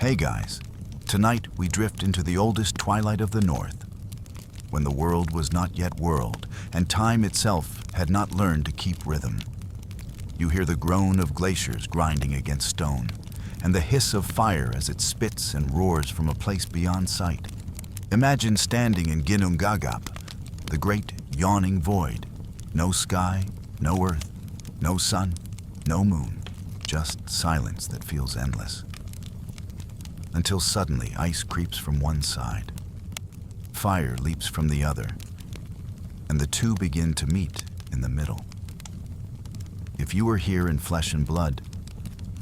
Hey guys, tonight we drift into the oldest twilight of the North, when the world was not yet world, and time itself had not learned to keep rhythm. You hear the groan of glaciers grinding against stone, and the hiss of fire as it spits and roars from a place beyond sight. Imagine standing in Ginnungagap, the great yawning void. No sky, no earth, no sun, no moon, just silence that feels endless. Until suddenly ice creeps from one side, fire leaps from the other, and the two begin to meet in the middle. If you were here in flesh and blood,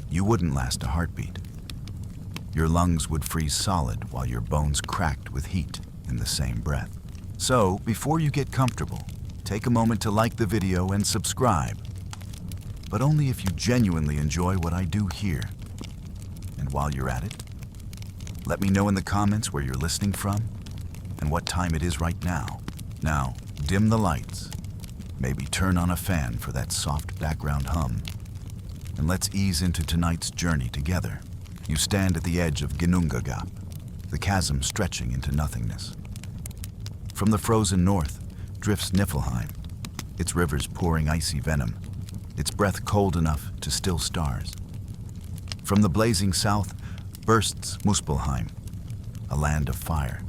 you wouldn't last a heartbeat. Your lungs would freeze solid while your bones cracked with heat in the same breath. So, before you get comfortable, take a moment to like the video and subscribe. But only if you genuinely enjoy what I do here. And while you're at it, let me know in the comments where you're listening from and what time it is right now. Now, dim the lights, maybe turn on a fan for that soft background hum, and let's ease into tonight's journey together. You stand at the edge of Ginnungagap, the chasm stretching into nothingness. From the frozen north drifts Niflheim, its rivers pouring icy venom, its breath cold enough to still stars. From the blazing south bursts Muspelheim, a land of fire,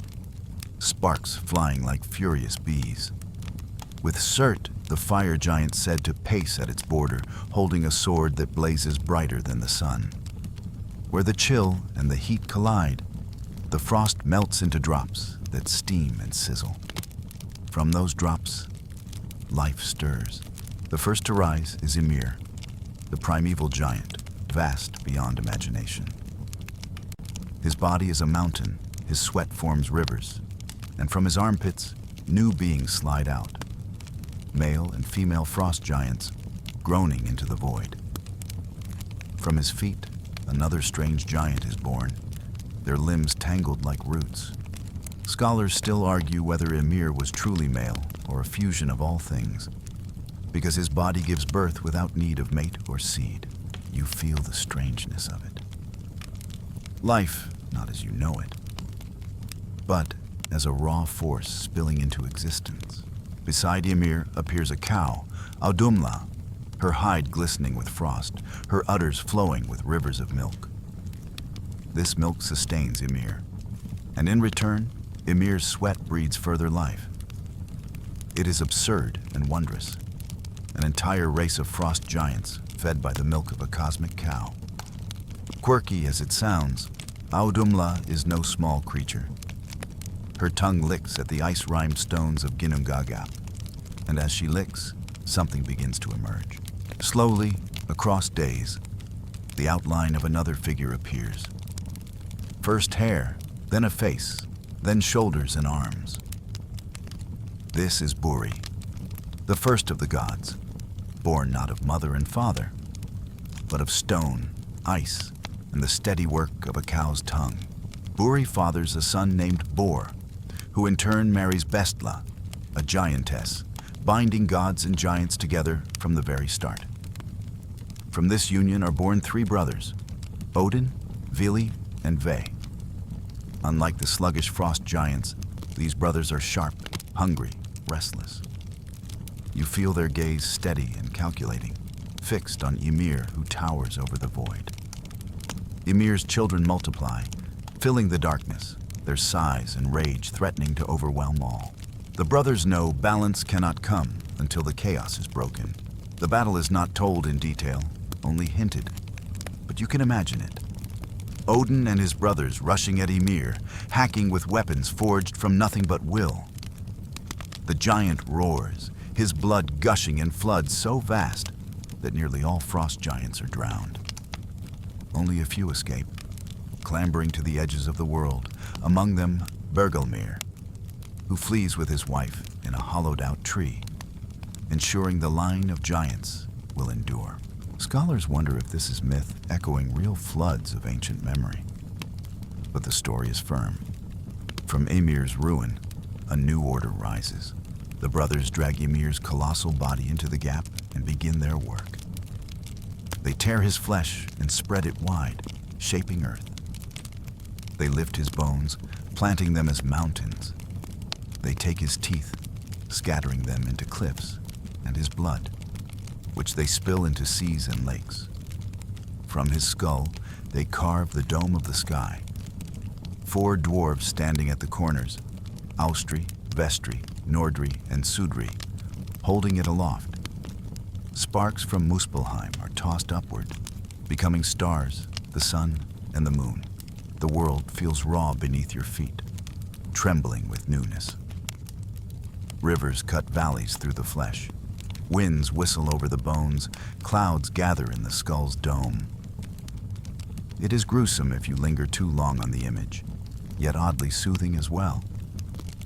sparks flying like furious bees. With Surt, the fire giant said to pace at its border, holding a sword that blazes brighter than the sun. Where the chill and the heat collide, the frost melts into drops that steam and sizzle. From those drops, life stirs. The first to rise is Ymir, the primeval giant, vast beyond imagination. His body is a mountain, his sweat forms rivers, and from his armpits, new beings slide out. Male and female frost giants, groaning into the void. From his feet, another strange giant is born, their limbs tangled like roots. Scholars still argue whether Ymir was truly male or a fusion of all things, because his body gives birth without need of mate or seed. You feel the strangeness of it. Life, not as you know it, but as a raw force spilling into existence. Beside Ymir appears a cow, Audumla, her hide glistening with frost, her udders flowing with rivers of milk. This milk sustains Ymir, and in return, Ymir's sweat breeds further life. It is absurd and wondrous, an entire race of frost giants fed by the milk of a cosmic cow. Quirky as it sounds, Audumla is no small creature. Her tongue licks at the ice-rimed stones of Ginnungagap, and as she licks, something begins to emerge. Slowly, across days, the outline of another figure appears. First hair, then a face, then shoulders and arms. This is Buri, the first of the gods, born not of mother and father, but of stone, ice, and the steady work of a cow's tongue. Buri fathers a son named Bor, who in turn marries Bestla, a giantess, binding gods and giants together from the very start. From this union are born three brothers, Odin, Vili, and Ve. Unlike the sluggish frost giants, these brothers are sharp, hungry, restless. You feel their gaze steady and calculating, fixed on Ymir, who towers over the void. Ymir's children multiply, filling the darkness, their size and rage threatening to overwhelm all. The brothers know balance cannot come until the chaos is broken. The battle is not told in detail, only hinted, but you can imagine it. Odin and his brothers rushing at Ymir, hacking with weapons forged from nothing but will. The giant roars, his blood gushing in floods so vast that nearly all frost giants are drowned. Only a few escape, clambering to the edges of the world, among them Bergelmir, who flees with his wife in a hollowed-out tree, ensuring the line of giants will endure. Scholars wonder if this is myth echoing real floods of ancient memory. But the story is firm. From Ymir's ruin, a new order rises. The brothers drag Ymir's colossal body into the gap and begin their work. They tear his flesh and spread it wide, shaping earth. They lift his bones, planting them as mountains. They take his teeth, scattering them into cliffs, and his blood, which they spill into seas and lakes. From his skull, they carve the dome of the sky. 4 dwarves standing at the corners, Austri, Vestri, Nordri, and Sudri, holding it aloft. Sparks from Muspelheim are tossed upward, becoming stars, the sun, and the moon. The world feels raw beneath your feet, trembling with newness. Rivers cut valleys through the flesh. Winds whistle over the bones. Clouds gather in the skull's dome. It is gruesome if you linger too long on the image, yet oddly soothing as well,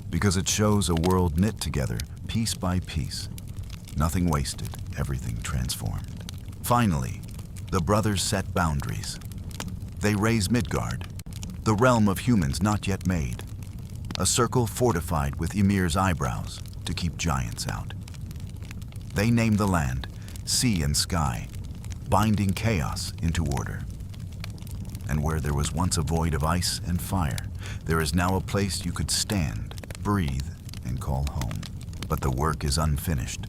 because it shows a world knit together piece by piece. Nothing wasted, everything transformed. Finally, the brothers set boundaries. They raise Midgard, the realm of humans not yet made, a circle fortified with Ymir's eyebrows to keep giants out. They name the land, sea and sky, binding chaos into order. And where there was once a void of ice and fire, there is now a place you could stand, breathe, and call home. But the work is unfinished.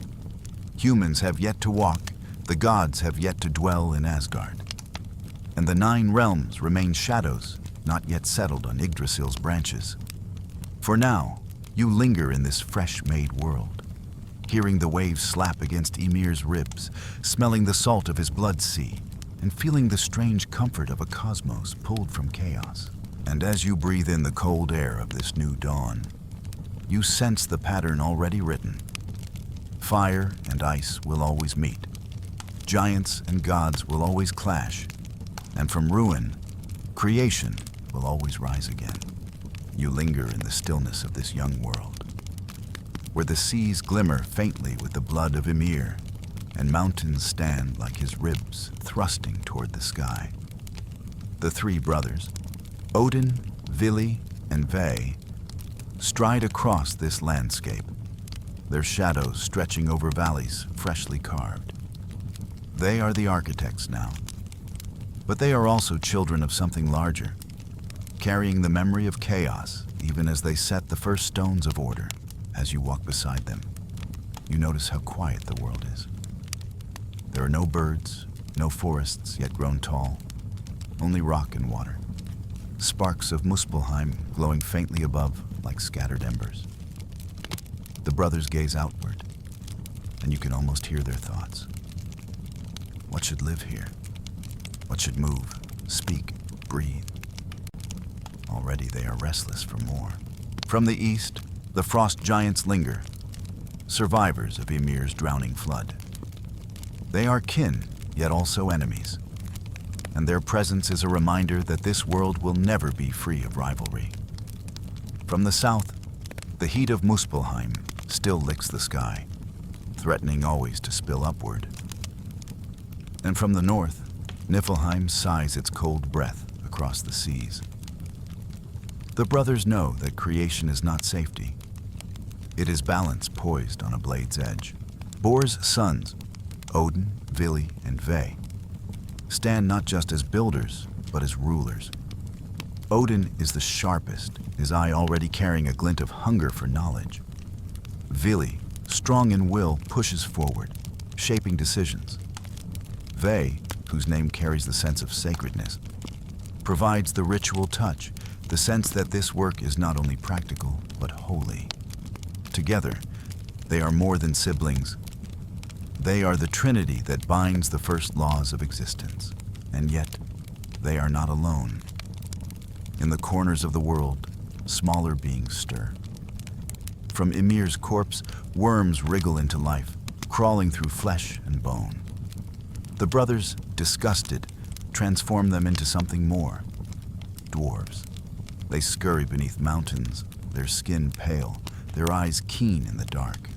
Humans have yet to walk, the gods have yet to dwell in Asgard. And the 9 realms remain shadows, not yet settled on Yggdrasil's branches. For now, you linger in this fresh-made world, hearing the waves slap against Ymir's ribs, smelling the salt of his blood sea, and feeling the strange comfort of a cosmos pulled from chaos. And as you breathe in the cold air of this new dawn, you sense the pattern already written. Fire and ice will always meet. Giants and gods will always clash. And from ruin, creation will always rise again. You linger in the stillness of this young world, where the seas glimmer faintly with the blood of Ymir, and mountains stand like his ribs thrusting toward the sky. The 3 brothers, Odin, Vili, and Ve, stride across this landscape, their shadows stretching over valleys freshly carved. They are the architects now, but they are also children of something larger, carrying the memory of chaos even as they set the first stones of order. As you walk beside them, you notice how quiet the world is. There are no birds, no forests yet grown tall, only rock and water. Sparks of Muspelheim glowing faintly above like scattered embers. The brothers gaze outward, and you can almost hear their thoughts. What should live here? What should move, speak, breathe? Already they are restless for more. From the east, the frost giants linger, survivors of Ymir's drowning flood. They are kin, yet also enemies, and their presence is a reminder that this world will never be free of rivalry. From the south, the heat of Muspelheim still licks the sky, threatening always to spill upward. And from the north, Niflheim sighs its cold breath across the seas. The brothers know that creation is not safety. It is balance poised on a blade's edge. Bor's sons, Odin, Vili, and Ve, stand not just as builders, but as rulers. Odin is the sharpest, his eye already carrying a glint of hunger for knowledge. Vili, strong in will, pushes forward, shaping decisions. Ve, whose name carries the sense of sacredness, provides the ritual touch, the sense that this work is not only practical, but holy. Together, they are more than siblings. They are the trinity that binds the first laws of existence. And yet, they are not alone. In the corners of the world, smaller beings stir. From Ymir's corpse, worms wriggle into life, crawling through flesh and bone. The brothers, disgusted, transform them into something more. Dwarves. They scurry beneath mountains, their skin pale, their eyes keen in the dark.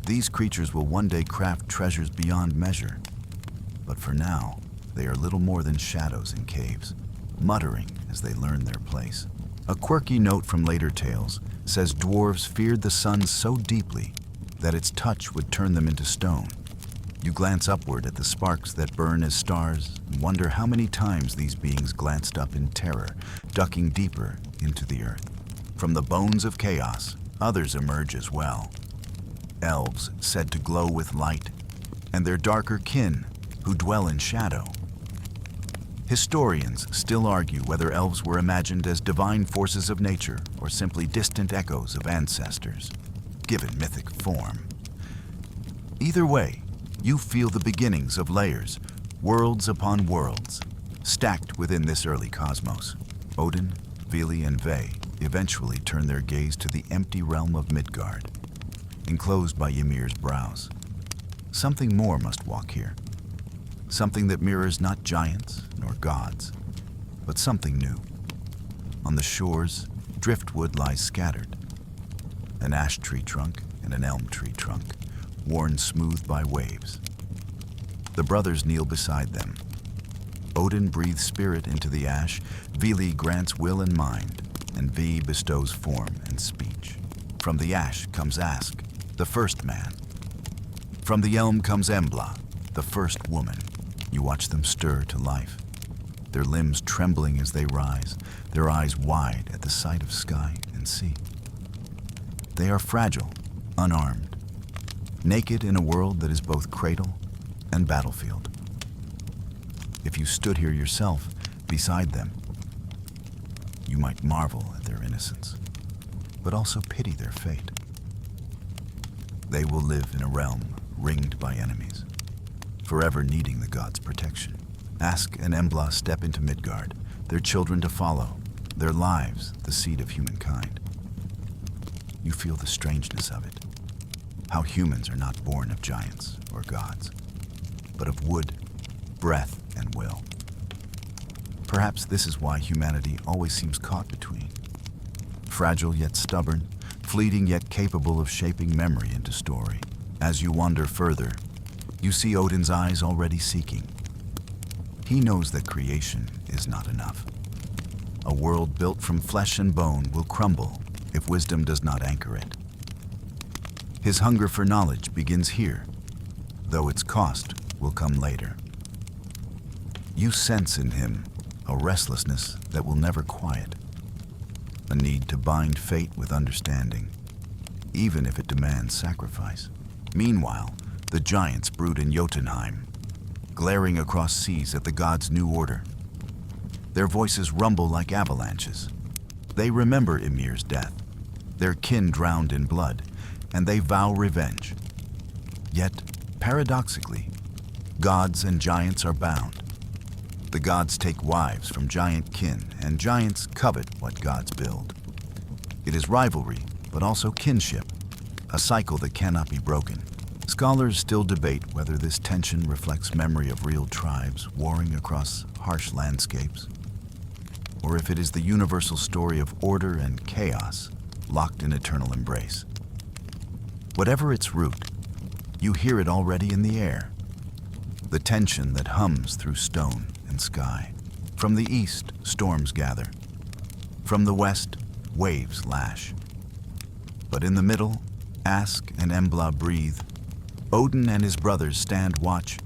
These creatures will one day craft treasures beyond measure. But for now, they are little more than shadows in caves, muttering as they learn their place. A quirky note from later tales says dwarves feared the sun so deeply that its touch would turn them into stone. You glance upward at the sparks that burn as stars and wonder how many times these beings glanced up in terror, ducking deeper into the earth. From the bones of chaos, others emerge as well. Elves said to glow with light, and their darker kin who dwell in shadow. Historians still argue whether elves were imagined as divine forces of nature or simply distant echoes of ancestors, given mythic form. Either way, you feel the beginnings of layers, worlds upon worlds, stacked within this early cosmos. Odin, Vili, and Ve eventually turn their gaze to the empty realm of Midgard, enclosed by Ymir's brows. Something more must walk here. Something that mirrors not giants nor gods, but something new. On the shores, driftwood lies scattered. An ash tree trunk and an elm tree trunk, worn smooth by waves. The brothers kneel beside them. Odin breathes spirit into the ash, Vili grants will and mind, and Ve bestows form and speech. From the ash comes Ask, the first man. From the elm comes Embla, the first woman. You watch them stir to life, their limbs trembling as they rise, their eyes wide at the sight of sky and sea. They are fragile, unarmed, naked in a world that is both cradle and battlefield. If you stood here yourself, beside them, you might marvel at their innocence, but also pity their fate. They will live in a realm ringed by enemies, forever needing the gods' protection. Ask and Embla step into Midgard, their children to follow, their lives the seed of humankind. You feel the strangeness of it, how humans are not born of giants or gods, but of wood, breath, and will. Perhaps this is why humanity always seems caught between. Fragile yet stubborn, fleeting yet capable of shaping memory into story. As you wander further, you see Odin's eyes already seeking. He knows that creation is not enough. A world built from flesh and bone will crumble if wisdom does not anchor it. His hunger for knowledge begins here, though its cost will come later. You sense in him a restlessness that will never quiet, a need to bind fate with understanding, even if it demands sacrifice. Meanwhile, the giants brood in Jotunheim, glaring across seas at the gods' new order. Their voices rumble like avalanches. They remember Ymir's death, their kin drowned in blood, and they vow revenge. Yet, paradoxically, gods and giants are bound. The gods take wives from giant kin, and giants covet what gods build. It is rivalry, but also kinship, a cycle that cannot be broken. Scholars still debate whether this tension reflects memory of real tribes warring across harsh landscapes, or if it is the universal story of order and chaos locked in eternal embrace. Whatever its root, you hear it already in the air, the tension that hums through stone and sky. From the east, storms gather. From the west, waves lash. But in the middle, Ask and Embla breathe. Odin and his brothers stand watch,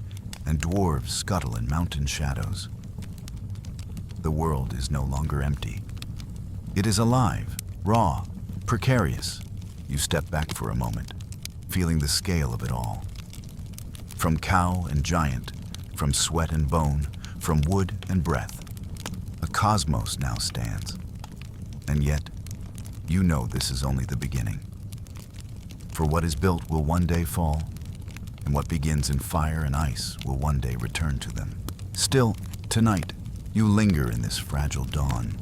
and dwarves scuttle in mountain shadows. The world is no longer empty. It is alive, raw, precarious. You step back for a moment, feeling the scale of it all. From cow and giant, from sweat and bone, from wood and breath, a cosmos now stands. And yet, you know this is only the beginning. For what is built will one day fall, and what begins in fire and ice will one day return to them. Still, tonight, you linger in this fragile dawn,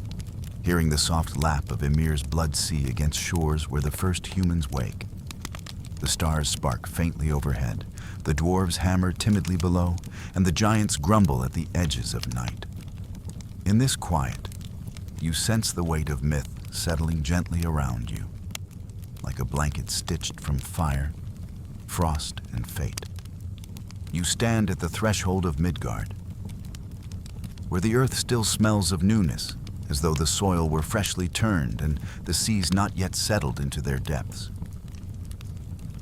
hearing the soft lap of Ymir's blood sea against shores where the first humans wake. The stars spark faintly overhead, the dwarves hammer timidly below, and the giants grumble at the edges of night. In this quiet, you sense the weight of myth settling gently around you, like a blanket stitched from fire, frost, and fate. You stand at the threshold of Midgard, where the earth still smells of newness, as though the soil were freshly turned and the seas not yet settled into their depths.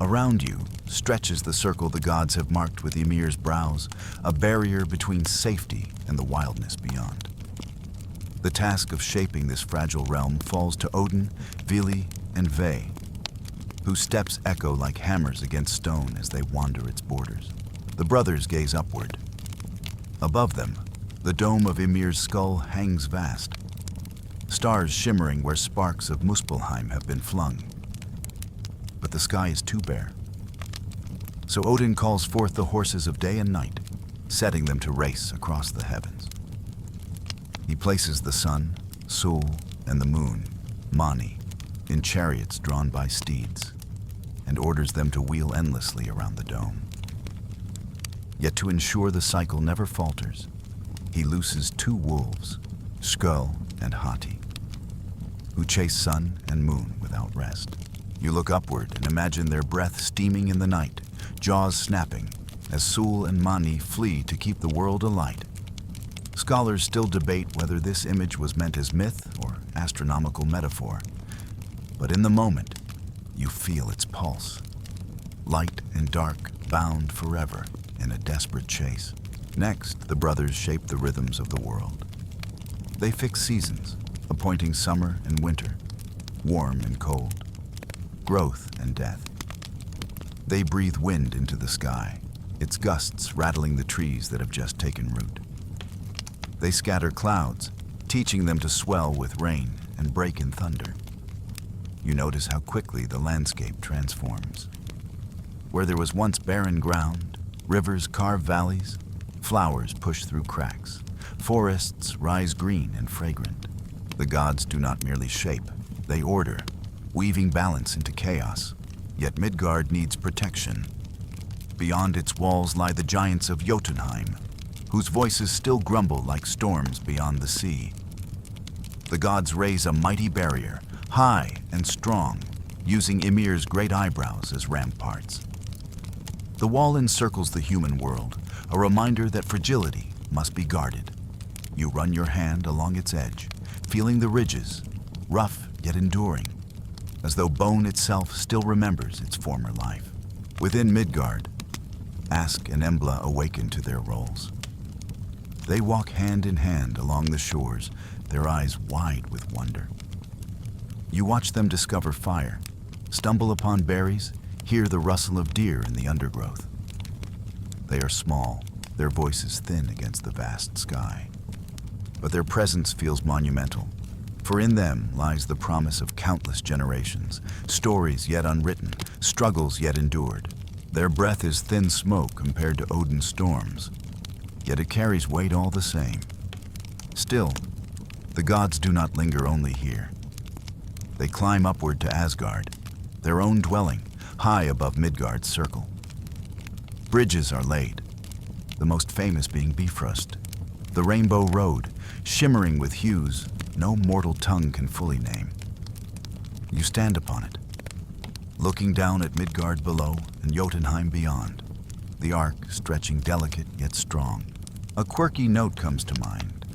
Around you stretches the circle the gods have marked with Ymir's brows, a barrier between safety and the wildness beyond. The task of shaping this fragile realm falls to Odin, Vili, and Ve, whose steps echo like hammers against stone as they wander its borders. The brothers gaze upward. Above them, the dome of Ymir's skull hangs vast, stars shimmering where sparks of Muspelheim have been flung. But the sky is too bare. So Odin calls forth the horses of day and night, setting them to race across the heavens. He places the sun, Sul, and the moon, Mani, in chariots drawn by steeds, and orders them to wheel endlessly around the dome. Yet to ensure the cycle never falters, he looses two wolves, Skull and Hati, who chase sun and moon without rest. You look upward and imagine their breath steaming in the night, jaws snapping, as Sul and Mani flee to keep the world alight. Scholars still debate whether this image was meant as myth or astronomical metaphor. But in the moment, you feel its pulse. Light and dark bound forever in a desperate chase. Next, the brothers shape the rhythms of the world. They fix seasons, appointing summer and winter, warm and cold, growth and death. They breathe wind into the sky, its gusts rattling the trees that have just taken root. They scatter clouds, teaching them to swell with rain and break in thunder. You notice how quickly the landscape transforms. Where there was once barren ground, rivers carve valleys, flowers push through cracks, forests rise green and fragrant. The gods do not merely shape, they order, weaving balance into chaos. Yet Midgard needs protection. Beyond its walls lie the giants of Jotunheim, whose voices still grumble like storms beyond the sea. The gods raise a mighty barrier, high and strong, using Ymir's great eyebrows as ramparts. The wall encircles the human world, a reminder that fragility must be guarded. You run your hand along its edge, feeling the ridges, rough yet enduring, as though bone itself still remembers its former life. Within Midgard, Ask and Embla awaken to their roles. They walk hand in hand along the shores, their eyes wide with wonder. You watch them discover fire, stumble upon berries, hear the rustle of deer in the undergrowth. They are small, their voices thin against the vast sky. But their presence feels monumental, for in them lies the promise of countless generations, stories yet unwritten, struggles yet endured. Their breath is thin smoke compared to Odin's storms, yet it carries weight all the same. Still, the gods do not linger only here. They climb upward to Asgard, their own dwelling, high above Midgard's circle. Bridges are laid, the most famous being Bifrost, the Rainbow Road, shimmering with hues no mortal tongue can fully name. You stand upon it, looking down at Midgard below and Jotunheim beyond, the arc stretching delicate yet strong. A quirky note comes to mind.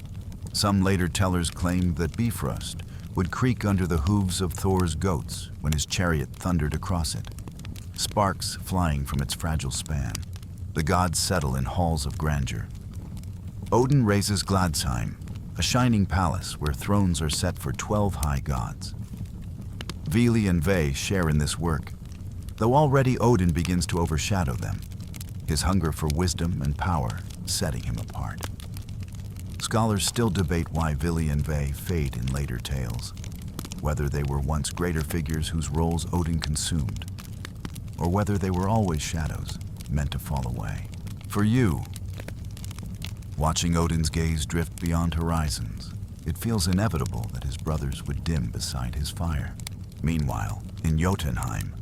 Some later tellers claimed that Bifrost would creak under the hooves of Thor's goats when his chariot thundered across it, sparks flying from its fragile span. The gods settle in halls of grandeur. Odin raises Gladsheim, a shining palace where thrones are set for 12 high gods. Vili and Ve share in this work, though already Odin begins to overshadow them, his hunger for wisdom and power setting him apart. Scholars still debate why Vili and Ve fade in later tales, whether they were once greater figures whose roles Odin consumed, or whether they were always shadows meant to fall away. For you, watching Odin's gaze drift beyond horizons, it feels inevitable that his brothers would dim beside his fire. Meanwhile, in Jotunheim,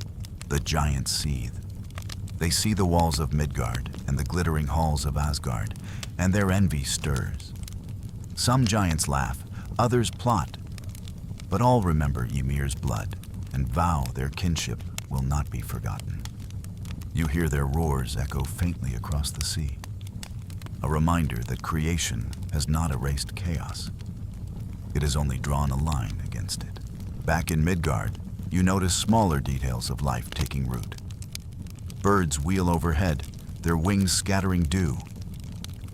the giants seethe. They see the walls of Midgard and the glittering halls of Asgard, and their envy stirs. Some giants laugh, others plot, but all remember Ymir's blood and vow their kinship will not be forgotten. You hear their roars echo faintly across the sea, a reminder that creation has not erased chaos. It has only drawn a line against it. Back in Midgard, you notice smaller details of life taking root. Birds wheel overhead, their wings scattering dew.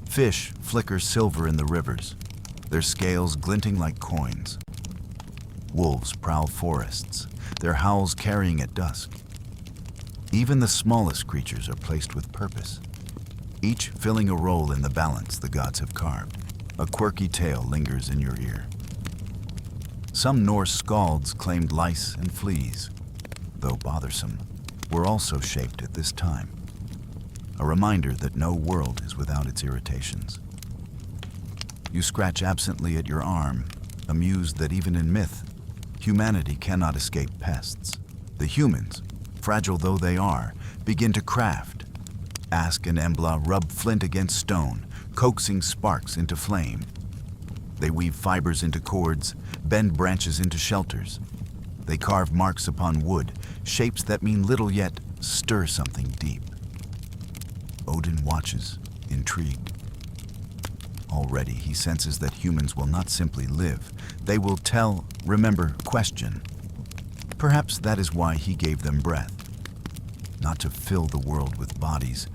Fish flicker silver in the rivers, their scales glinting like coins. Wolves prowl forests, their howls carrying at dusk. Even the smallest creatures are placed with purpose, each filling a role in the balance the gods have carved. A quirky tale lingers in your ear. Some Norse skalds claimed lice and fleas, though bothersome, were also shaped at this time. A reminder that no world is without its irritations. You scratch absently at your arm, amused that even in myth, humanity cannot escape pests. The humans, fragile though they are, begin to craft. Ask and Embla rub flint against stone, coaxing sparks into flame. They weave fibers into cords, bend branches into shelters. They carve marks upon wood, shapes that mean little yet stir something deep. Odin watches, intrigued. Already he senses that humans will not simply live. They will tell, remember, question. Perhaps that is why he gave them breath. Not to fill the world with bodies,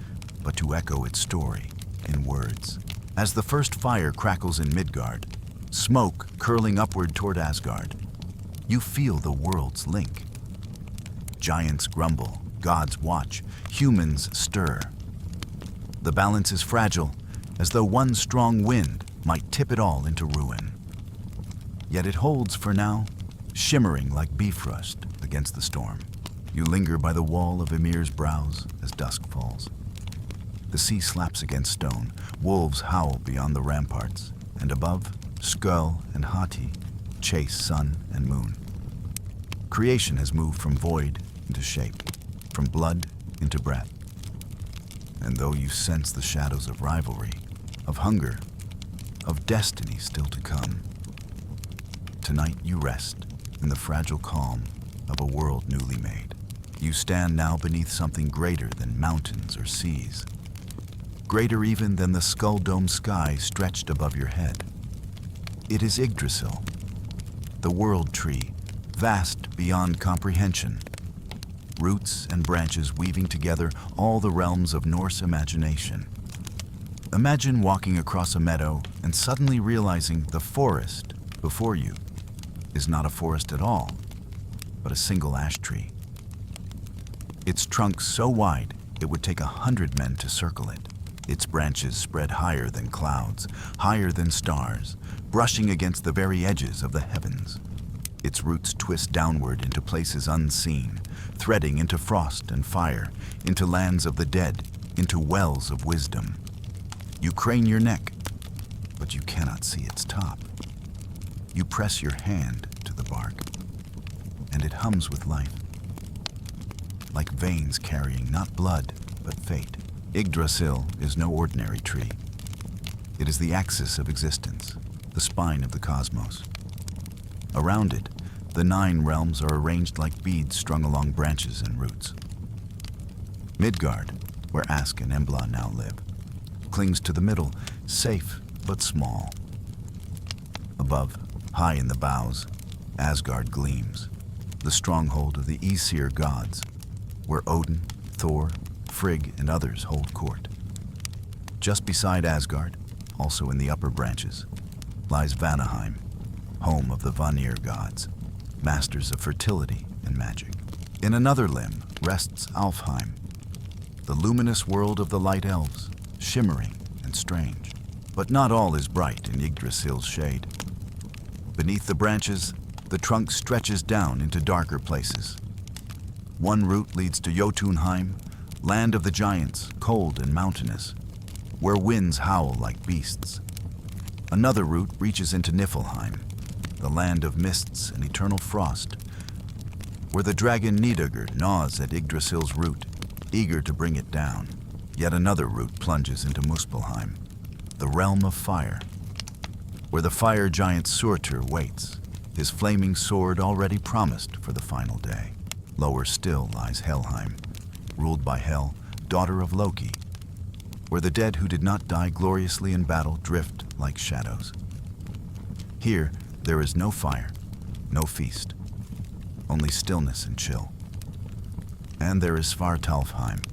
but to echo its story in words. As the first fire crackles in Midgard, smoke curling upward toward Asgard, you feel the world's link. Giants grumble, gods watch, humans stir. The balance is fragile, as though one strong wind might tip it all into ruin. Yet it holds for now, shimmering like bifrost against the storm. You linger by the wall of Ymir's brows as dusk falls. The sea slaps against stone, wolves howl beyond the ramparts, and above, Skull and Hati chase sun and moon. Creation has moved from void into shape, from blood into breath. And though you sense the shadows of rivalry, of hunger, of destiny still to come, tonight you rest in the fragile calm of a world newly made. You stand now beneath something greater than mountains or seas, greater even than the skull-domed sky stretched above your head. It is Yggdrasil, the world tree, vast beyond comprehension, roots and branches weaving together all the realms of Norse imagination. Imagine walking across a meadow and suddenly realizing the forest before you is not a forest at all, but a single ash tree. Its trunk so wide it would take 100 men to circle it. Its branches spread higher than clouds, higher than stars, brushing against the very edges of the heavens. Its roots twist downward into places unseen, threading into frost and fire, into lands of the dead, into wells of wisdom. You crane your neck, but you cannot see its top. You press your hand to the bark, and it hums with life, like veins carrying not blood, but fate. Yggdrasil is no ordinary tree. It is the axis of existence, the spine of the cosmos. Around it, the 9 realms are arranged like beads strung along branches and roots. Midgard, where Ask and Embla now live, clings to the middle, safe but small. Above, high in the boughs, Asgard gleams, the stronghold of the Aesir gods, where Odin, Thor, Frigg, and others hold court. Just beside Asgard, also in the upper branches, lies Vanaheim, home of the Vanir gods, masters of fertility and magic. In another limb rests Alfheim, the luminous world of the light elves, shimmering and strange. But not all is bright in Yggdrasil's shade. Beneath the branches, the trunk stretches down into darker places. One route leads to Jotunheim, land of the giants, cold and mountainous, where winds howl like beasts. Another route reaches into Niflheim, the land of mists and eternal frost, where the dragon Nidugr gnaws at Yggdrasil's root, eager to bring it down. Yet another route plunges into Muspelheim, the realm of fire, where the fire giant Surtur waits, his flaming sword already promised for the final day. Lower still lies Helheim, ruled by Hel, daughter of Loki, where the dead who did not die gloriously in battle drift like shadows. Here, there is no fire, no feast, only stillness and chill. And there is Svartalfheim,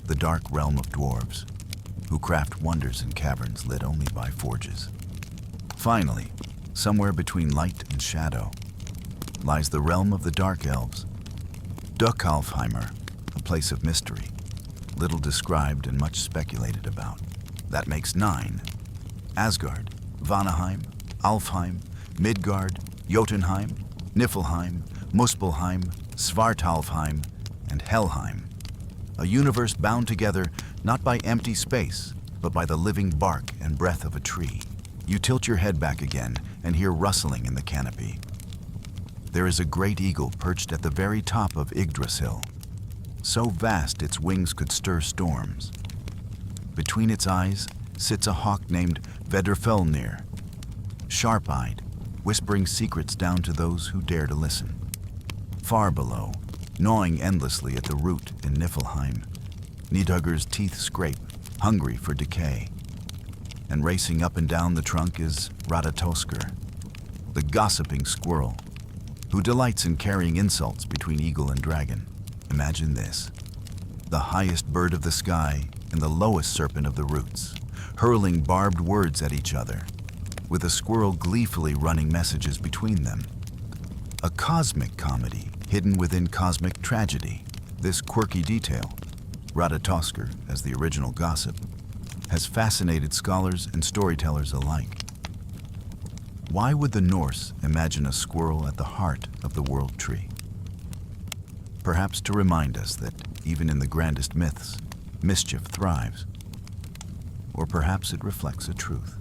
the dark realm of dwarves, who craft wonders in caverns lit only by forges. Finally, somewhere between light and shadow, lies the realm of the dark elves, Dökkalfheimr, a place of mystery, little described and much speculated about. That makes 9. Asgard, Vanaheim, Alfheim, Midgard, Jotunheim, Niflheim, Muspelheim, Svartalfheim, and Helheim. A universe bound together not by empty space, but by the living bark and breath of a tree. You tilt your head back again and hear rustling in the canopy. There is a great eagle perched at the very top of Yggdrasil, so vast its wings could stir storms. Between its eyes sits a hawk named Vedrfölnir, sharp-eyed, whispering secrets down to those who dare to listen. Far below, gnawing endlessly at the root in Niflheim, Nidhugger's teeth scrape, hungry for decay. And racing up and down the trunk is Ratatoskr, the gossiping squirrel, who delights in carrying insults between eagle and dragon. Imagine this: the highest bird of the sky and the lowest serpent of the roots, hurling barbed words at each other, with a squirrel gleefully running messages between them. A cosmic comedy hidden within cosmic tragedy. This quirky detail, Ratatoskr as the original gossip, has fascinated scholars and storytellers alike. Why would the Norse imagine a squirrel at the heart of the world tree? Perhaps to remind us that even in the grandest myths, mischief thrives. Or perhaps it reflects a truth,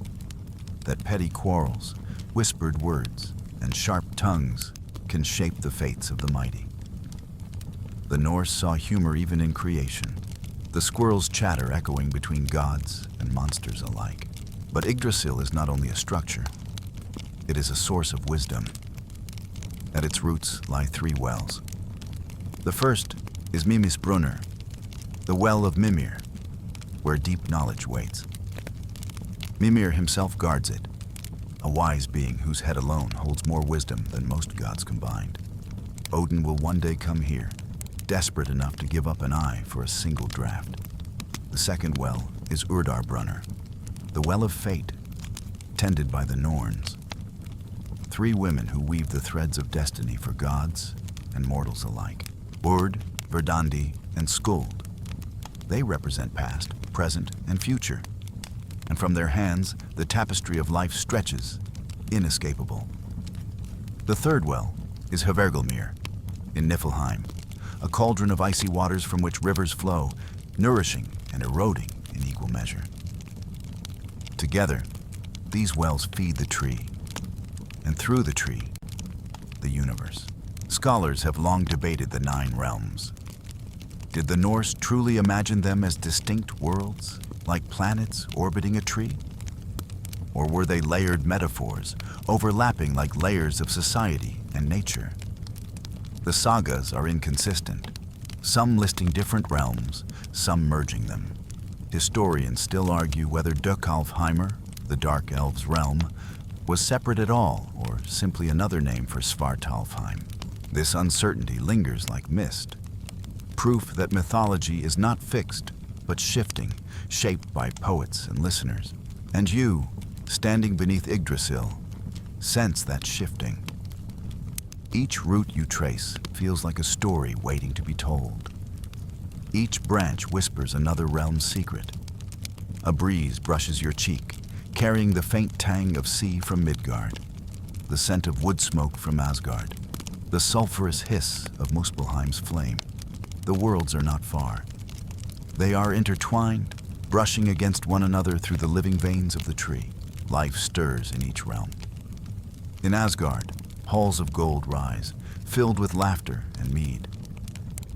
that petty quarrels, whispered words, and sharp tongues can shape the fates of the mighty. The Norse saw humor even in creation, the squirrel's chatter echoing between gods and monsters alike. But Yggdrasil is not only a structure, it is a source of wisdom. At its roots lie 3 wells. The first is Mimisbrunner, the well of Mimir, where deep knowledge waits. Mimir himself guards it, a wise being whose head alone holds more wisdom than most gods combined. Odin will one day come here, desperate enough to give up an eye for a single draught. The second well is Urdarbrunner, the well of fate, tended by the Norns. 3 women who weave the threads of destiny for gods and mortals alike. Urd, Verdandi, and Skuld. They represent past, present, and future. And from their hands, the tapestry of life stretches, inescapable. The third well is Hvergelmir, in Niflheim, a cauldron of icy waters from which rivers flow, nourishing and eroding in equal measure. Together, these wells feed the tree, and through the tree, the universe. Scholars have long debated the 9 realms. Did the Norse truly imagine them as distinct worlds, like planets orbiting a tree? Or were they layered metaphors, overlapping like layers of society and nature? The sagas are inconsistent, some listing different realms, some merging them. Historians still argue whether Dökkalfheimr, the Dark Elves' realm, was separate at all, or simply another name for Svartalfheim. This uncertainty lingers like mist, proof that mythology is not fixed, but shifting, shaped by poets and listeners. And you, standing beneath Yggdrasil, sense that shifting. Each route you trace feels like a story waiting to be told. Each branch whispers another realm's secret. A breeze brushes your cheek, carrying the faint tang of sea from Midgard, the scent of wood smoke from Asgard, the sulphurous hiss of Muspelheim's flame. The worlds are not far. They are intertwined, brushing against one another through the living veins of the tree. Life stirs in each realm. In Asgard, halls of gold rise, filled with laughter and mead.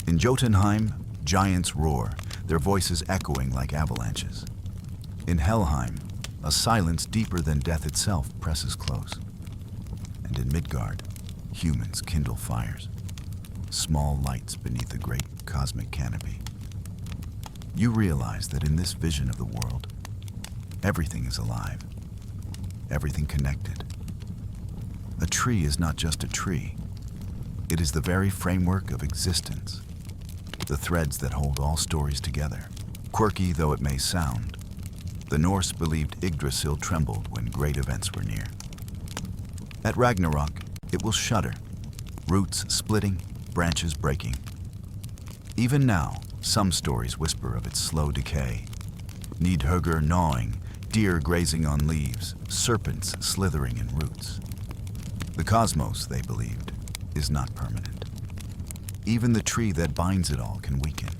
In Jotunheim, giants roar, their voices echoing like avalanches. In Helheim, a silence deeper than death itself presses close. And in Midgard, humans kindle fires, small lights beneath a great cosmic canopy. You realize that in this vision of the world, everything is alive, everything connected. A tree is not just a tree. It is the very framework of existence, the threads that hold all stories together. Quirky though it may sound, the Norse believed Yggdrasil trembled when great events were near. At Ragnarok, it will shudder, roots splitting, branches breaking. Even now, some stories whisper of its slow decay. Nidhugger gnawing, deer grazing on leaves, serpents slithering in roots. The cosmos, they believed, is not permanent. Even the tree that binds it all can weaken.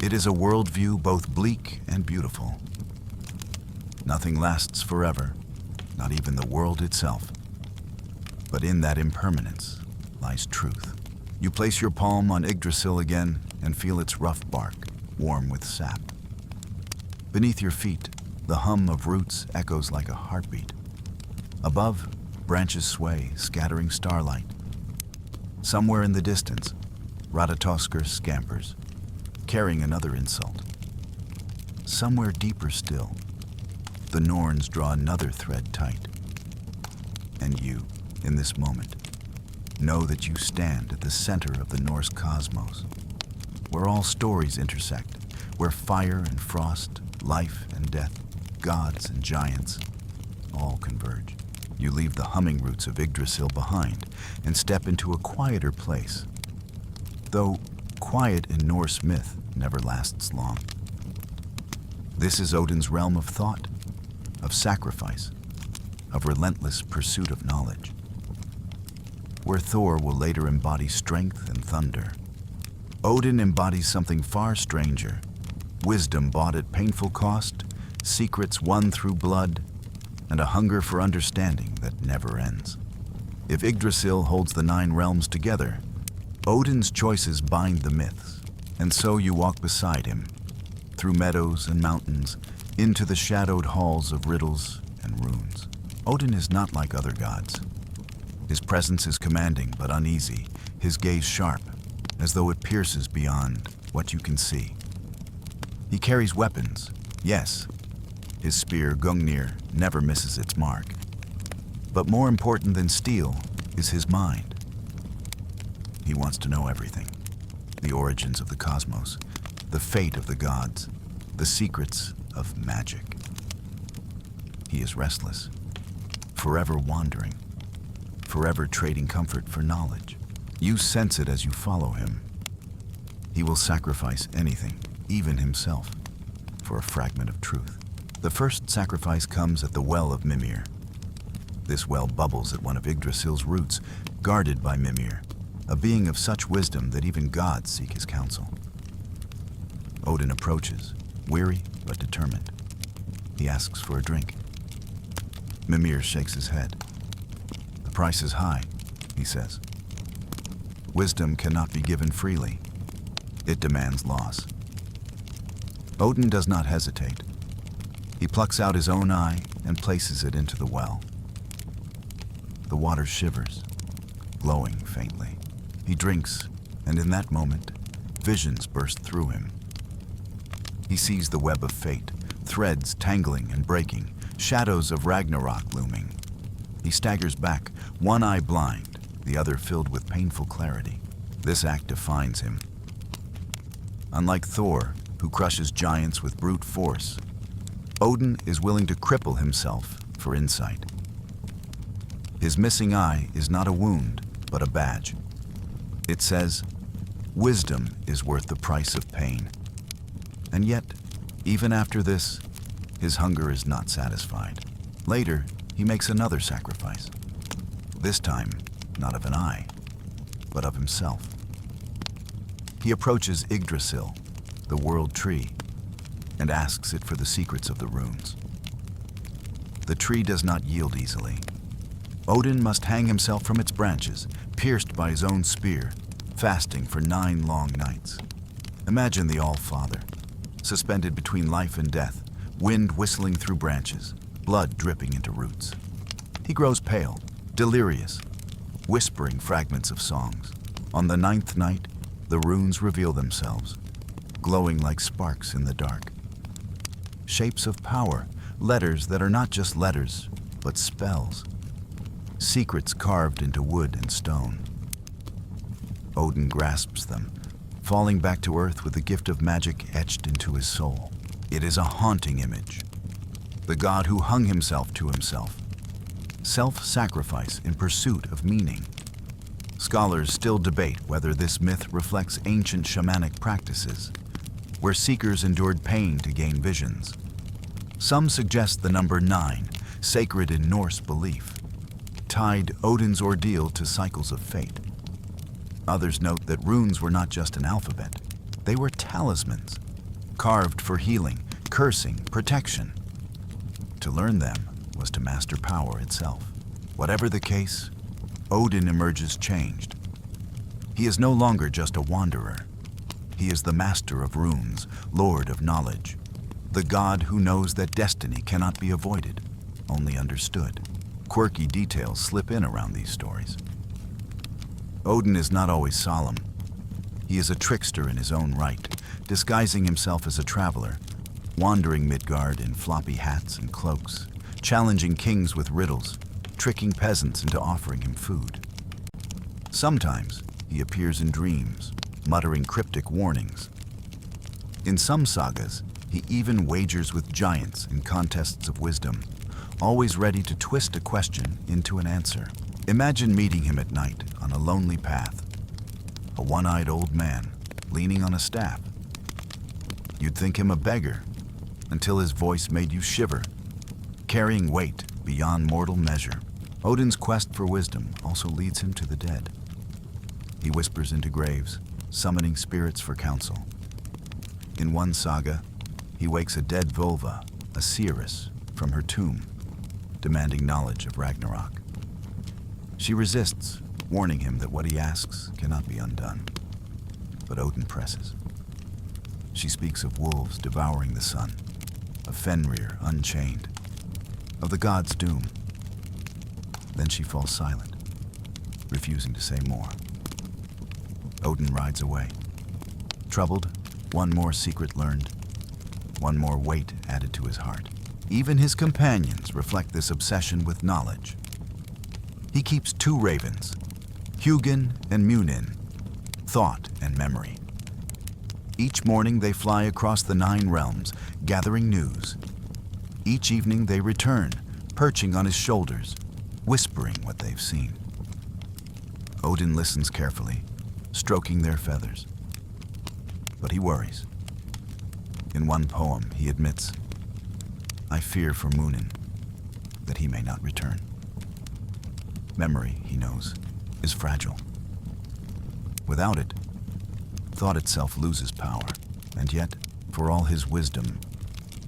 It is a worldview both bleak and beautiful. Nothing lasts forever, not even the world itself. But in that impermanence lies truth. You place your palm on Yggdrasil again and feel its rough bark, warm with sap. Beneath your feet, the hum of roots echoes like a heartbeat. Above, branches sway, scattering starlight. Somewhere in the distance, Ratatoskr scampers, carrying another insult. Somewhere deeper still, the Norns draw another thread tight. And you, in this moment, know that you stand at the center of the Norse cosmos, where all stories intersect, where fire and frost, life and death, gods and giants, all converge. You leave the humming roots of Yggdrasil behind and step into a quieter place. Though quiet in Norse myth never lasts long. This is Odin's realm of thought, of sacrifice, of relentless pursuit of knowledge, where Thor will later embody strength and thunder. Odin embodies something far stranger, wisdom bought at painful cost, secrets won through blood, and a hunger for understanding that never ends. If Yggdrasil holds the 9 realms together, Odin's choices bind the myths, and so you walk beside him, through meadows and mountains, into the shadowed halls of riddles and runes. Odin is not like other gods. His presence is commanding but uneasy, his gaze sharp, as though it pierces beyond what you can see. He carries weapons, yes. His spear, Gungnir, never misses its mark. But more important than steel is his mind. He wants to know everything. The origins of the cosmos, the fate of the gods, the secrets of magic. He is restless, forever wandering, forever trading comfort for knowledge. You sense it as you follow him. He will sacrifice anything, even himself, for a fragment of truth. The first sacrifice comes at the well of Ymir. This well bubbles at one of Yggdrasil's roots, guarded by Ymir, a being of such wisdom that even gods seek his counsel. Odin approaches, weary but determined. He asks for a drink. Mimir shakes his head. The price is high, he says. Wisdom cannot be given freely. It demands loss. Odin does not hesitate. He plucks out his own eye and places it into the well. The water shivers, glowing faintly. He drinks, and in that moment, visions burst through him. He sees the web of fate, threads tangling and breaking, shadows of Ragnarok looming. He staggers back, one eye blind, the other filled with painful clarity. This act defines him. Unlike Thor, who crushes giants with brute force, Odin is willing to cripple himself for insight. His missing eye is not a wound, but a badge. It says, wisdom is worth the price of pain. And yet, even after this, his hunger is not satisfied. Later, he makes another sacrifice. This time, not of an eye, but of himself. He approaches Yggdrasil, the world tree, and asks it for the secrets of the runes. The tree does not yield easily. Odin must hang himself from its branches, pierced by his own spear, fasting for 9 long nights. Imagine the All-Father, suspended between life and death, wind whistling through branches, blood dripping into roots. He grows pale, delirious, whispering fragments of songs. On the 9th night, the runes reveal themselves, glowing like sparks in the dark. Shapes of power, letters that are not just letters, but spells. Secrets carved into wood and stone. Odin grasps them, falling back to earth with the gift of magic etched into his soul. It is a haunting image. The god who hung himself to himself. Self-sacrifice in pursuit of meaning. Scholars still debate whether this myth reflects ancient shamanic practices, where seekers endured pain to gain visions. Some suggest the number 9, sacred in Norse belief, tied Odin's ordeal to cycles of fate. Others note that runes were not just an alphabet. They were talismans, carved for healing, cursing, protection. To learn them was to master power itself. Whatever the case, Odin emerges changed. He is no longer just a wanderer. He is the master of runes, lord of knowledge, the god who knows that destiny cannot be avoided, only understood. Quirky details slip in around these stories. Odin is not always solemn. He is a trickster in his own right, disguising himself as a traveler, wandering Midgard in floppy hats and cloaks, challenging kings with riddles, tricking peasants into offering him food. Sometimes he appears in dreams, muttering cryptic warnings. In some sagas, he even wagers with giants in contests of wisdom, always ready to twist a question into an answer. Imagine meeting him at night on a lonely path, a one-eyed old man leaning on a staff. You'd think him a beggar until his voice made you shiver, carrying weight beyond mortal measure. Odin's quest for wisdom also leads him to the dead. He whispers into graves, summoning spirits for counsel. In one saga, he wakes a dead vulva, a seeress, from her tomb, demanding knowledge of Ragnarok. She resists, warning him that what he asks cannot be undone. But Odin presses. She speaks of wolves devouring the sun, of Fenrir unchained, of the god's doom. Then she falls silent, refusing to say more. Odin rides away. Troubled, one more secret learned, one more weight added to his heart. Even his companions reflect this obsession with knowledge. He keeps 2 ravens, Hugin and Munin, thought and memory. Each morning they fly across the 9 realms, gathering news. Each evening they return, perching on his shoulders, whispering what they've seen. Odin listens carefully, stroking their feathers. But he worries. In one poem, he admits, "I fear for Munin, that he may not return." Memory, he knows, is fragile. Without it, thought itself loses power. And yet, for all his wisdom,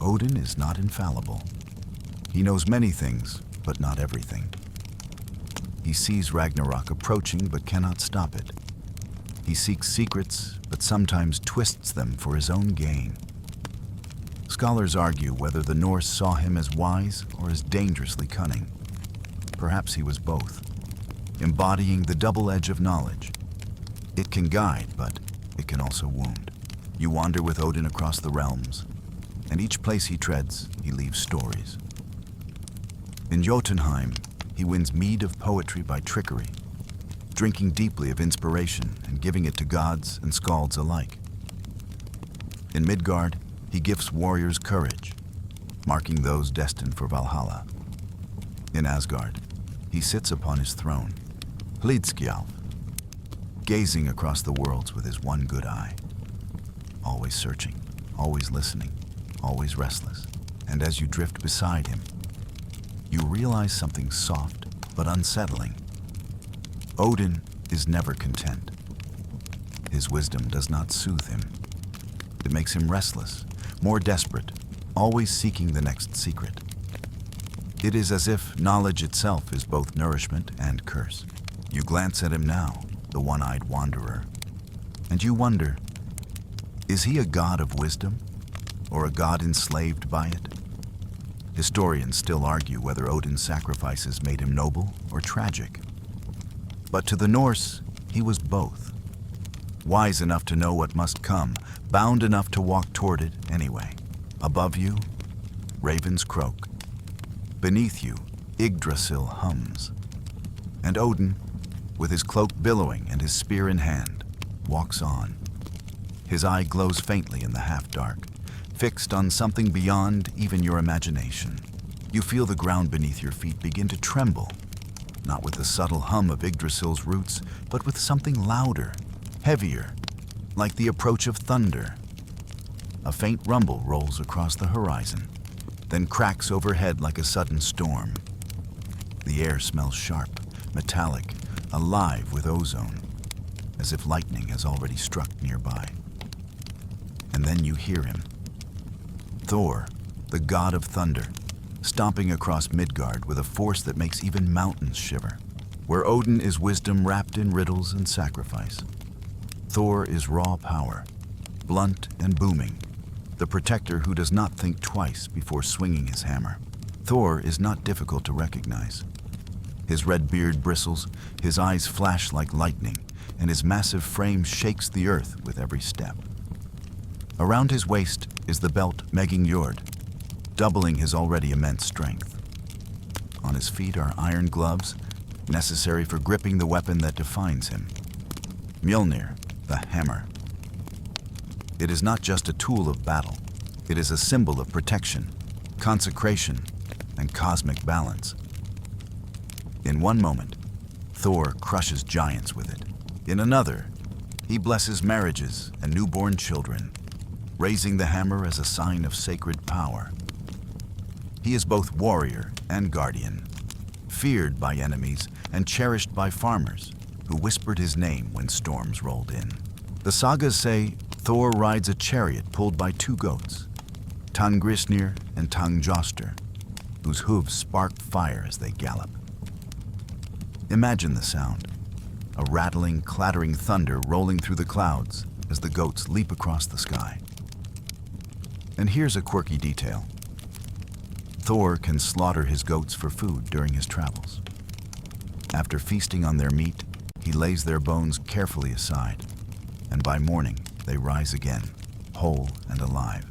Odin is not infallible. He knows many things, but not everything. He sees Ragnarok approaching but cannot stop it. He seeks secrets, but sometimes twists them for his own gain. Scholars argue whether the Norse saw him as wise or as dangerously cunning. Perhaps he was both, embodying the double edge of knowledge. It can guide, but it can also wound. You wander with Odin across the realms, and each place he treads, he leaves stories. In Jotunheim, he wins mead of poetry by trickery, drinking deeply of inspiration and giving it to gods and skalds alike. In Midgard, he gifts warriors courage, marking those destined for Valhalla. In Asgard, he sits upon his throne, Hlidskjalf, gazing across the worlds with his one good eye, always searching, always listening, always restless. And as you drift beside him, you realize something soft but unsettling. Odin is never content. His wisdom does not soothe him. It makes him restless, more desperate, always seeking the next secret. It is as if knowledge itself is both nourishment and curse. You glance at him now, the one-eyed wanderer, and you wonder, is he a god of wisdom, or a god enslaved by it? Historians still argue whether Odin's sacrifices made him noble or tragic. But to the Norse, he was both. Wise enough to know what must come, bound enough to walk toward it anyway. Above you, ravens croak. Beneath you, Yggdrasil hums. And Odin, with his cloak billowing and his spear in hand, walks on. His eye glows faintly in the half-dark, fixed on something beyond even your imagination. You feel the ground beneath your feet begin to tremble, not with the subtle hum of Yggdrasil's roots, but with something louder, heavier, like the approach of thunder. A faint rumble rolls across the horizon, then cracks overhead like a sudden storm. The air smells sharp, metallic, alive with ozone, as if lightning has already struck nearby. And then you hear him. Thor, the god of thunder, stomping across Midgard with a force that makes even mountains shiver. Where Odin is wisdom wrapped in riddles and sacrifice, Thor is raw power, blunt and booming, the protector who does not think twice before swinging his hammer. Thor is not difficult to recognize. His red beard bristles, his eyes flash like lightning, and his massive frame shakes the earth with every step. Around his waist is the belt Ginnungagap, doubling his already immense strength. On his feet are iron gloves, necessary for gripping the weapon that defines him. Mjolnir, the hammer. It is not just a tool of battle. It is a symbol of protection, consecration, and cosmic balance. In one moment, Thor crushes giants with it. In another, he blesses marriages and newborn children, raising the hammer as a sign of sacred power. He is both warrior and guardian, feared by enemies and cherished by farmers who whispered his name when storms rolled in. The sagas say Thor rides a chariot pulled by two goats, Tangrisnir and Tangjoster, whose hooves spark fire as they gallop. Imagine the sound, a rattling, clattering thunder rolling through the clouds as the goats leap across the sky. And here's a quirky detail. Thor can slaughter his goats for food during his travels. After feasting on their meat, he lays their bones carefully aside, and by morning they rise again, whole and alive,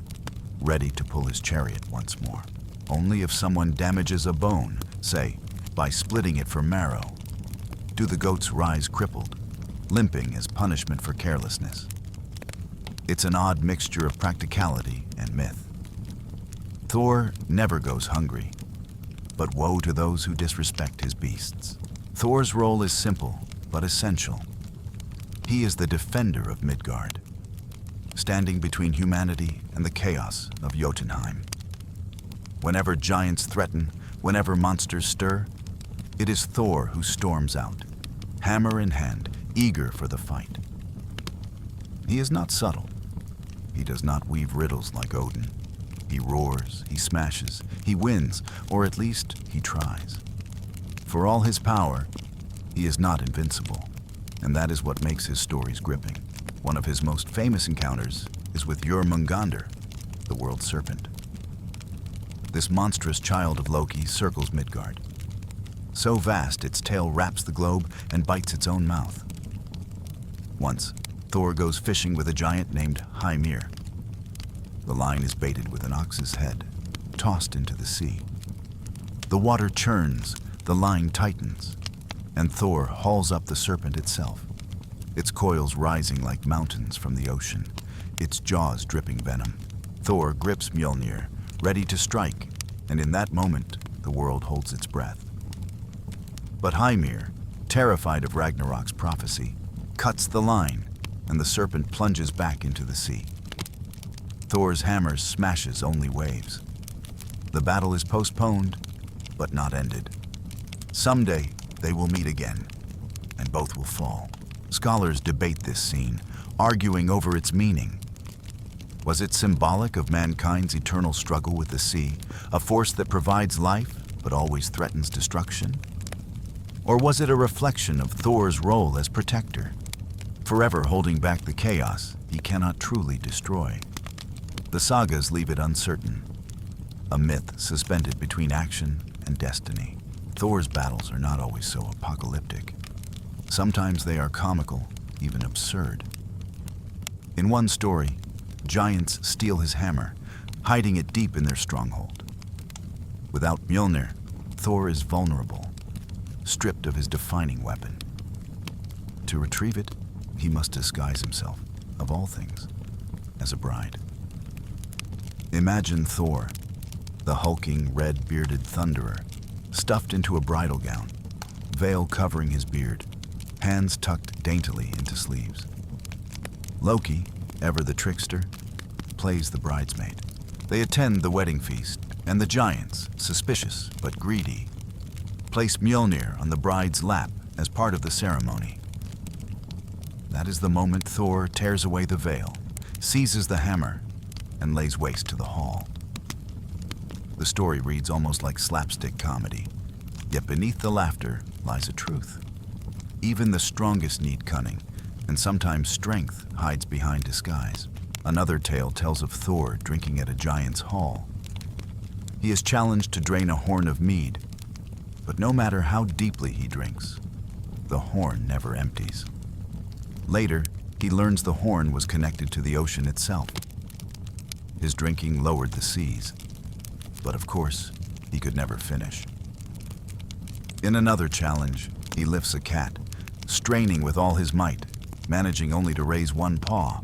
ready to pull his chariot once more. Only if someone damages a bone, say, by splitting it for marrow, do the goats rise crippled, limping as punishment for carelessness. It's an odd mixture of practicality and myth. Thor never goes hungry, but woe to those who disrespect his beasts. Thor's role is simple, but essential. He is the defender of Midgard, standing between humanity and the chaos of Jotunheim. Whenever giants threaten, whenever monsters stir, it is Thor who storms out, hammer in hand, eager for the fight. He is not subtle. He does not weave riddles like Odin. He roars, he smashes, he wins, or at least he tries. For all his power, he is not invincible, and that is what makes his stories gripping. One of his most famous encounters is with Ginnungagap, the world serpent. This monstrous child of Loki circles Midgard. So vast its tail wraps the globe and bites its own mouth. Once, Thor goes fishing with a giant named Ymir. The line is baited with an ox's head, tossed into the sea. The water churns, the line tightens, and Thor hauls up the serpent itself, its coils rising like mountains from the ocean, its jaws dripping venom. Thor grips Mjolnir, ready to strike, and in that moment, the world holds its breath. But Ymir, terrified of Ragnarok's prophecy, cuts the line, and the serpent plunges back into the sea. Thor's hammer smashes only waves. The battle is postponed, but not ended. Someday, they will meet again, and both will fall. Scholars debate this scene, arguing over its meaning. Was it symbolic of mankind's eternal struggle with the sea, a force that provides life but always threatens destruction? Or was it a reflection of Thor's role as protector, forever holding back the chaos he cannot truly destroy? The sagas leave it uncertain, a myth suspended between action and destiny. Thor's battles are not always so apocalyptic. Sometimes they are comical, even absurd. In one story, giants steal his hammer, hiding it deep in their stronghold. Without Mjolnir, Thor is vulnerable, stripped of his defining weapon. To retrieve it, he must disguise himself, of all things, as a bride. Imagine Thor, the hulking, red-bearded thunderer, stuffed into a bridal gown, veil covering his beard, hands tucked daintily into sleeves. Loki, ever the trickster, plays the bridesmaid. They attend the wedding feast, and the giants, suspicious but greedy, place Mjolnir on the bride's lap as part of the ceremony. That is the moment Thor tears away the veil, seizes the hammer, and lays waste to the hall. The story reads almost like slapstick comedy, yet beneath the laughter lies a truth. Even the strongest need cunning, and sometimes strength hides behind disguise. Another tale tells of Thor drinking at a giant's hall. He is challenged to drain a horn of mead, but no matter how deeply he drinks, the horn never empties. Later, he learns the horn was connected to the ocean itself. His drinking lowered the seas, but of course, he could never finish. In another challenge, he lifts a cat, straining with all his might, managing only to raise one paw.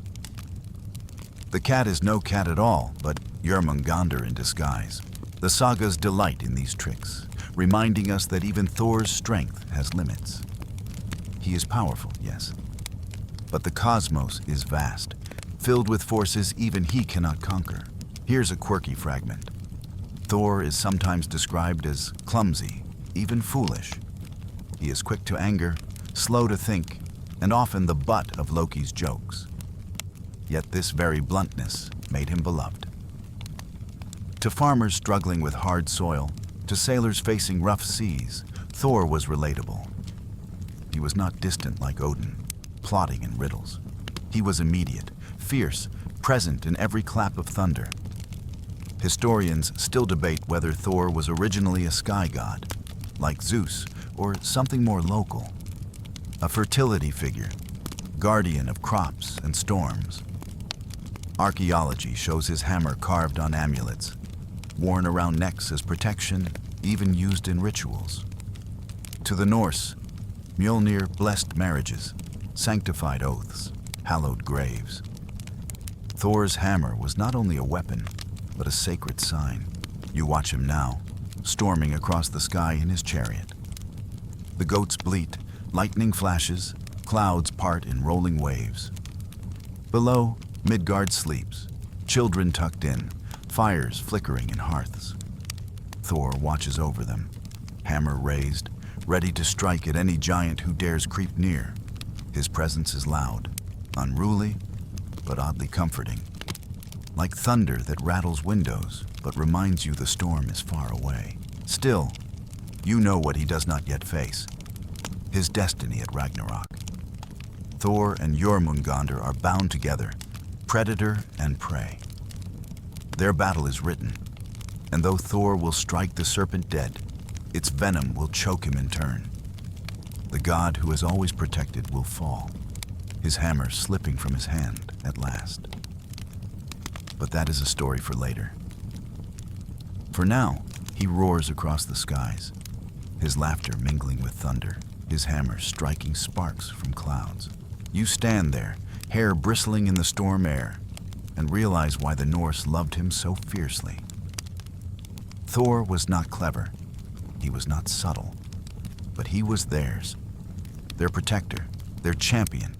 The cat is no cat at all, but Jörmungandr in disguise. The sagas delight in these tricks, reminding us that even Thor's strength has limits. He is powerful, yes, but the cosmos is vast, filled with forces even he cannot conquer. Here's a quirky fragment. Thor is sometimes described as clumsy, even foolish. He is quick to anger, slow to think, and often the butt of Loki's jokes. Yet this very bluntness made him beloved. To farmers struggling with hard soil, to sailors facing rough seas, Thor was relatable. He was not distant like Odin, plotting in riddles. He was immediate, fierce, present in every clap of thunder. Historians still debate whether Thor was originally a sky god, like Zeus, or something more local. A fertility figure, guardian of crops and storms. Archaeology shows his hammer carved on amulets, worn around necks as protection, even used in rituals. To the Norse, Mjolnir blessed marriages, sanctified oaths, hallowed graves. Thor's hammer was not only a weapon, but a sacred sign. You watch him now, storming across the sky in his chariot. The goats bleat, lightning flashes, clouds part in rolling waves. Below, Midgard sleeps, children tucked in, fires flickering in hearths. Thor watches over them, hammer raised, ready to strike at any giant who dares creep near. His presence is loud, unruly, but oddly comforting. Like thunder that rattles windows, but reminds you the storm is far away. Still, you know what he does not yet face: his destiny at Ragnarok. Thor and Jörmungandr are bound together, predator and prey. Their battle is written, and though Thor will strike the serpent dead, its venom will choke him in turn. The god who has always protected will fall, his hammer slipping from his hand at last. But that is a story for later. For now, he roars across the skies, his laughter mingling with thunder, his hammer striking sparks from clouds. You stand there, hair bristling in the storm air, and realize why the Norse loved him so fiercely. Thor was not clever, he was not subtle, but he was theirs, their protector, their champion,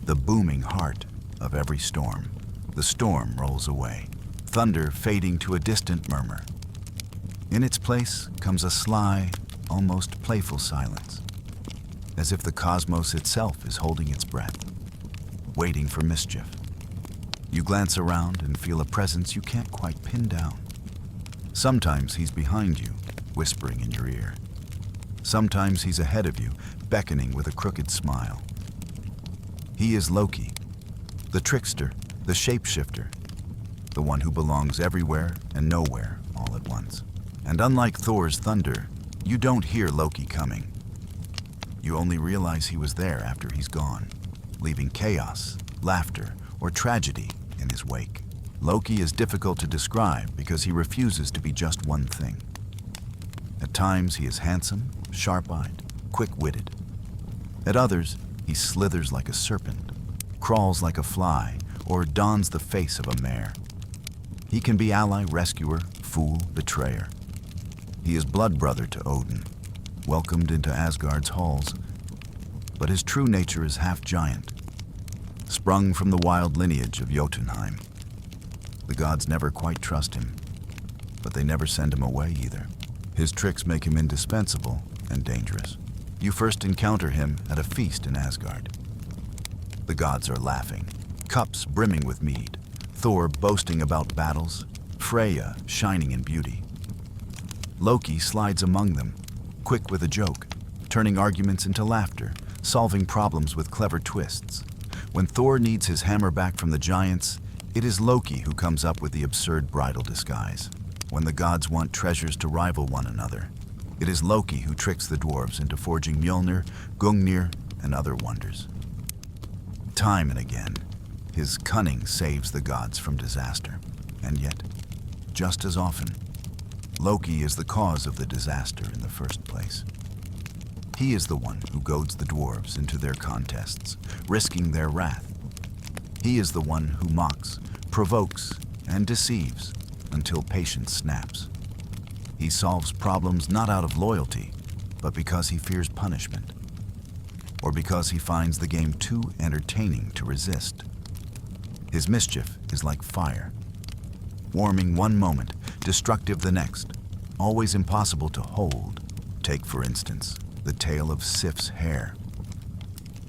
the booming heart of every storm. The storm rolls away, thunder fading to a distant murmur. In its place comes a sly, almost playful silence, as if the cosmos itself is holding its breath, waiting for mischief. You glance around and feel a presence you can't quite pin down. Sometimes he's behind you, whispering in your ear. Sometimes he's ahead of you, beckoning with a crooked smile. He is Loki, the trickster, the shapeshifter, the one who belongs everywhere and nowhere all at once. And unlike Thor's thunder, you don't hear Loki coming. You only realize he was there after he's gone, leaving chaos, laughter, or tragedy in his wake. Loki is difficult to describe because he refuses to be just one thing. At times he is handsome, sharp-eyed, quick-witted. At others, he slithers like a serpent, crawls like a fly, or dons the face of a mare. He can be ally, rescuer, fool, betrayer. He is blood brother to Odin, welcomed into Asgard's halls, but his true nature is half giant, sprung from the wild lineage of Jotunheim. The gods never quite trust him, but they never send him away either. His tricks make him indispensable and dangerous. You first encounter him at a feast in Asgard. The gods are laughing, cups brimming with mead, Thor boasting about battles, Freya shining in beauty. Loki slides among them, quick with a joke, turning arguments into laughter, solving problems with clever twists. When Thor needs his hammer back from the giants, it is Loki who comes up with the absurd bridal disguise. When the gods want treasures to rival one another, it is Loki who tricks the dwarves into forging Mjolnir, Gungnir, and other wonders. Time and again, his cunning saves the gods from disaster. And yet, just as often, Loki is the cause of the disaster in the first place. He is the one who goads the dwarves into their contests, risking their wrath. He is the one who mocks, provokes, and deceives until patience snaps. He solves problems not out of loyalty, but because he fears punishment, or because he finds the game too entertaining to resist. His mischief is like fire, warming one moment, destructive the next, always impossible to hold. Take, for instance, the tale of Sif's hair.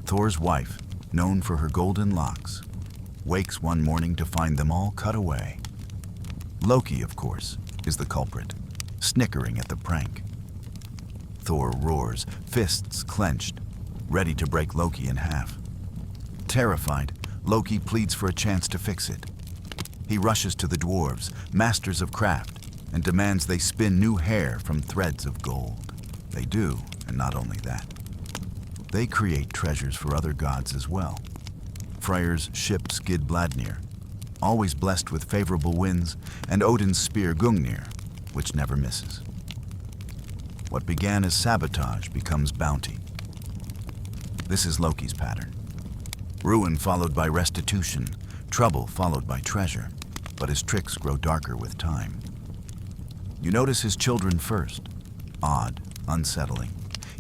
Thor's wife, known for her golden locks, wakes one morning to find them all cut away. Loki, of course, is the culprit, snickering at the prank. Thor roars, fists clenched, ready to break Loki in half. Terrified, Loki pleads for a chance to fix it. He rushes to the dwarves, masters of craft, and demands they spin new hair from threads of gold. They do, and not only that. They create treasures for other gods as well. Freyr's ship Skidbladnir, always blessed with favorable winds, and Odin's spear Gungnir, which never misses. What began as sabotage becomes bounty. This is Loki's pattern. Ruin followed by restitution, trouble followed by treasure, but his tricks grow darker with time. You notice his children first, odd, unsettling,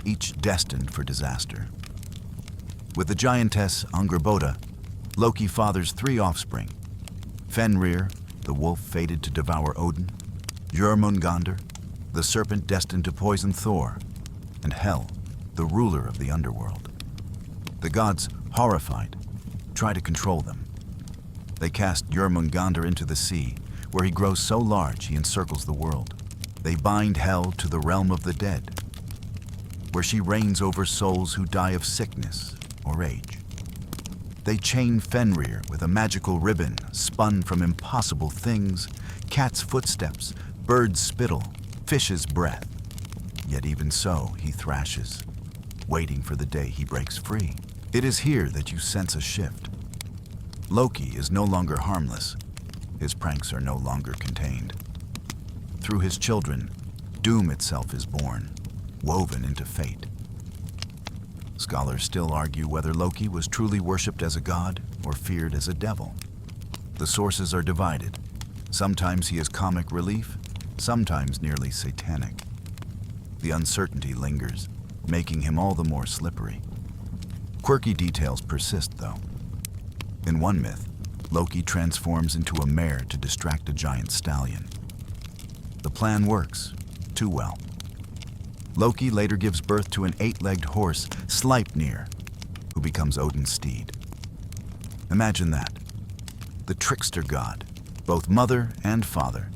each destined for disaster. With the giantess Angrboda, Loki fathers 3 offspring: Fenrir, the wolf fated to devour Odin; Jörmungandr, the serpent destined to poison Thor; and Hel, the ruler of the underworld. The gods, horrified, try to control them. They cast Jörmungandr into the sea, where he grows so large he encircles the world. They bind Hel to the realm of the dead, where she reigns over souls who die of sickness or age. They chain Fenrir with a magical ribbon spun from impossible things: cat's footsteps, bird's spittle, fish's breath. Yet even so, he thrashes, waiting for the day he breaks free. It is here that you sense a shift. Loki is no longer harmless. His pranks are no longer contained. Through his children, doom itself is born, woven into fate. Scholars still argue whether Loki was truly worshipped as a god or feared as a devil. The sources are divided. Sometimes he is comic relief, sometimes nearly satanic. The uncertainty lingers, making him all the more slippery. Quirky details persist, though. In one myth, Loki transforms into a mare to distract a giant stallion. The plan works, too well. Loki later gives birth to an 8-legged horse, Sleipnir, who becomes Odin's steed. Imagine that. The trickster god, both mother and father,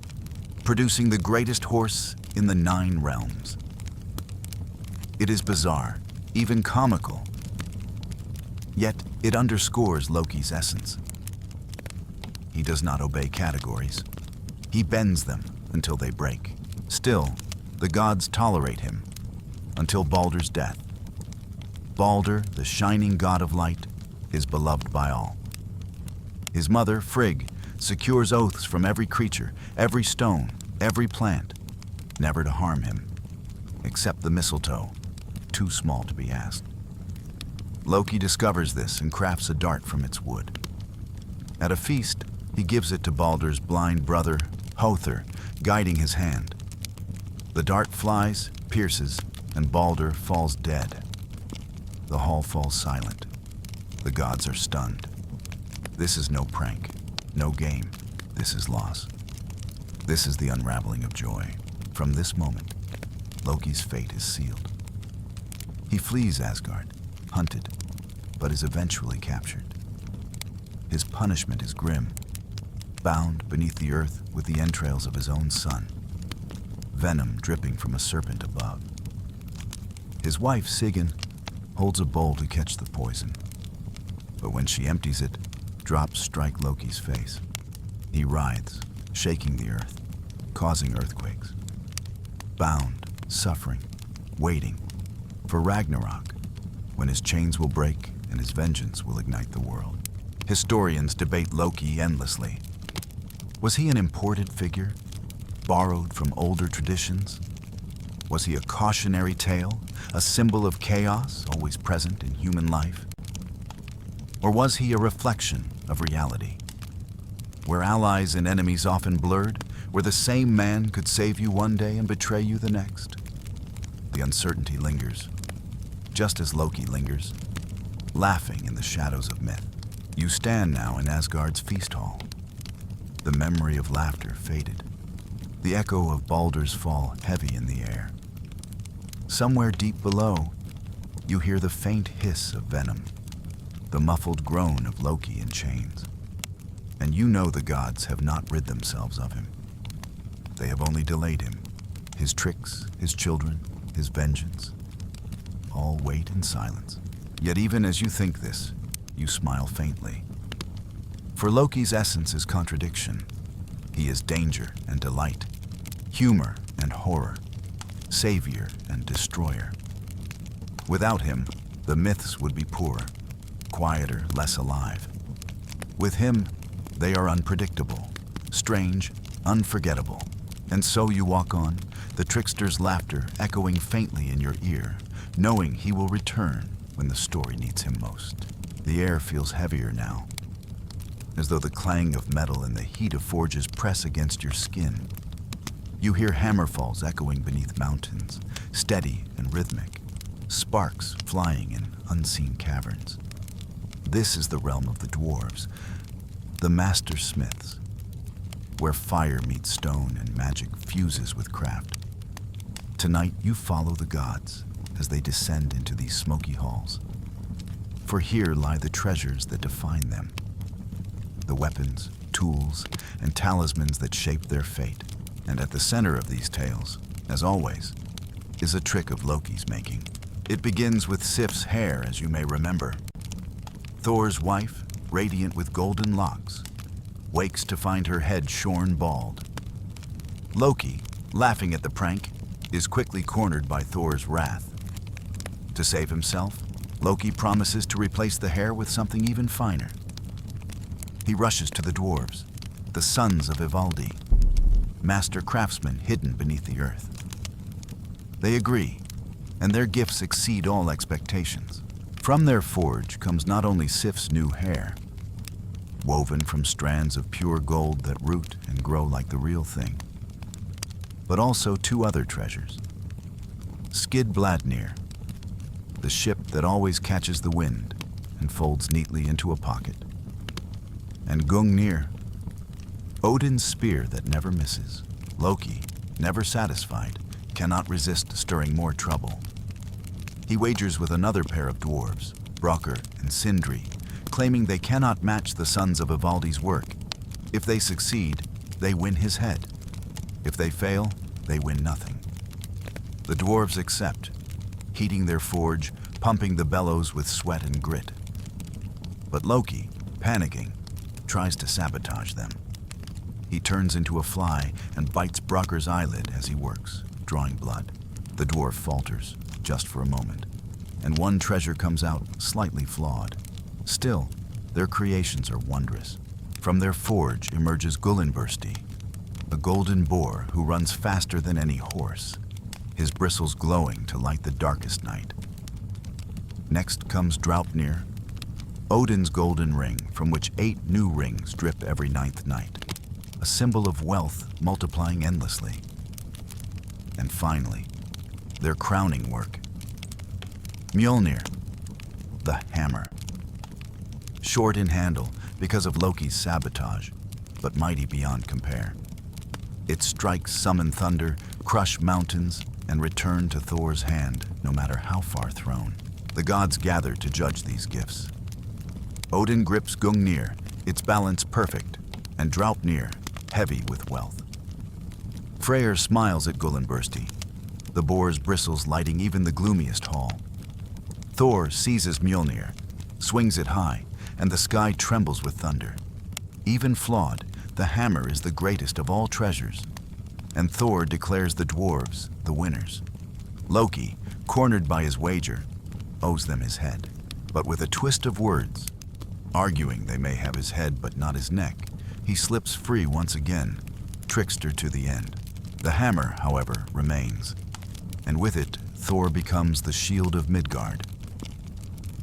producing the greatest horse in the 9 realms. It is bizarre, even comical. Yet it underscores Loki's essence. He does not obey categories. He bends them until they break. Still, the gods tolerate him until Baldur's death. Baldur, the shining god of light, is beloved by all. His mother, Frigg, secures oaths from every creature, every stone, every plant, never to harm him, except the mistletoe, too small to be asked. Loki discovers this and crafts a dart from its wood. At a feast, He gives it to Baldur's blind brother, Hother, guiding his hand. The dart flies, pierces, and Baldur falls dead. The hall falls silent. The gods are stunned. This is no prank, no game. This is loss. This is the unraveling of joy. From this moment, Loki's fate is sealed. He flees Asgard, hunted, but is eventually captured. His punishment is grim, bound beneath the earth with the entrails of his own son, venom dripping from a serpent above. His wife, Sigyn, holds a bowl to catch the poison, but when she empties it, drops strike Loki's face. He writhes, shaking the earth, causing earthquakes. Bound, suffering, waiting for Ragnarok, when his chains will break and his vengeance will ignite the world. Historians debate Loki endlessly. Was he an imported figure, borrowed from older traditions? Was he a cautionary tale, a symbol of chaos always present in human life? Or was he a reflection of reality? Where allies and enemies often blurred, where the same man could save you one day and betray you the next? The uncertainty lingers, just as Loki lingers, laughing in the shadows of myth. You stand now in Asgard's feast hall. The memory of laughter faded, the echo of Baldur's fall heavy in the air. Somewhere deep below, you hear the faint hiss of venom, the muffled groan of Loki in chains. And you know the gods have not rid themselves of him. They have only delayed him, his tricks, his children, his vengeance. All wait in silence. Yet even as you think this, you smile faintly. For Loki's essence is contradiction. He is danger and delight, humor and horror, savior and destroyer. Without him, the myths would be poorer, quieter, less alive. With him, they are unpredictable, strange, unforgettable. And so you walk on, the trickster's laughter echoing faintly in your ear, knowing he will return when the story needs him most. The air feels heavier now, as though the clang of metal and the heat of forges press against your skin. You hear hammerfalls echoing beneath mountains, steady and rhythmic, sparks flying in unseen caverns. This is the realm of the dwarves, the master smiths, where fire meets stone and magic fuses with craft. Tonight you follow the gods as they descend into these smoky halls. For here lie the treasures that define them, the weapons, tools, and talismans that shape their fate. And at the center of these tales, as always, is a trick of Loki's making. It begins with Sif's hair, as you may remember. Thor's wife, radiant with golden locks, wakes to find her head shorn bald. Loki, laughing at the prank, is quickly cornered by Thor's wrath. To save himself, Loki promises to replace the hair with something even finer. He rushes to the dwarves, the sons of Ivaldi, master craftsmen hidden beneath the earth. They agree, and their gifts exceed all expectations. From their forge comes not only Sif's new hair, woven from strands of pure gold that root and grow like the real thing, but also two other treasures. Skidbladnir, the ship that always catches the wind and folds neatly into a pocket, and Gungnir, Odin's spear that never misses. Loki, never satisfied, cannot resist stirring more trouble. He wagers with another pair of dwarves, Brokkr and Sindri, claiming they cannot match the sons of Ivaldi's work. If they succeed, they win his head. If they fail, they win nothing. The dwarves accept, heating their forge, pumping the bellows with sweat and grit. But Loki, panicking, tries to sabotage them. He turns into a fly and bites Brokkr's eyelid as he works, drawing blood. The dwarf falters, just for a moment, and one treasure comes out slightly flawed. Still, their creations are wondrous. From their forge emerges Gullinbursti, a golden boar who runs faster than any horse, his bristles glowing to light the darkest night. Next comes Draupnir, Odin's golden ring, from which 8 new rings drip every 9th night, a symbol of wealth multiplying endlessly. And finally, their crowning work, Mjolnir, the hammer. Short in handle because of Loki's sabotage, but mighty beyond compare. Its strikes summon thunder, crush mountains, and return to Thor's hand, no matter how far thrown. The gods gather to judge these gifts. Odin grips Gungnir, its balance perfect, and Draupnir, heavy with wealth. Freyr smiles at Gullinbursti, the boar's bristles lighting even the gloomiest hall. Thor seizes Mjolnir, swings it high, and the sky trembles with thunder. Even flawed, the hammer is the greatest of all treasures, and Thor declares the dwarves the winners. Loki, cornered by his wager, owes them his head, but with a twist of words, arguing they may have his head but not his neck, he slips free once again, trickster to the end. The hammer, however, remains, and with it, Thor becomes the shield of Midgard.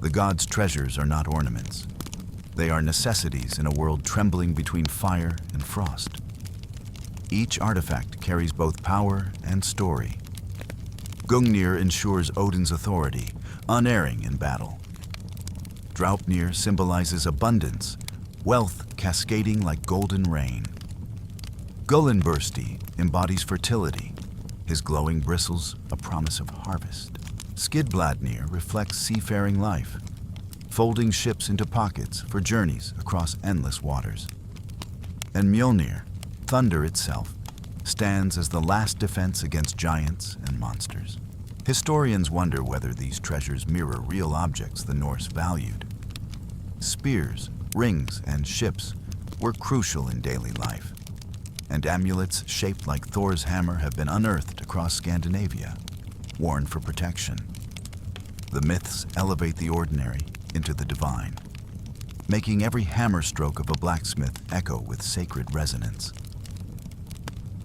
The gods' treasures are not ornaments. They are necessities in a world trembling between fire and frost. Each artifact carries both power and story. Gungnir ensures Odin's authority, unerring in battle. Draupnir symbolizes abundance, wealth cascading like golden rain. Gullinbursti embodies fertility, his glowing bristles a promise of harvest. Skidbladnir reflects seafaring life, folding ships into pockets for journeys across endless waters. And Mjolnir, thunder itself, stands as the last defense against giants and monsters. Historians wonder whether these treasures mirror real objects the Norse valued. Spears, rings, and ships were crucial in daily life, and amulets shaped like Thor's hammer have been unearthed across Scandinavia, worn for protection. The myths elevate the ordinary into the divine, making every hammer stroke of a blacksmith echo with sacred resonance.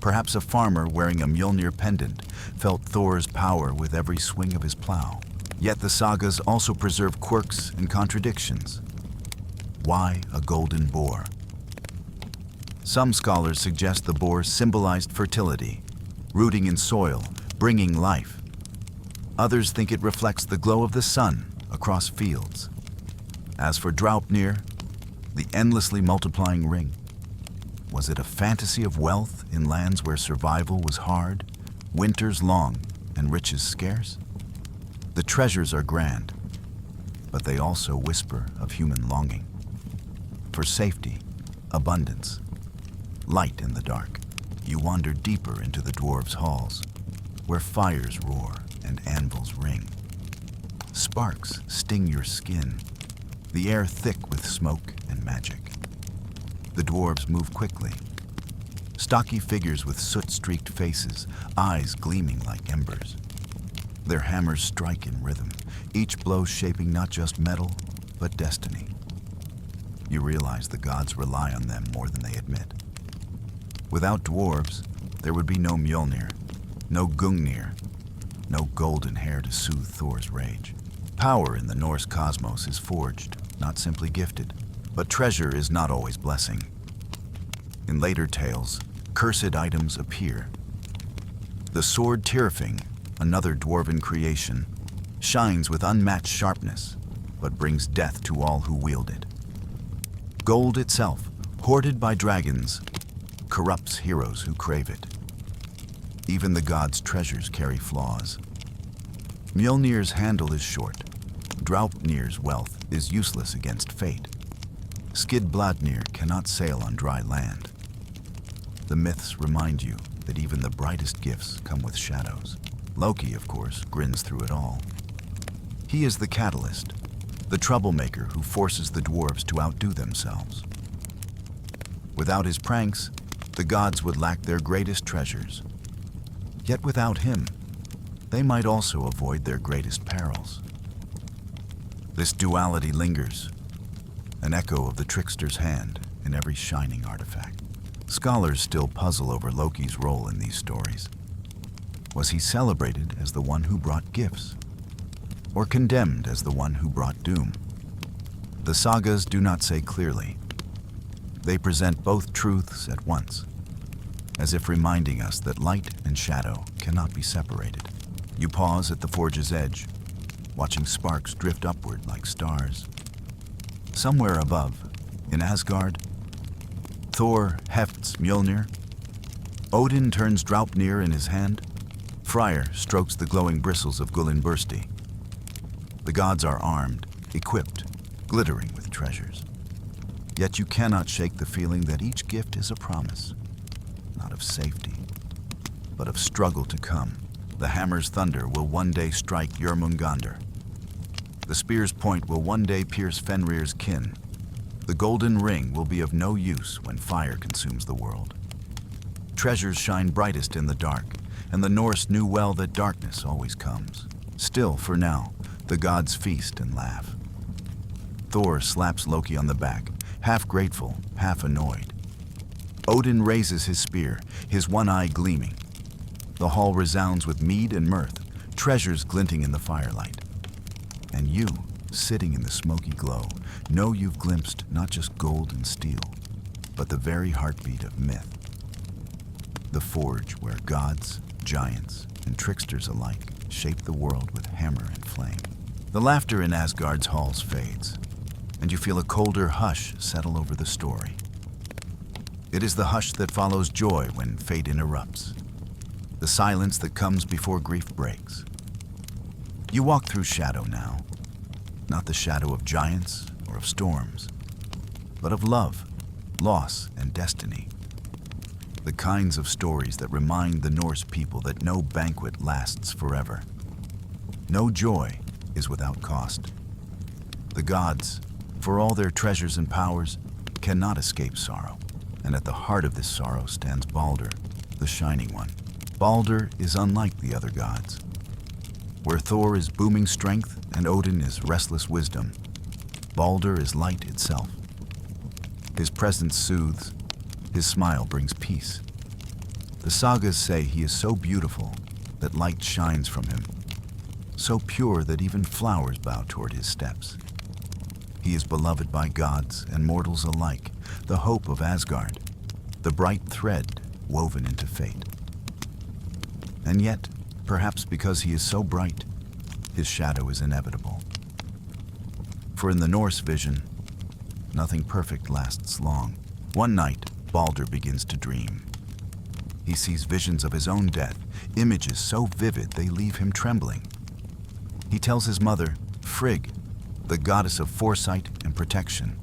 Perhaps a farmer wearing a Mjolnir pendant felt Thor's power with every swing of his plow. Yet the sagas also preserve quirks and contradictions. Why a golden boar? Some scholars suggest the boar symbolized fertility, rooting in soil, bringing life. Others think it reflects the glow of the sun across fields. As for Draupnir, the endlessly multiplying ring, was it a fantasy of wealth in lands where survival was hard, winters long, and riches scarce? The treasures are grand, but they also whisper of human longing. For safety, abundance, light in the dark, you wander deeper into the dwarves' halls, where fires roar and anvils ring. Sparks sting your skin, the air thick with smoke and magic. The dwarves move quickly. Stocky figures with soot-streaked faces, eyes gleaming like embers. Their hammers strike in rhythm, each blow shaping not just metal, but destiny. You realize the gods rely on them more than they admit. Without dwarves, there would be no Mjolnir, no Gungnir, no golden hair to soothe Thor's rage. Power in the Norse cosmos is forged, not simply gifted, but treasure is not always blessing. In later tales, cursed items appear. The sword Tyrfing, another dwarven creation, shines with unmatched sharpness, but brings death to all who wield it. Gold itself, hoarded by dragons, corrupts heroes who crave it. Even the gods' treasures carry flaws. Mjolnir's handle is short. Draupnir's wealth is useless against fate. Skidbladnir cannot sail on dry land. The myths remind you that even the brightest gifts come with shadows. Loki, of course, grins through it all. He is the catalyst, the troublemaker who forces the dwarves to outdo themselves. Without his pranks, the gods would lack their greatest treasures. Yet without him, they might also avoid their greatest perils. This duality lingers, an echo of the trickster's hand in every shining artifact. Scholars still puzzle over Loki's role in these stories. Was he celebrated as the one who brought gifts, or condemned as the one who brought doom? The sagas do not say clearly. They present both truths at once, as if reminding us that light and shadow cannot be separated. You pause at the forge's edge, watching sparks drift upward like stars. Somewhere above, in Asgard, Thor hefts Mjolnir. Odin turns Draupnir in his hand. Freyr strokes the glowing bristles of Gullinbursti. The gods are armed, equipped, glittering with treasures. Yet you cannot shake the feeling that each gift is a promise, not of safety, but of struggle to come. The hammer's thunder will one day strike Jörmungandr. The spear's point will one day pierce Fenrir's kin. The golden ring will be of no use when fire consumes the world. Treasures shine brightest in the dark, and the Norse knew well that darkness always comes. Still, for now, the gods feast and laugh. Thor slaps Loki on the back, half grateful, half annoyed. Odin raises his spear, his one eye gleaming. The hall resounds with mead and mirth, treasures glinting in the firelight. And you, sitting in the smoky glow, know you've glimpsed not just gold and steel, but the very heartbeat of myth. The forge where gods, giants, and tricksters alike shape the world with hammer and flame. The laughter in Asgard's halls fades, and you feel a colder hush settle over the story. It is the hush that follows joy when fate interrupts, the silence that comes before grief breaks. You walk through shadow now, not the shadow of giants or of storms, but of love, loss, and destiny. The kinds of stories that remind the Norse people that no banquet lasts forever. No joy is without cost. The gods, for all their treasures and powers, cannot escape sorrow. And at the heart of this sorrow stands Baldur, the Shining One. Baldur is unlike the other gods. Where Thor is booming strength and Odin is restless wisdom, Baldur is light itself. His presence soothes, his smile brings peace. The sagas say he is so beautiful that light shines from him, so pure that even flowers bow toward his steps. He is beloved by gods and mortals alike, the hope of Asgard, the bright thread woven into fate. And yet, perhaps because he is so bright, his shadow is inevitable. For in the Norse vision, nothing perfect lasts long. One night, Baldur begins to dream. He sees visions of his own death, images so vivid they leave him trembling. He tells his mother, Frigg, the goddess of foresight and protection.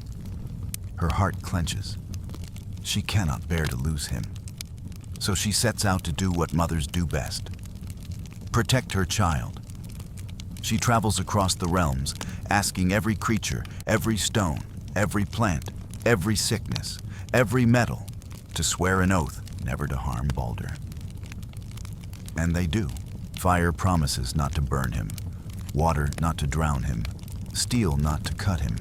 Her heart clenches. She cannot bear to lose him. So she sets out to do what mothers do best: protect her child. She travels across the realms, asking every creature, every stone, every plant, every sickness, every metal, to swear an oath never to harm Baldur. And they do. Fire promises not to burn him, water not to drown him, steel not to cut him.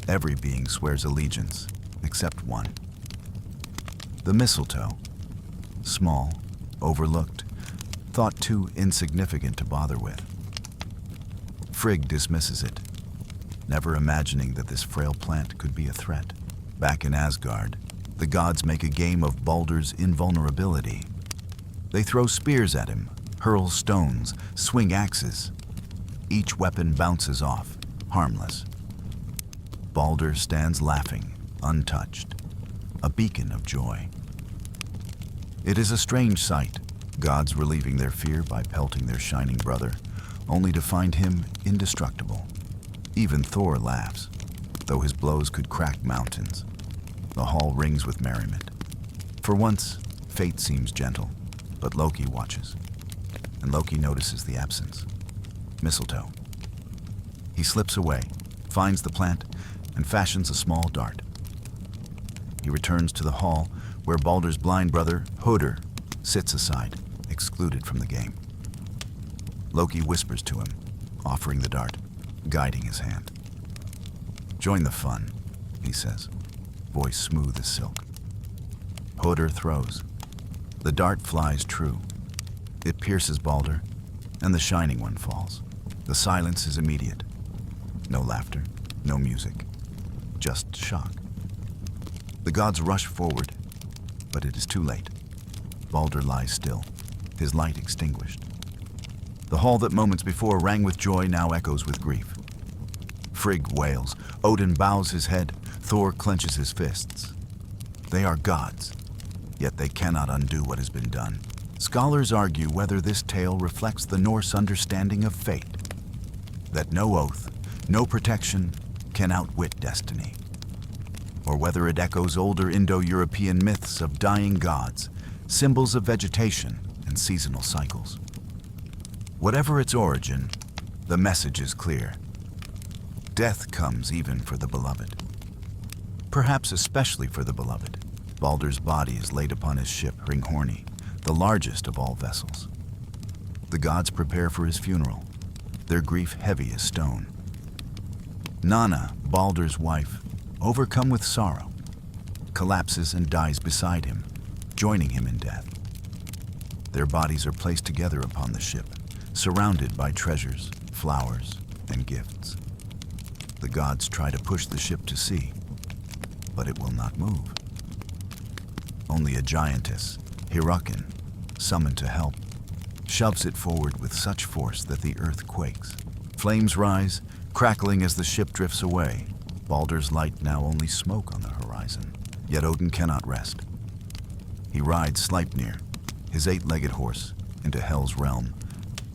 Every being swears allegiance, except one. The mistletoe, small, overlooked, thought too insignificant to bother with. Frigg dismisses it, never imagining that this frail plant could be a threat. Back in Asgard, the gods make a game of Baldur's invulnerability. They throw spears at him, hurl stones, swing axes. Each weapon bounces off, harmless. Baldur stands laughing, untouched, a beacon of joy. It is a strange sight, gods relieving their fear by pelting their shining brother, only to find him indestructible. Even Thor laughs, though his blows could crack mountains. The hall rings with merriment. For once, fate seems gentle, but Loki watches, and Loki notices the absence. Mistletoe. He slips away, finds the plant, and fashions a small dart. He returns to the hall where Baldur's blind brother, Hoder, sits aside, excluded from the game. Loki whispers to him, offering the dart, guiding his hand. "Join the fun," he says, voice smooth as silk. Hoder throws. The dart flies true. It pierces Baldur, and the Shining One falls. The silence is immediate. No laughter, No music, just shock. The gods rush forward, but it is too late. Balder lies still, his light extinguished. The hall that moments before rang with joy now echoes with grief. Frigg wails, Odin bows his head, Thor clenches his fists. They are gods, yet they cannot undo what has been done. Scholars argue whether this tale reflects the Norse understanding of fate, that no oath, no protection can outwit destiny, or whether it echoes older Indo-European myths of dying gods, symbols of vegetation and seasonal cycles. Whatever its origin, the message is clear. Death comes even for the beloved. Perhaps especially for the beloved. Balder's body is laid upon his ship, Hringhorni, the largest of all vessels. The gods prepare for his funeral, their grief heavy as stone. Nanna, Balder's wife, overcome with sorrow, collapses and dies beside him, joining him in death. Their bodies are placed together upon the ship, surrounded by treasures, flowers, and gifts. The gods try to push the ship to sea, but it will not move. Only a giantess, Hyrrokin, summoned to help, shoves it forward with such force that the earth quakes. Flames rise, crackling as the ship drifts away. Balder's light now only smoke on the horizon. Yet Odin cannot rest. He rides Sleipnir, his eight-legged horse, into Hel's realm,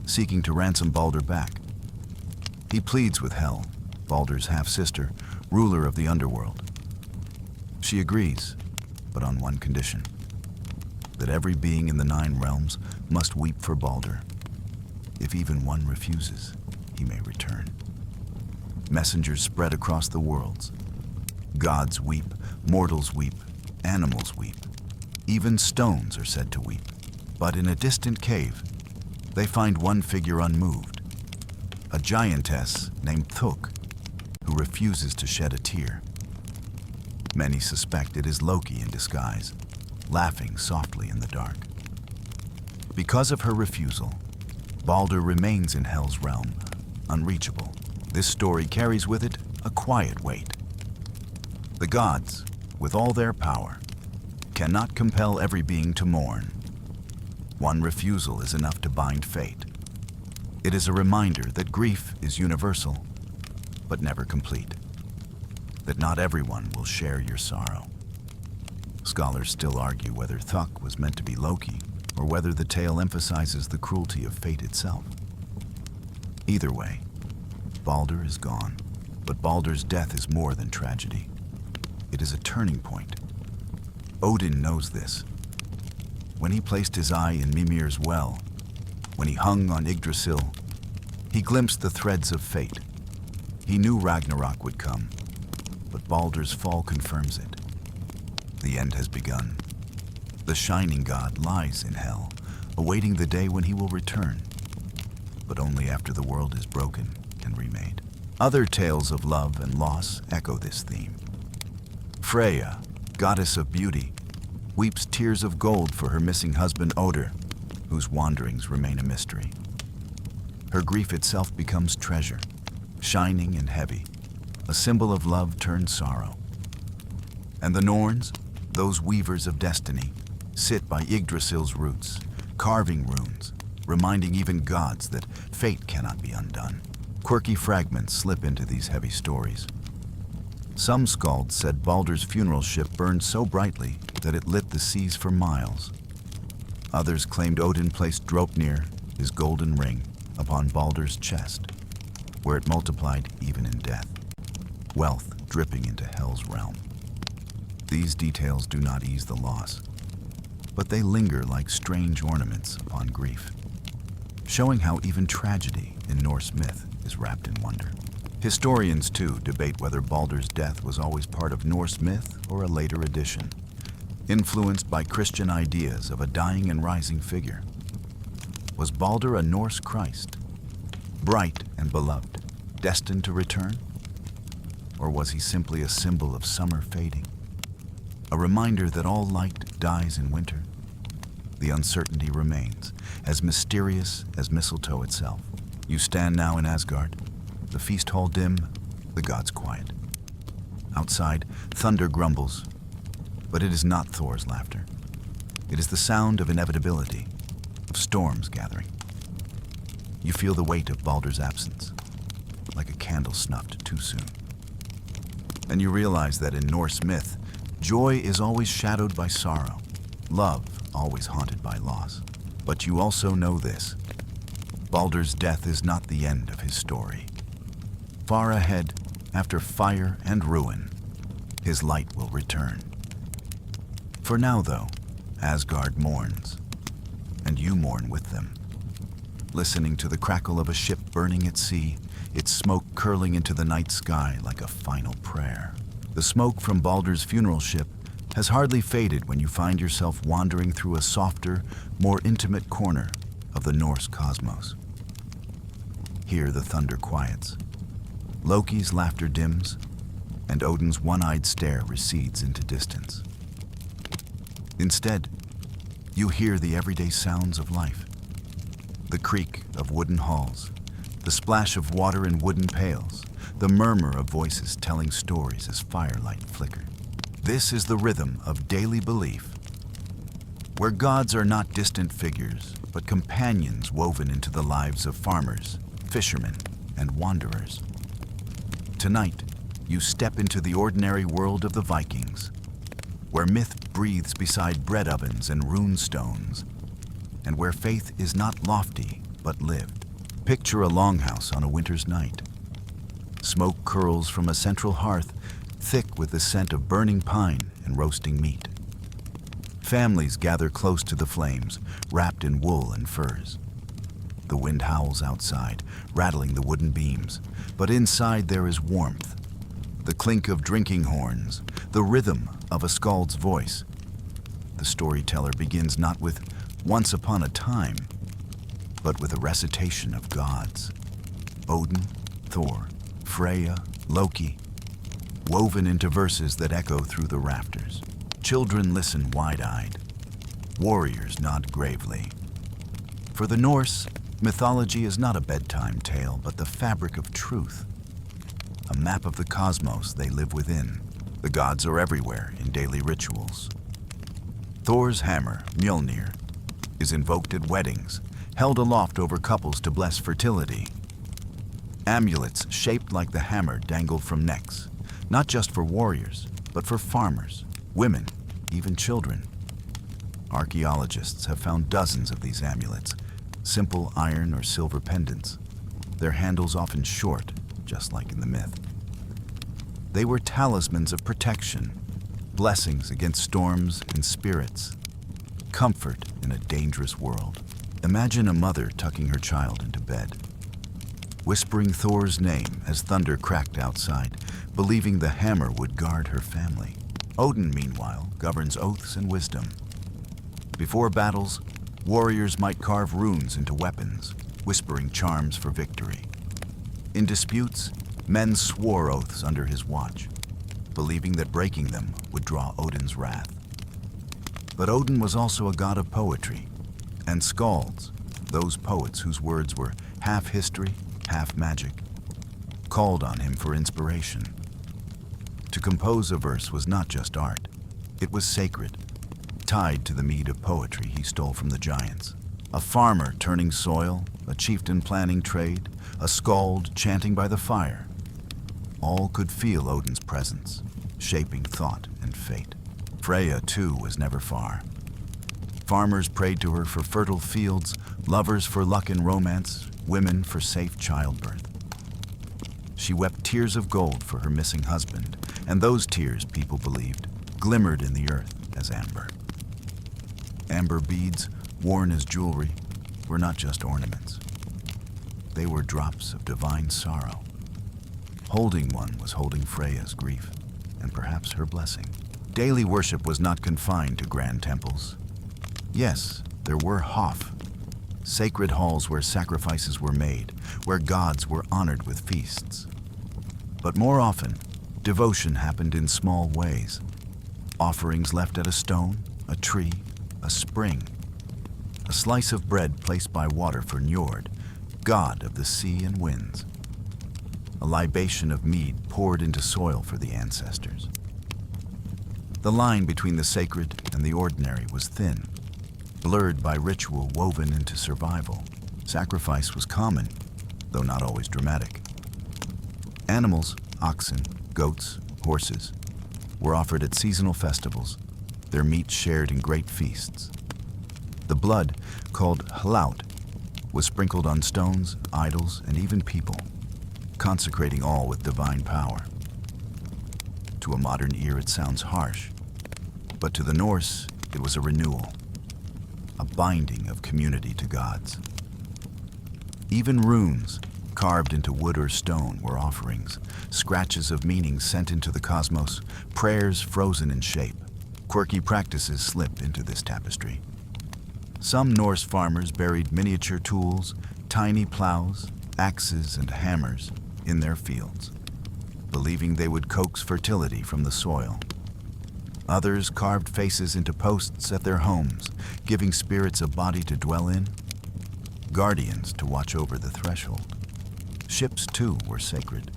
seeking to ransom Balder back. He pleads with Hel, Balder's half-sister, ruler of the underworld. She agrees, but on one condition: that every being in the 9 realms must weep for Balder. If even one refuses, he may return. Messengers spread across the worlds. Gods weep, mortals weep, animals weep. Even stones are said to weep. But in a distant cave, they find one figure unmoved, a giantess named Thuk, who refuses to shed a tear. Many suspect it is Loki in disguise, laughing softly in the dark. Because of her refusal, Balder remains in Hel's realm, unreachable. This story carries with it a quiet weight. The gods, with all their power, cannot compel every being to mourn. One refusal is enough to bind fate. It is a reminder that grief is universal, but never complete. That not everyone will share your sorrow. Scholars still argue whether Thuk was meant to be Loki, or whether the tale emphasizes the cruelty of fate itself. Either way, Balder is gone, but Balder's death is more than tragedy. It is a turning point. Odin knows this. When he placed his eye in Mimir's well, when he hung on Yggdrasil, he glimpsed the threads of fate. He knew Ragnarok would come, but Balder's fall confirms it. The end has begun. The shining god lies in Hel, awaiting the day when he will return, but only after the world is broken and remade. Other tales of love and loss echo this theme. Freya, goddess of beauty, weeps tears of gold for her missing husband Odin, whose wanderings remain a mystery. Her grief itself becomes treasure, shining and heavy, a symbol of love turned sorrow. And the Norns, those weavers of destiny, sit by Yggdrasil's roots, carving runes, reminding even gods that fate cannot be undone. Quirky fragments slip into these heavy stories. Some skalds said Balder's funeral ship burned so brightly that it lit the seas for miles. Others claimed Odin placed Draupnir, his golden ring, upon Balder's chest, where it multiplied even in death, wealth dripping into Hel's realm. These details do not ease the loss, but they linger like strange ornaments upon grief, showing how even tragedy in Norse myth is wrapped in wonder. Historians, too, debate whether Balder's death was always part of Norse myth or a later addition, influenced by Christian ideas of a dying and rising figure. Was Balder a Norse Christ, bright and beloved, destined to return? Or was he simply a symbol of summer fading, a reminder that all light dies in winter? The uncertainty remains, as mysterious as mistletoe itself. You stand now in Asgard, the feast hall dim, the The gods quiet. Outside, thunder grumbles, but it is not Thor's laughter. It is the sound of inevitability, of storms gathering. You feel the weight of Baldur's absence, like a candle snuffed too soon. And you realize that in Norse myth, joy is always shadowed by sorrow, love always haunted by loss. But you also know this: Baldur's death is not the end of his story. Far ahead, after fire and ruin, his light will return. For now, though, Asgard mourns, and you mourn with them. Listening to the crackle of a ship burning at sea, its smoke curling into the night sky like a final prayer. The smoke from Baldur's funeral ship has hardly faded when you find yourself wandering through a softer, more intimate corner of the Norse cosmos. Here the thunder quiets. Loki's laughter dims, and Odin's one-eyed stare recedes into distance. Instead, you hear the everyday sounds of life. The creak of wooden halls, the splash of water in wooden pails, the murmur of voices telling stories as firelight flicker. This is the rhythm of daily belief, where gods are not distant figures, but companions woven into the lives of farmers, fishermen, and wanderers. Tonight, you step into the ordinary world of the Vikings, where myth breathes beside bread ovens and rune stones, and where faith is not lofty, but lived. Picture a longhouse on a winter's night. Smoke curls from a central hearth, thick with the scent of burning pine and roasting meat. Families gather close to the flames, wrapped in wool and furs. The wind howls outside, rattling the wooden beams, but inside there is warmth, the clink of drinking horns, the rhythm of a skald's voice. The storyteller begins not with "once upon a time," but with a recitation of gods. Odin, Thor, Freya, Loki, woven into verses that echo through the rafters. Children listen wide-eyed. Warriors nod gravely. For the Norse, mythology is not a bedtime tale, but the fabric of truth. A map of the cosmos they live within. The gods are everywhere in daily rituals. Thor's hammer, Mjolnir, is invoked at weddings, held aloft over couples to bless fertility. Amulets shaped like the hammer dangle from necks, not just for warriors, but for farmers, women, even children. Archaeologists have found dozens of these amulets, simple iron or silver pendants, their handles often short, just like in the myth. They were talismans of protection, blessings against storms and spirits, comfort in a dangerous world. Imagine a mother tucking her child into bed, whispering Thor's name as thunder cracked outside, believing the hammer would guard her family. Odin, meanwhile, governs oaths and wisdom. Before battles, warriors might carve runes into weapons, whispering charms for victory. In disputes, men swore oaths under his watch, believing that breaking them would draw Odin's wrath. But Odin was also a god of poetry, and skalds, those poets whose words were half history, half magic, called on him for inspiration. To compose a verse was not just art, it was sacred, tied to the mead of poetry he stole from the giants. A farmer turning soil, a chieftain planning trade, a skald chanting by the fire. All could feel Odin's presence, shaping thought and fate. Freya, too, was never far. Farmers prayed to her for fertile fields, lovers for luck and romance, women for safe childbirth. She wept tears of gold for her missing husband, and those tears, people believed, glimmered in the earth as amber. Amber beads, worn as jewelry, were not just ornaments. They were drops of divine sorrow. Holding one was holding Freya's grief, and perhaps her blessing. Daily worship was not confined to grand temples. Yes, there were Hof, sacred halls where sacrifices were made, where gods were honored with feasts. But more often, devotion happened in small ways. Offerings left at a stone, a tree, a spring. A slice of bread placed by water for Njord, god of the sea and winds. a libation of mead poured into soil for the ancestors. The line between the sacred and the ordinary was thin, blurred by ritual woven into survival. Sacrifice was common, though not always dramatic. Animals, oxen, goats, horses, were offered at seasonal festivals, their meat shared in great feasts. The blood, called hlaut, was sprinkled on stones, idols, and even people, consecrating all with divine power. To a modern ear it sounds harsh, but to the Norse it was a renewal, a binding of community to gods. Even runes, carved into wood or stone, were offerings, scratches of meaning sent into the cosmos, prayers frozen in shape. Quirky practices slipped into this tapestry. Some Norse farmers buried miniature tools, tiny plows, axes, and hammers in their fields, believing they would coax fertility from the soil. Others carved faces into posts at their homes, giving spirits a body to dwell in, guardians to watch over the threshold. Ships, too, were sacred.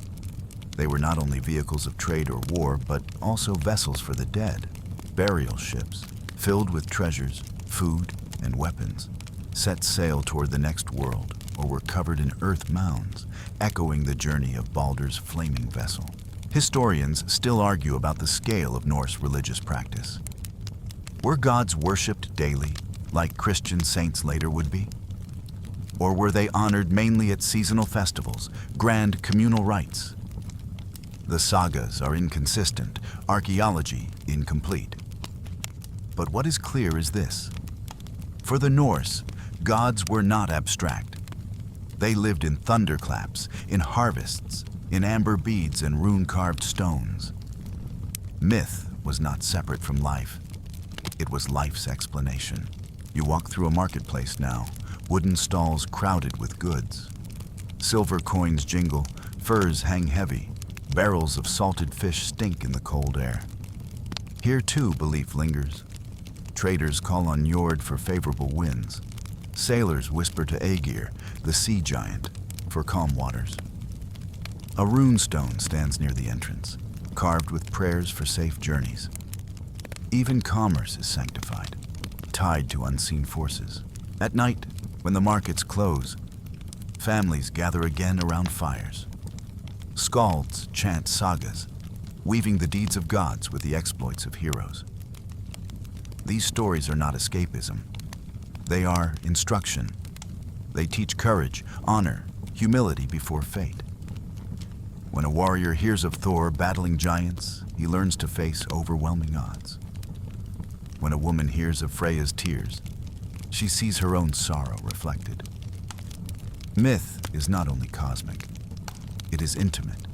They were not only vehicles of trade or war, but also vessels for the dead. Burial ships, filled with treasures, food, and weapons, set sail toward the next world, or were covered in earth mounds, echoing the journey of Baldur's flaming vessel. Historians still argue about the scale of Norse religious practice. Were gods worshipped daily, like Christian saints later would be? Or were they honored mainly at seasonal festivals, grand communal rites? The sagas are inconsistent, archaeology incomplete. But what is clear is this. For the Norse, gods were not abstract. They lived in thunderclaps, in harvests, in amber beads and rune-carved stones. Myth was not separate from life. It was life's explanation. You walk through a marketplace now, wooden stalls crowded with goods. Silver coins jingle, furs hang heavy, barrels of salted fish stink in the cold air. Here too belief lingers. Traders call on Njord for favorable winds. Sailors whisper to Aegir, the sea giant, for calm waters. A rune stone stands near the entrance, carved with prayers for safe journeys. Even commerce is sanctified, tied to unseen forces. At night, when the markets close, families gather again around fires. Skalds chant sagas, weaving the deeds of gods with the exploits of heroes. These stories are not escapism. They are instruction. They teach courage, honor, humility before fate. When a warrior hears of Thor battling giants, he learns to face overwhelming odds. When a woman hears of Freya's tears, she sees her own sorrow reflected. Myth is not only cosmic, it is intimate,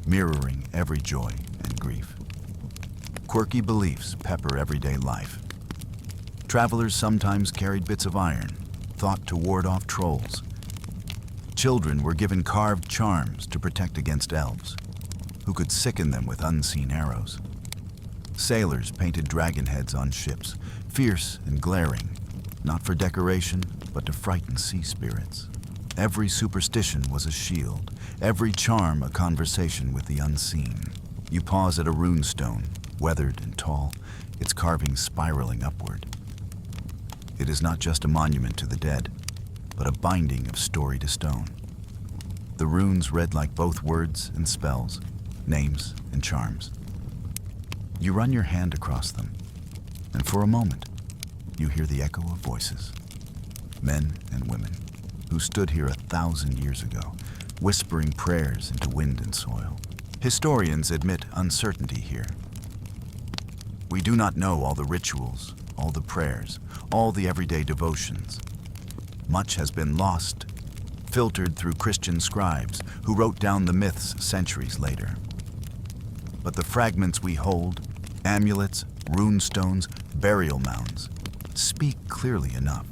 mirroring every joy and grief. Quirky beliefs pepper everyday life. Travelers sometimes carried bits of iron, thought to ward off trolls. Children were given carved charms to protect against elves, who could sicken them with unseen arrows. Sailors painted dragon heads on ships, fierce and glaring, not for decoration, but to frighten sea spirits. Every superstition was a shield, every charm a conversation with the unseen. You pause at a rune stone, weathered and tall, its carvings spiraling upward. It is not just a monument to the dead, but a binding of story to stone. The runes read like both words and spells, names and charms. You run your hand across them, and for a moment, you hear the echo of voices, men and women, who stood here 1,000 years ago, whispering prayers into wind and soil. Historians admit uncertainty here. We do not know all the rituals, all the prayers, all the everyday devotions. Much has been lost, filtered through Christian scribes who wrote down the myths centuries later. But the fragments we hold, amulets, rune stones, burial mounds, speak clearly enough.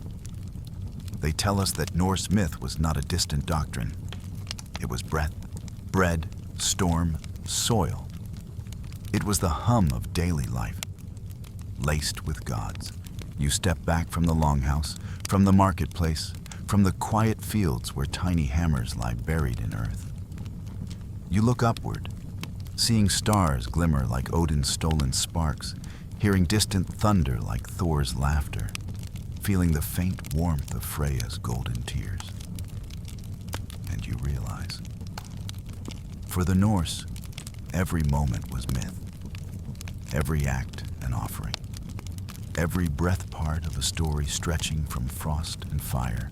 They tell us that Norse myth was not a distant doctrine. It was breath, bread, storm, soil. It was the hum of daily life, laced with gods. You step back from the longhouse, from the marketplace, from the quiet fields where tiny hammers lie buried in earth. You look upward, seeing stars glimmer like Odin's stolen sparks, hearing distant thunder like Thor's laughter, feeling the faint warmth of Freya's golden tears. And you realize, for the Norse, every moment was myth, every act an offering, every breath part of a story stretching from frost and fire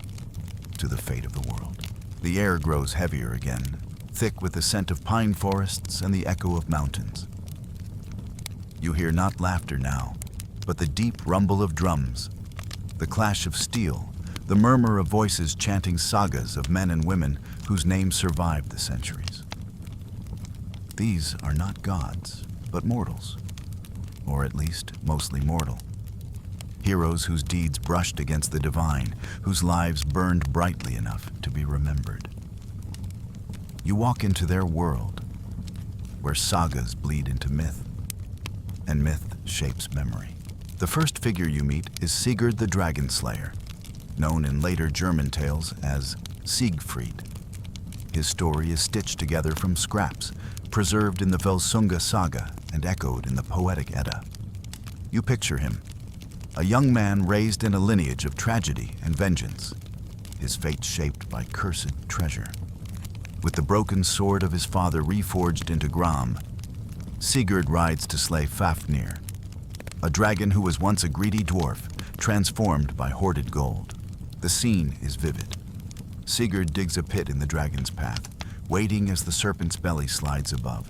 to the fate of the world. The air grows heavier again, thick with the scent of pine forests and the echo of mountains. You hear not laughter now, but the deep rumble of drums, the clash of steel, the murmur of voices chanting sagas of men and women whose names survived the centuries. These are not gods, but mortals, or at least mostly mortal. Heroes whose deeds brushed against the divine, whose lives burned brightly enough to be remembered. You walk into their world, where sagas bleed into myth, and myth shapes memory. The first figure you meet is Sigurd the Dragon Slayer, known in later German tales as Siegfried. His story is stitched together from scraps, preserved in the Volsunga saga and echoed in the Poetic Edda. You picture him, a young man raised in a lineage of tragedy and vengeance, his fate shaped by cursed treasure. With the broken sword of his father reforged into Gram, Sigurd rides to slay Fafnir, a dragon who was once a greedy dwarf, transformed by hoarded gold. The scene is vivid. Sigurd digs a pit in the dragon's path, waiting as the serpent's belly slides above.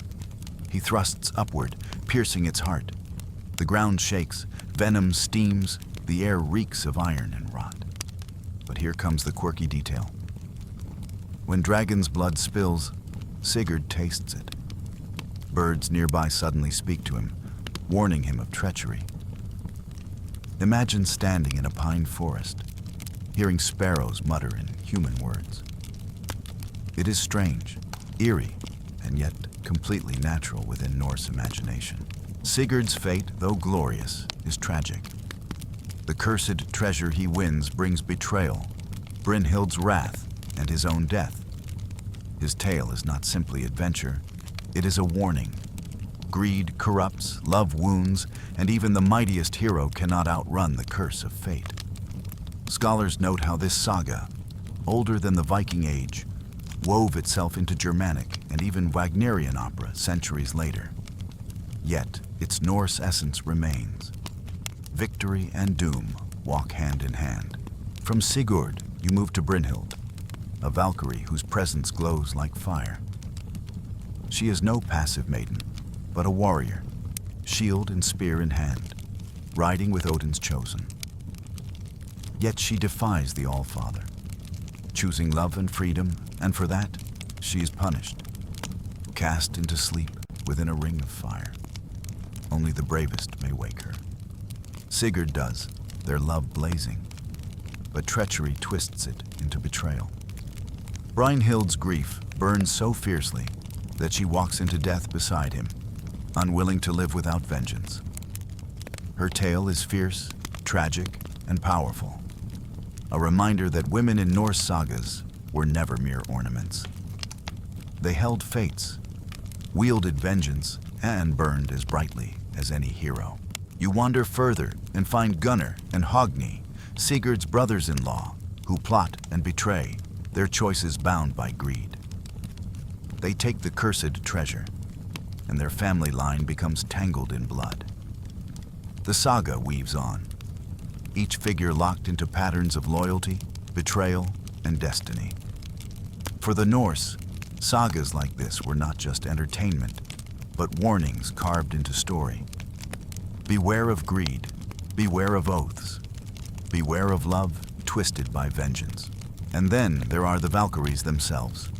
He thrusts upward, piercing its heart. The ground shakes, venom steams, the air reeks of iron and rot. But here comes the quirky detail. When dragon's blood spills, Sigurd tastes it. Birds nearby suddenly speak to him, warning him of treachery. Imagine standing in a pine forest, hearing sparrows mutter in human words. It is strange, eerie, and yet completely natural within Norse imagination. Sigurd's fate, though glorious, is tragic. The cursed treasure he wins brings betrayal, Brynhild's wrath, and his own death. His tale is not simply adventure, it is a warning. Greed corrupts, love wounds, and even the mightiest hero cannot outrun the curse of fate. Scholars note how this saga, older than the Viking Age, wove itself into Germanic and even Wagnerian opera centuries later. Yet, its Norse essence remains. Victory and doom walk hand in hand. From Sigurd, you move to Brynhild, a Valkyrie whose presence glows like fire. She is no passive maiden, but a warrior, shield and spear in hand, riding with Odin's chosen. Yet she defies the All-Father, choosing love and freedom, and for that, she is punished, cast into sleep within a ring of fire. Only the bravest may wake her. Sigurd does, their love blazing, but treachery twists it into betrayal. Brynhild's grief burns so fiercely that she walks into death beside him, unwilling to live without vengeance. Her tale is fierce, tragic, and powerful, a reminder that women in Norse sagas were never mere ornaments. They held fates, wielded vengeance, and burned as brightly as any hero. You wander further and find Gunnar and Hogni, Sigurd's brothers-in-law, who plot and betray, their choices bound by greed. They take the cursed treasure, and their family line becomes tangled in blood. The saga weaves on, each figure locked into patterns of loyalty, betrayal, and destiny. For the Norse, sagas like this were not just entertainment, but warnings carved into story. Beware of greed, beware of oaths, beware of love twisted by vengeance. And then there are the Valkyries themselves,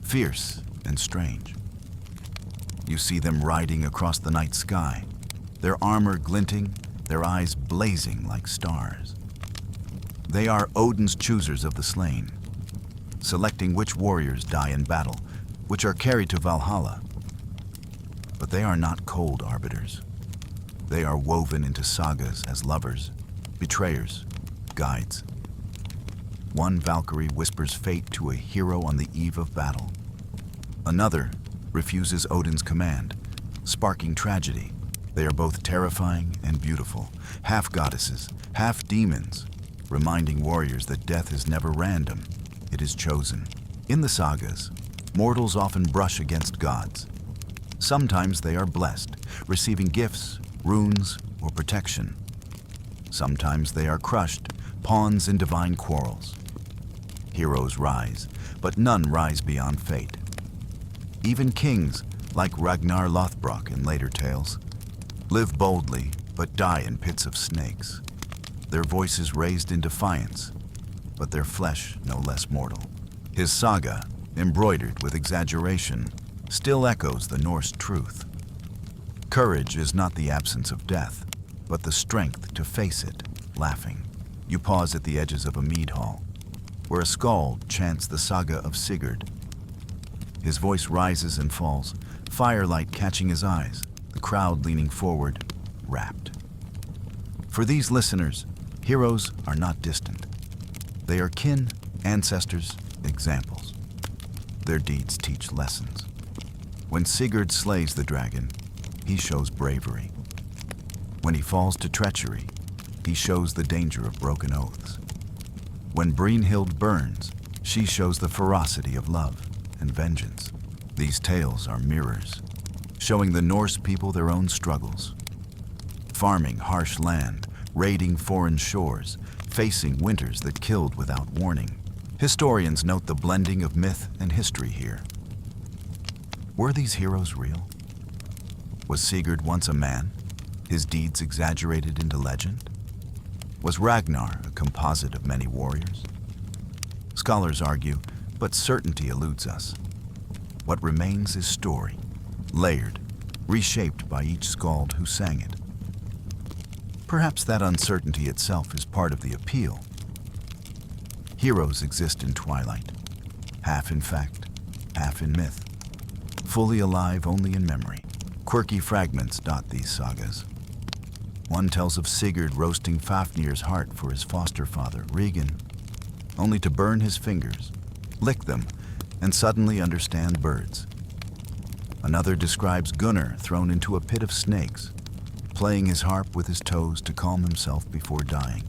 fierce and strange. You see them riding across the night sky, their armor glinting, their eyes blazing like stars. They are Odin's choosers of the slain, selecting which warriors die in battle, which are carried to Valhalla. But they are not cold arbiters. They are woven into sagas as lovers, betrayers, guides. One Valkyrie whispers fate to a hero on the eve of battle. Another, refuses Odin's command, sparking tragedy. They are both terrifying and beautiful, half goddesses, half demons, reminding warriors that death is never random, it is chosen. In the sagas, mortals often brush against gods. Sometimes they are blessed, receiving gifts, runes, or protection. Sometimes they are crushed, pawns in divine quarrels. Heroes rise, but none rise beyond fate. Even kings, like Ragnar Lothbrok in later tales, live boldly but die in pits of snakes. Their voices raised in defiance, but their flesh no less mortal. His saga, embroidered with exaggeration, still echoes the Norse truth. Courage is not the absence of death, but the strength to face it, laughing. You pause at the edges of a mead hall, where a skald chants the saga of Sigurd. His voice rises and falls, firelight catching his eyes, the crowd leaning forward, rapt. For these listeners, heroes are not distant. They are kin, ancestors, examples. Their deeds teach lessons. When Sigurd slays the dragon, he shows bravery. When he falls to treachery, he shows the danger of broken oaths. When Brynhild burns, she shows the ferocity of love and vengeance. These tales are mirrors, showing the Norse people their own struggles. Farming harsh land, raiding foreign shores, facing winters that killed without warning. Historians note the blending of myth and history here. Were these heroes real? Was Sigurd once a man, his deeds exaggerated into legend? Was Ragnar a composite of many warriors? Scholars argue, but certainty eludes us. What remains is story, layered, reshaped by each skald who sang it. Perhaps that uncertainty itself is part of the appeal. Heroes exist in twilight, half in fact, half in myth, fully alive only in memory. Quirky fragments dot these sagas. One tells of Sigurd roasting Fafnir's heart for his foster father, Regan, only to burn his fingers, lick them, and suddenly understand birds. Another describes Gunnar thrown into a pit of snakes, playing his harp with his toes to calm himself before dying.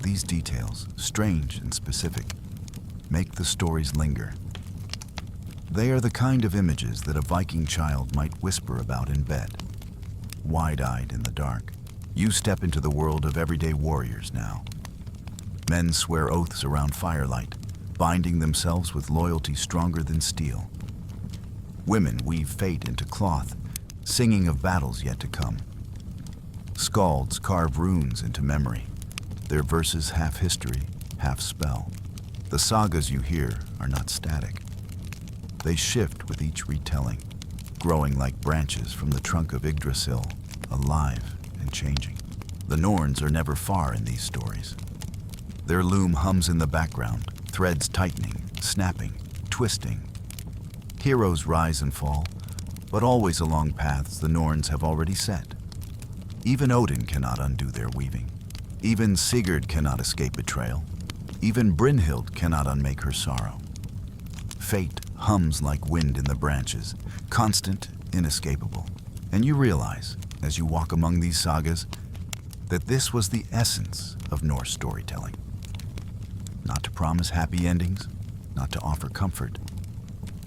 These details, strange and specific, make the stories linger. They are the kind of images that a Viking child might whisper about in bed, wide-eyed in the dark. You step into the world of everyday warriors now. Men swear oaths around firelight, binding themselves with loyalty stronger than steel. Women weave fate into cloth, singing of battles yet to come. Skalds carve runes into memory, their verses half history, half spell. The sagas you hear are not static. They shift with each retelling, growing like branches from the trunk of Yggdrasil, alive and changing. The Norns are never far in these stories. Their loom hums in the background, threads tightening, snapping, twisting. Heroes rise and fall, but always along paths the Norns have already set. Even Odin cannot undo their weaving. Even Sigurd cannot escape betrayal. Even Brynhild cannot unmake her sorrow. Fate hums like wind in the branches, constant, inescapable. And you realize, as you walk among these sagas, that this was the essence of Norse storytelling. Not to promise happy endings, not to offer comfort,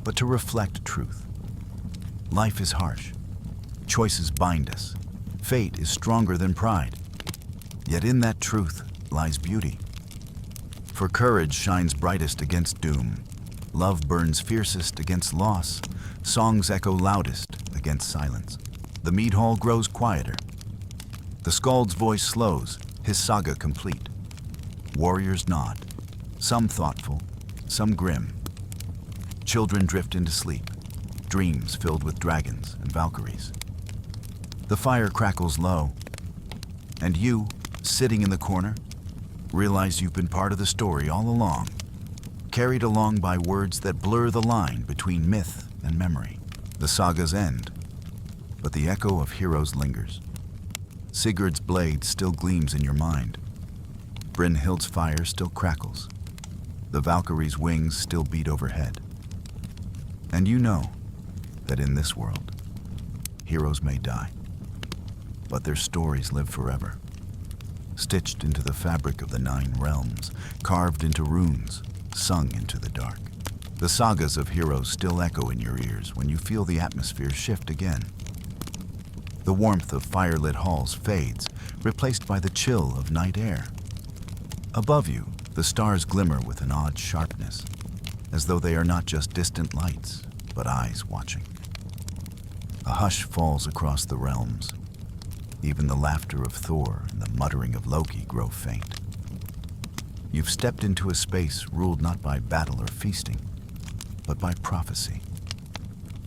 but to reflect truth. Life is harsh. Choices bind us. Fate is stronger than pride. Yet in that truth lies beauty. For courage shines brightest against doom. Love burns fiercest against loss. Songs echo loudest against silence. The mead hall grows quieter. The skald's voice slows, his saga complete. Warriors nod, some thoughtful, some grim. Children drift into sleep, dreams filled with dragons and Valkyries. The fire crackles low, and you, sitting in the corner, realize you've been part of the story all along, carried along by words that blur the line between myth and memory. The sagas end, but the echo of heroes lingers. Sigurd's blade still gleams in your mind. Brynhild's fire still crackles. The Valkyrie's wings still beat overhead. And you know, that in this world, heroes may die, but their stories live forever, stitched into the fabric of the 9 realms, carved into runes, sung into the dark. The sagas of heroes still echo in your ears when you feel the atmosphere shift again. The warmth of firelit halls fades, replaced by the chill of night air. Above you, the stars glimmer with an odd sharpness, as though they are not just distant lights, but eyes watching. A hush falls across the realms. Even the laughter of Thor and the muttering of Loki grow faint. You've stepped into a space ruled not by battle or feasting, but by prophecy,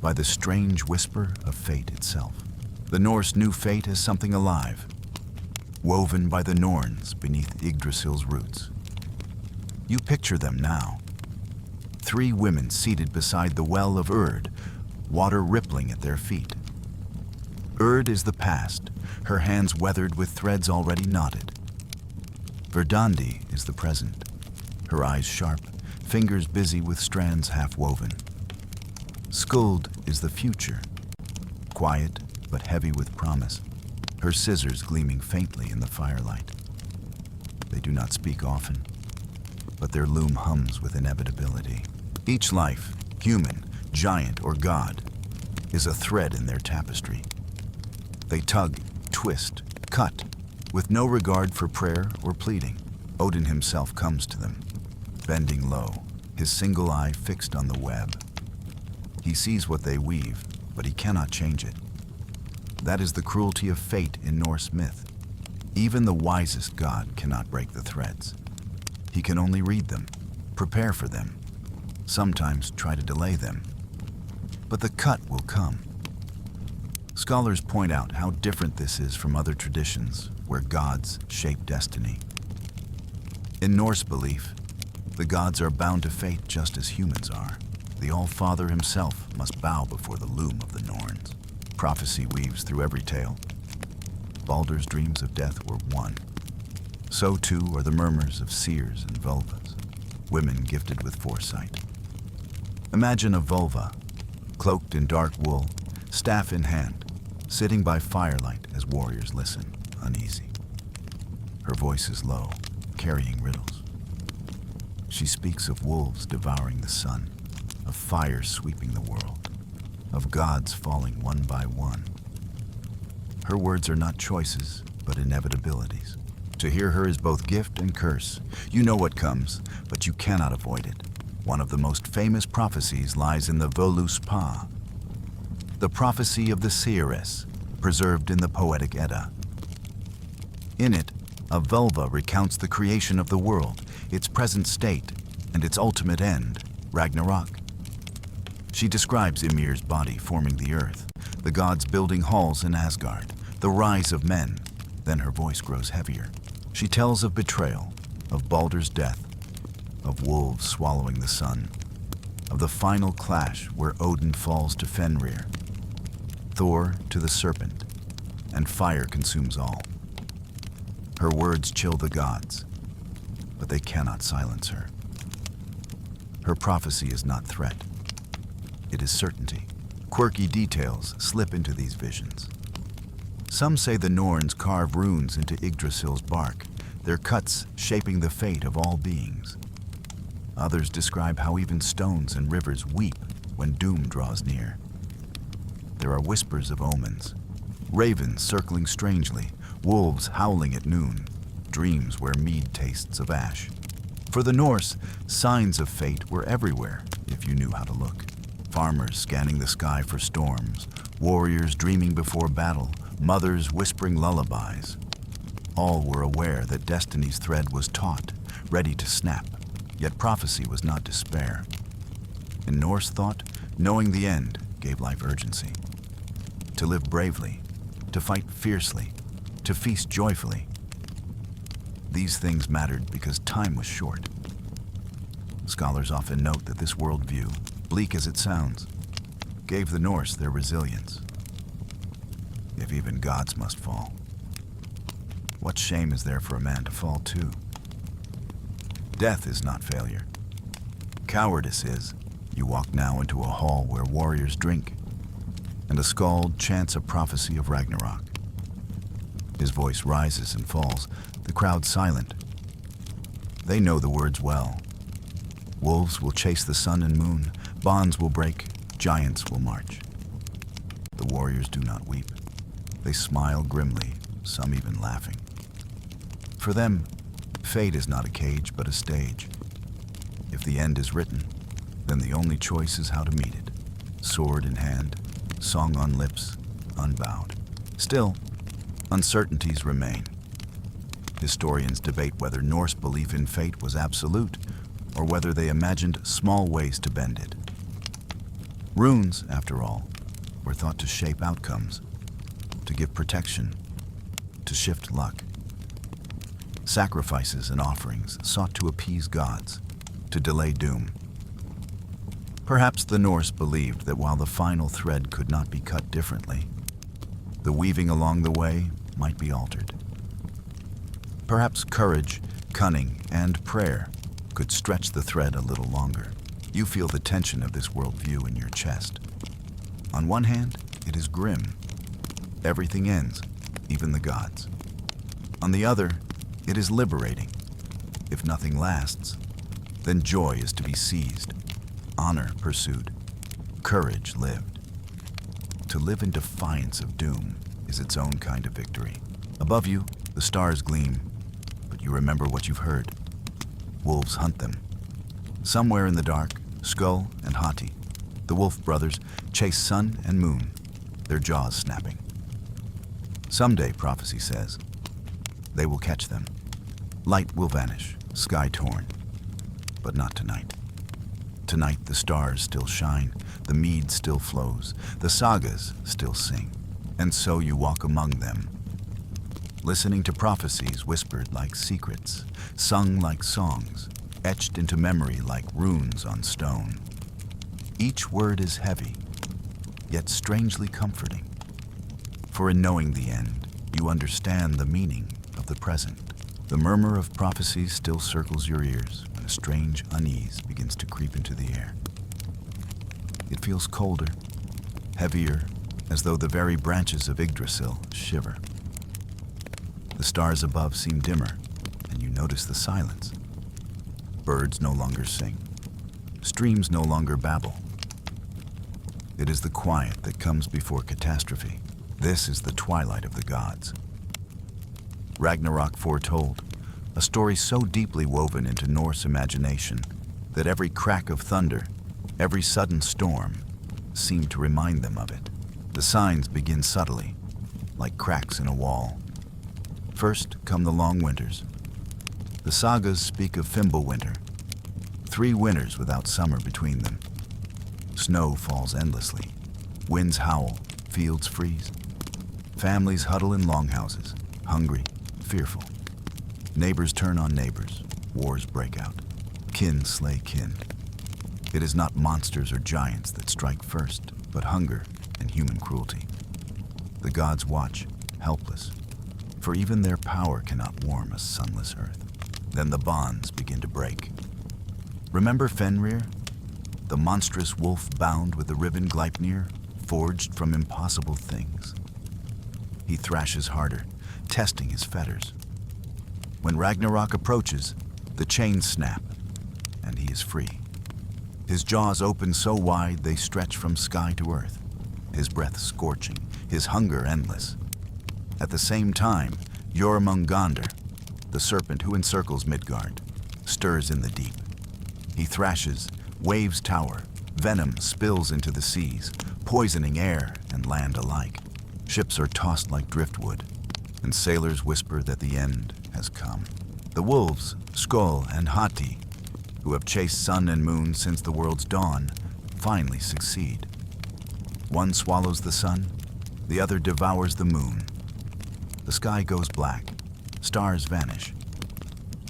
by the strange whisper of fate itself. The Norse knew fate as something alive, woven by the Norns beneath Yggdrasil's roots. You picture them now. 3 women seated beside the well of Urd, water rippling at their feet. Urd is the past, her hands weathered with threads already knotted. Verdandi is the present, her eyes sharp, fingers busy with strands half-woven. Skuld is the future, quiet but heavy with promise, her scissors gleaming faintly in the firelight. They do not speak often, but their loom hums with inevitability. Each life, human, giant, or god, is a thread in their tapestry. They tug, twist, cut, with no regard for prayer or pleading. Odin himself comes to them, bending low, his single eye fixed on the web. He sees what they weave, but he cannot change it. That is the cruelty of fate in Norse myth. Even the wisest god cannot break the threads. He can only read them, prepare for them, sometimes try to delay them. But the cut will come. Scholars point out how different this is from other traditions where gods shape destiny. In Norse belief, the gods are bound to fate just as humans are. The All-Father himself must bow before the loom of the Norns. Prophecy weaves through every tale. Baldur's dreams of death were one. So too are the murmurs of seers and vulvas, women gifted with foresight. Imagine a vulva, cloaked in dark wool, staff in hand, sitting by firelight as warriors listen, uneasy. Her voice is low, carrying riddles. She speaks of wolves devouring the sun, of fire sweeping the world, of gods falling one by one. Her words are not choices, but inevitabilities. To hear her is both gift and curse. You know what comes, but you cannot avoid it. One of the most famous prophecies lies in the Voluspa, the prophecy of the seeress, preserved in the Poetic Edda. In it, a vulva recounts the creation of the world, its present state, and its ultimate end, Ragnarok. She describes Ymir's body forming the earth, the gods building halls in Asgard, the rise of men. Then her voice grows heavier. She tells of betrayal, of Baldur's death, of wolves swallowing the sun, of the final clash where Odin falls to Fenrir, Thor to the serpent, and fire consumes all. Her words chill the gods, but they cannot silence her. Her prophecy is not threat. It is certainty. Quirky details slip into these visions. Some say the Norns carve runes into Yggdrasil's bark, their cuts shaping the fate of all beings. Others describe how even stones and rivers weep when doom draws near. There are whispers of omens, ravens circling strangely, wolves howling at noon, dreams where mead tastes of ash. For the Norse, signs of fate were everywhere if you knew how to look. Farmers scanning the sky for storms, warriors dreaming before battle, mothers whispering lullabies. All were aware that destiny's thread was taut, ready to snap, yet prophecy was not despair. In Norse thought, knowing the end gave life urgency. To live bravely, to fight fiercely, to feast joyfully. These things mattered because time was short. Scholars often note that this worldview, bleak as it sounds, gave the Norse their resilience. If even gods must fall, what shame is there for a man to fall too? Death is not failure. Cowardice is. You walk now into a hall where warriors drink, and a skald chants a prophecy of Ragnarok. His voice rises and falls, the crowd silent. They know the words well. Wolves will chase the sun and moon, bonds will break, giants will march. The warriors do not weep. They smile grimly, some even laughing. For them, fate is not a cage but a stage. If the end is written, then the only choice is how to meet it. Sword in hand, song on lips, unbowed. Still, uncertainties remain. Historians debate whether Norse belief in fate was absolute or whether they imagined small ways to bend it. Runes, after all, were thought to shape outcomes, to give protection, to shift luck. Sacrifices and offerings sought to appease gods, to delay doom. Perhaps the Norse believed that while the final thread could not be cut differently, the weaving along the way might be altered. Perhaps courage, cunning, and prayer could stretch the thread a little longer. You feel the tension of this worldview in your chest. On one hand, it is grim. Everything ends, even the gods. On the other, it is liberating. If nothing lasts, then joy is to be seized, honor pursued, courage lived. To live in defiance of doom is its own kind of victory. Above you, the stars gleam, but you remember what you've heard. Wolves hunt them. Somewhere in the dark, Skull and Hati, the wolf brothers, chase sun and moon, their jaws snapping. Someday, prophecy says, they will catch them. Light will vanish, sky torn, but not tonight. Tonight the stars still shine, the mead still flows, the sagas still sing, and so you walk among them, listening to prophecies whispered like secrets, sung like songs, etched into memory like runes on stone. Each word is heavy, yet strangely comforting. For in knowing the end, you understand the meaning of the present. The murmur of prophecies still circles your ears when a strange unease begins to creep into the air. It feels colder, heavier, as though the very branches of Yggdrasil shiver. The stars above seem dimmer, and you notice the silence. Birds no longer sing. Streams no longer babble. It is the quiet that comes before catastrophe. This is the twilight of the gods. Ragnarok foretold, a story so deeply woven into Norse imagination that every crack of thunder, every sudden storm, seemed to remind them of it. The signs begin subtly, like cracks in a wall. First come the long winters. The sagas speak of Fimbulwinter, 3 winters without summer between them. Snow falls endlessly, winds howl, fields freeze. Families huddle in longhouses, hungry, fearful. Neighbors turn on neighbors, wars break out. Kin slay kin. It is not monsters or giants that strike first, but hunger and human cruelty. The gods watch, helpless, for even their power cannot warm a sunless earth. Then the bonds begin to break. Remember Fenrir, the monstrous wolf bound with the ribbon Gleipnir, forged from impossible things? He thrashes harder, testing his fetters. When Ragnarok approaches, the chains snap, and he is free. His jaws open so wide they stretch from sky to earth, his breath scorching, his hunger endless. At the same time, Jormungandr, the serpent who encircles Midgard, stirs in the deep. He thrashes, waves tower, venom spills into the seas, poisoning air and land alike. Ships are tossed like driftwood, and sailors whisper that the end has come. The wolves, Skull and Hati, who have chased sun and moon since the world's dawn, finally succeed. One swallows the sun, the other devours the moon. The sky goes black, stars vanish.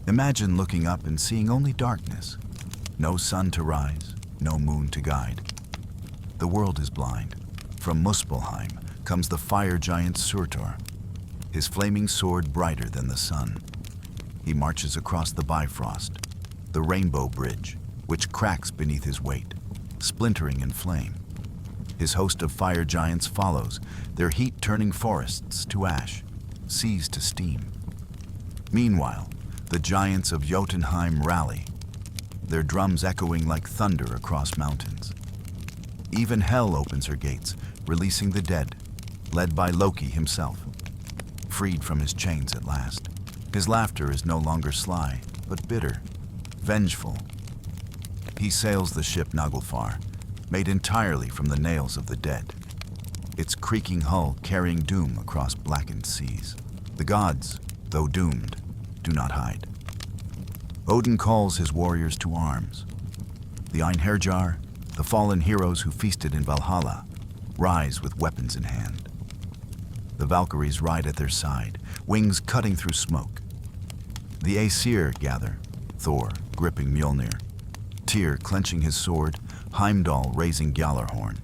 Imagine looking up and seeing only darkness. No sun to rise, no moon to guide. The world is blind. From Muspelheim comes the fire giant Surtur, his flaming sword brighter than the sun. He marches across the Bifrost, the rainbow bridge, which cracks beneath his weight, splintering in flame. His host of fire giants follows, their heat turning forests to ash, seas to steam. Meanwhile, the giants of Jotunheim rally, their drums echoing like thunder across mountains. Even Hell opens her gates, releasing the dead, led by Loki himself, freed from his chains at last. His laughter is no longer sly, but bitter, vengeful. He sails the ship Naglfar, made entirely from the nails of the dead, its creaking hull carrying doom across blackened seas. The gods, though doomed, do not hide. Odin calls his warriors to arms. The Einherjar, the fallen heroes who feasted in Valhalla, rise with weapons in hand. The Valkyries ride at their side, wings cutting through smoke. The Aesir gather, Thor gripping Mjolnir, Tyr clenching his sword, Heimdall raising Gjallarhorn.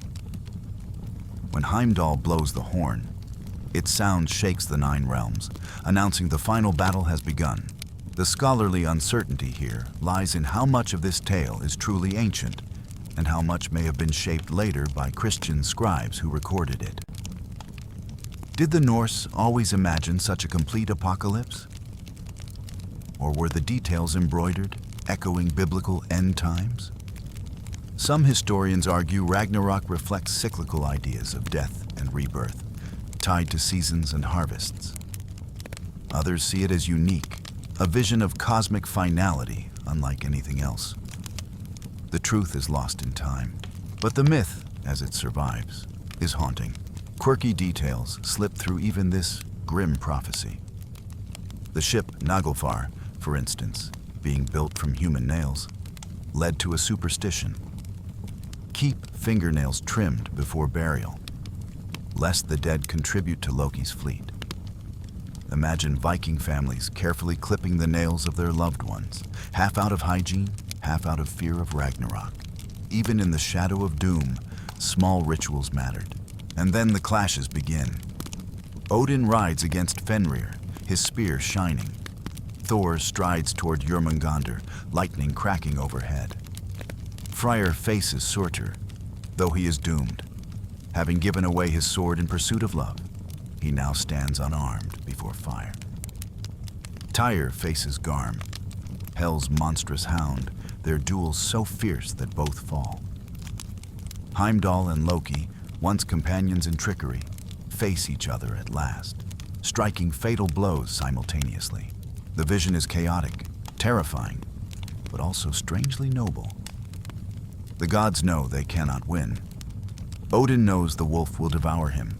When Heimdall blows the horn, its sound shakes the 9 realms, announcing the final battle has begun. The scholarly uncertainty here lies in how much of this tale is truly ancient, and how much may have been shaped later by Christian scribes who recorded it. Did the Norse always imagine such a complete apocalypse? Or were the details embroidered, echoing biblical end times? Some historians argue Ragnarok reflects cyclical ideas of death and rebirth, tied to seasons and harvests. Others see it as unique, a vision of cosmic finality unlike anything else. The truth is lost in time, but the myth, as it survives, is haunting. Quirky details slip through even this grim prophecy. The ship Naglfar, for instance, being built from human nails, led to a superstition. Keep fingernails trimmed before burial, lest the dead contribute to Loki's fleet. Imagine Viking families carefully clipping the nails of their loved ones, half out of hygiene, half out of fear of Ragnarok. Even in the shadow of doom, small rituals mattered. And then the clashes begin. Odin rides against Fenrir, his spear shining. Thor strides toward Jormungandr, lightning cracking overhead. Freyr faces Surtur, though he is doomed. Having given away his sword in pursuit of love, he now stands unarmed before fire. Tyr faces Garm, Hell's monstrous hound, their duel so fierce that both fall. Heimdall and Loki, once companions in trickery, face each other at last, striking fatal blows simultaneously. The vision is chaotic, terrifying, but also strangely noble. The gods know they cannot win. Odin knows the wolf will devour him.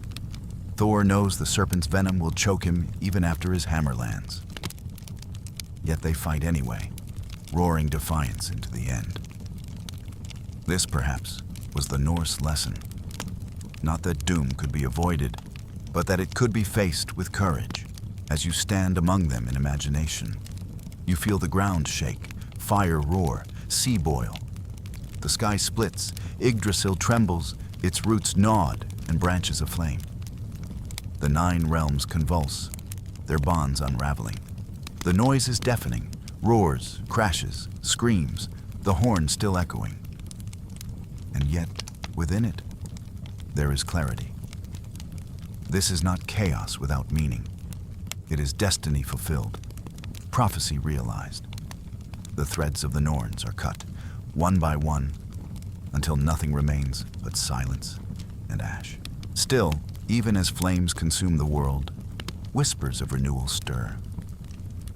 Thor knows the serpent's venom will choke him even after his hammer lands. Yet they fight anyway, roaring defiance into the end. This, perhaps, was the Norse lesson. Not that doom could be avoided, but that it could be faced with courage. As you stand among them in imagination, you feel the ground shake, fire roar, sea boil. The sky splits, Yggdrasil trembles, its roots gnawed and branches aflame. The 9 realms convulse, their bonds unraveling. The noise is deafening, roars, crashes, screams, the horn still echoing. And yet, within it, there is clarity. This is not chaos without meaning. It is destiny fulfilled, prophecy realized. The threads of the Norns are cut, one by one, until nothing remains but silence and ash. Still, even as flames consume the world, whispers of renewal stir.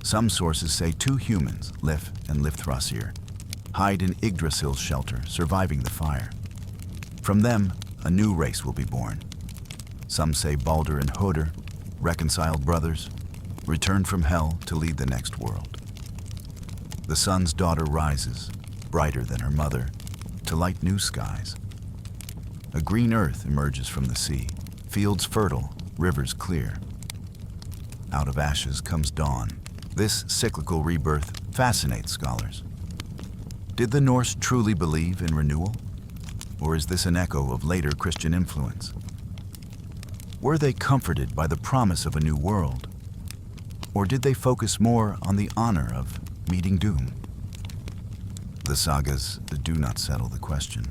Some sources say 2 humans, Lif and Lifthrasir, hide in Yggdrasil's shelter, surviving the fire. From them, a new race will be born. Some say Baldur and Hoder, reconciled brothers, returned from hell to lead the next world. The sun's daughter rises, brighter than her mother, to light new skies. A green earth emerges from the sea, fields fertile, rivers clear. Out of ashes comes dawn. This cyclical rebirth fascinates scholars. Did the Norse truly believe in renewal? Or is this an echo of later Christian influence? Were they comforted by the promise of a new world? Or did they focus more on the honor of meeting doom? The sagas do not settle the question.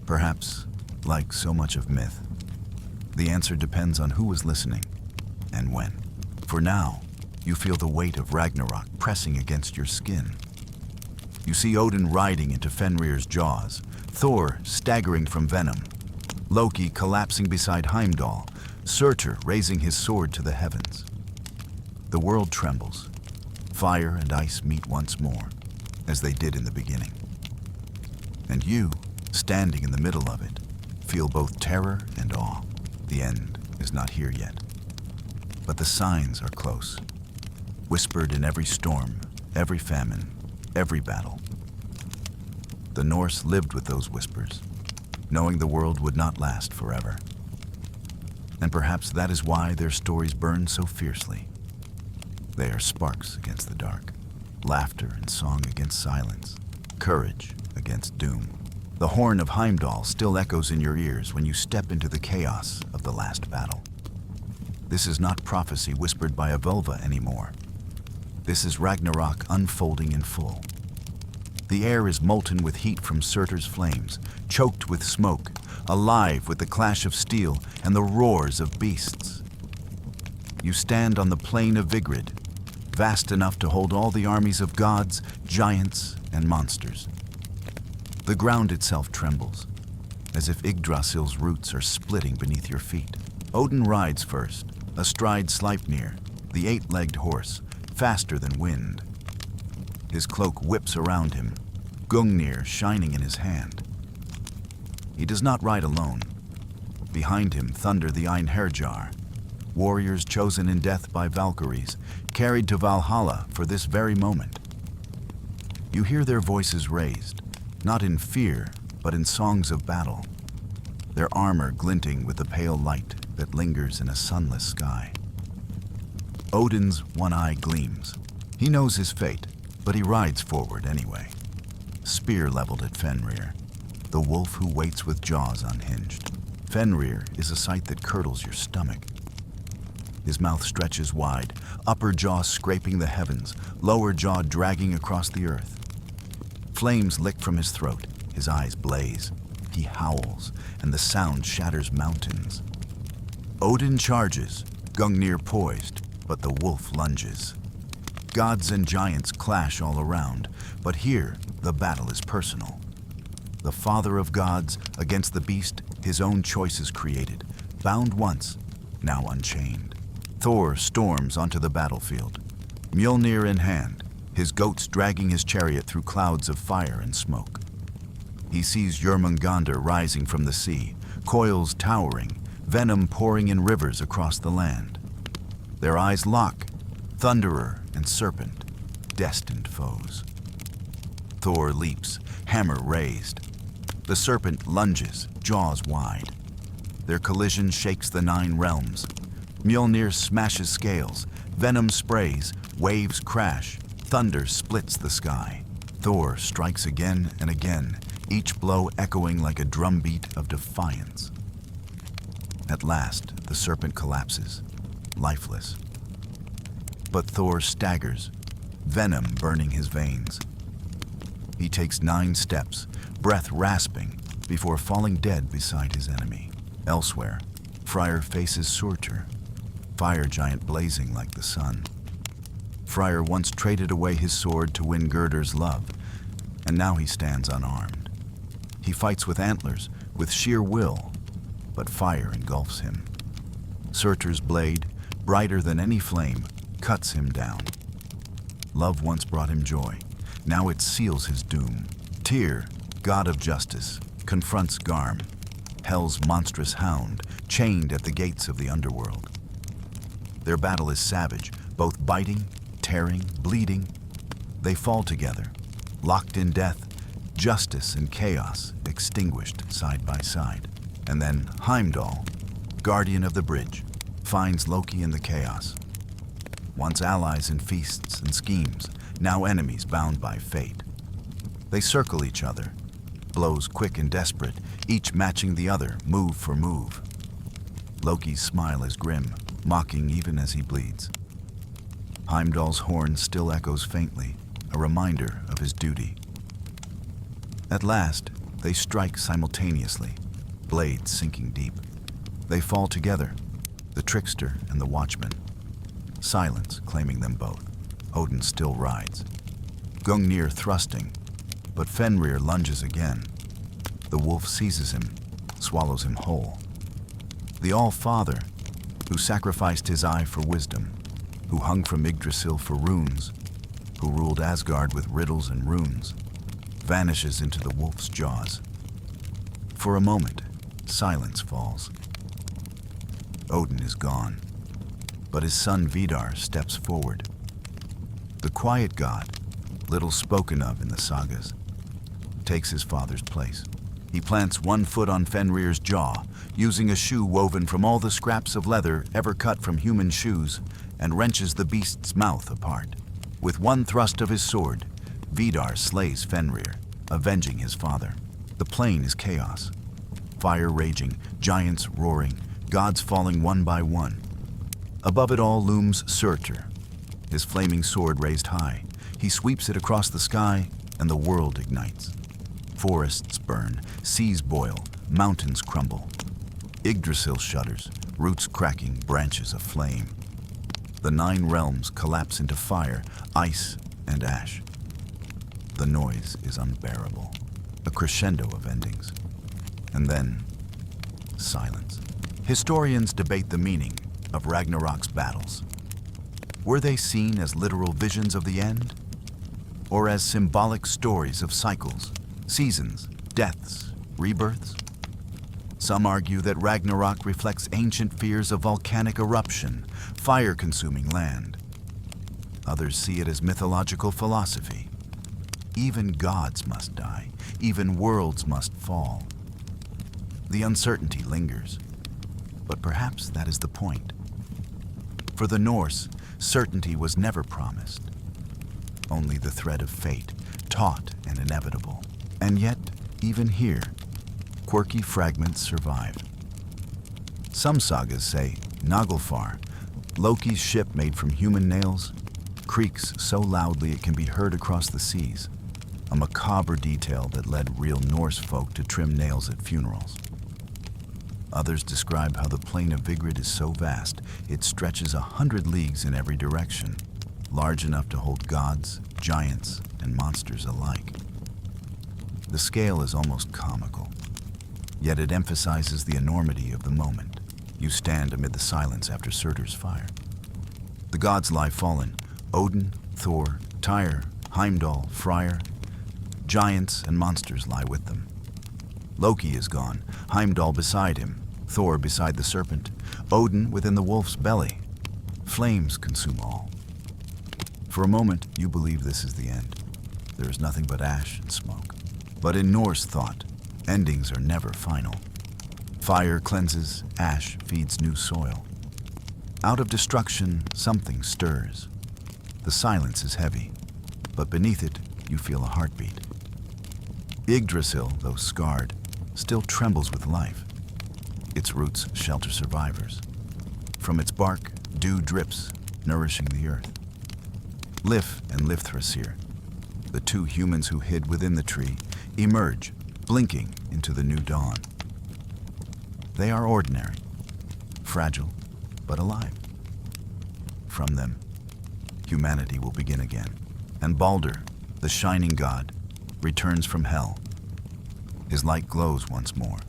Perhaps Like so much of myth, the answer depends on who was listening and when. For now, you feel the weight of Ragnarok pressing against your skin. You see Odin riding into Fenrir's jaws, Thor staggering from venom, Loki collapsing beside Heimdall, Surtur raising his sword to the heavens. The world trembles. Fire and ice meet once more, as they did in the beginning. And you, standing in the middle of it, feel both terror and awe. The end is not here yet. But the signs are close, whispered in every storm, every famine, every battle. The Norse lived with those whispers, knowing the world would not last forever. And perhaps that is why their stories burn so fiercely. They are sparks against the dark, laughter and song against silence, courage against doom. The horn of Heimdall still echoes in your ears when you step into the chaos of the last battle. This is not prophecy whispered by a vulva anymore. This is Ragnarok unfolding in full. The air is molten with heat from Surtur's flames, choked with smoke, alive with the clash of steel and the roars of beasts. You stand on the plain of Vigrid, vast enough to hold all the armies of gods, giants, and monsters. The ground itself trembles, as if Yggdrasil's roots are splitting beneath your feet. Odin rides first, astride Sleipnir, the eight-legged horse, faster than wind. His cloak whips around him, Gungnir shining in his hand. He does not ride alone. Behind him thunder the Einherjar, warriors chosen in death by Valkyries, carried to Valhalla for this very moment. You hear their voices raised, not in fear, but in songs of battle, their armor glinting with the pale light that lingers in a sunless sky. Odin's one eye gleams. He knows his fate, but he rides forward anyway. Spear leveled at Fenrir, the wolf who waits with jaws unhinged. Fenrir is a sight that curdles your stomach. His mouth stretches wide, upper jaw scraping the heavens, lower jaw dragging across the earth. Flames lick from his throat, his eyes blaze. He howls, and the sound shatters mountains. Odin charges, Gungnir poised, but the wolf lunges. Gods and giants clash all around, but here the battle is personal. The father of gods against the beast his own choices created, bound once, now unchained. Thor storms onto the battlefield, Mjolnir in hand, his goats dragging his chariot through clouds of fire and smoke. He sees Jörmungandr rising from the sea, coils towering, venom pouring in rivers across the land. Their eyes lock, Thunderer and Serpent, destined foes. Thor leaps, hammer raised. The Serpent lunges, jaws wide. Their collision shakes the 9 realms. Mjolnir smashes scales, venom sprays, waves crash, thunder splits the sky. Thor strikes again and again, each blow echoing like a drumbeat of defiance. At last, the Serpent collapses, lifeless. But Thor staggers, venom burning his veins. He takes 9 steps, breath rasping, before falling dead beside his enemy. Elsewhere, Freyr faces Surtur, fire giant blazing like the sun. Freyr once traded away his sword to win Gerdr's love, and now he stands unarmed. He fights with antlers, with sheer will, but fire engulfs him. Surtur's blade, brighter than any flame, cuts him down. Love once brought him joy. Now it seals his doom. Tyr, god of justice, confronts Garm, Hell's monstrous hound, chained at the gates of the underworld. Their battle is savage, both biting, tearing, bleeding. They fall together, locked in death, justice and chaos extinguished side by side. And then Heimdall, guardian of the bridge, finds Loki in the chaos. Once allies in feasts and schemes, now enemies bound by fate. They circle each other, blows quick and desperate, each matching the other, move for move. Loki's smile is grim, mocking even as he bleeds. Heimdall's horn still echoes faintly, a reminder of his duty. At last, they strike simultaneously, blades sinking deep. They fall together, the trickster and the watchman. Silence claiming them both. Odin still rides. Gungnir thrusting, but Fenrir lunges again. The wolf seizes him, swallows him whole. The All-Father, who sacrificed his eye for wisdom, who hung from Yggdrasil for runes, who ruled Asgard with riddles and runes, vanishes into the wolf's jaws. For a moment, silence falls. Odin is gone, but his son Vidar steps forward. The quiet god, little spoken of in the sagas, takes his father's place. He plants one foot on Fenrir's jaw, using a shoe woven from all the scraps of leather ever cut from human shoes, and wrenches the beast's mouth apart. With one thrust of his sword, Vidar slays Fenrir, avenging his father. The plain is chaos. Fire raging, giants roaring, gods falling one by one. Above it all looms Surtur, his flaming sword raised high. He sweeps it across the sky, and the world ignites. Forests burn, seas boil, mountains crumble. Yggdrasil shudders, roots cracking, branches aflame. The 9 realms collapse into fire, ice, and ash. The noise is unbearable, a crescendo of endings. And then, silence. Historians debate the meaning of Ragnarok's battles. Were they seen as literal visions of the end, or as symbolic stories of cycles, seasons, deaths, rebirths? Some argue that Ragnarok reflects ancient fears of volcanic eruption, fire-consuming land. Others see it as mythological philosophy. Even gods must die, even worlds must fall. The uncertainty lingers, but perhaps that is the point. For the Norse, certainty was never promised. Only the thread of fate, taut and inevitable. And yet, even here, quirky fragments survive. Some sagas say Naglfar, Loki's ship made from human nails, creaks so loudly it can be heard across the seas, a macabre detail that led real Norse folk to trim nails at funerals. Others describe how the plain of Vigrid is so vast, it stretches 100 leagues in every direction, large enough to hold gods, giants, and monsters alike. The scale is almost comical, yet it emphasizes the enormity of the moment. You stand amid the silence after Surtur's fire. The gods lie fallen: Odin, Thor, Tyr, Heimdall, Freyr. Giants and monsters lie with them. Loki is gone, Heimdall beside him, Thor beside the serpent, Odin within the wolf's belly. Flames consume all. For a moment, you believe this is the end. There is nothing but ash and smoke. But in Norse thought, endings are never final. Fire cleanses, ash feeds new soil. Out of destruction, something stirs. The silence is heavy, but beneath it, you feel a heartbeat. Yggdrasil, though scarred, still trembles with life. Its roots shelter survivors. From its bark, dew drips, nourishing the earth. Lif and Lifthrasir, the 2 humans who hid within the tree, emerge, blinking into the new dawn. They are ordinary, fragile, but alive. From them, humanity will begin again, and Baldur, the shining god, returns from hell. His light glows once more,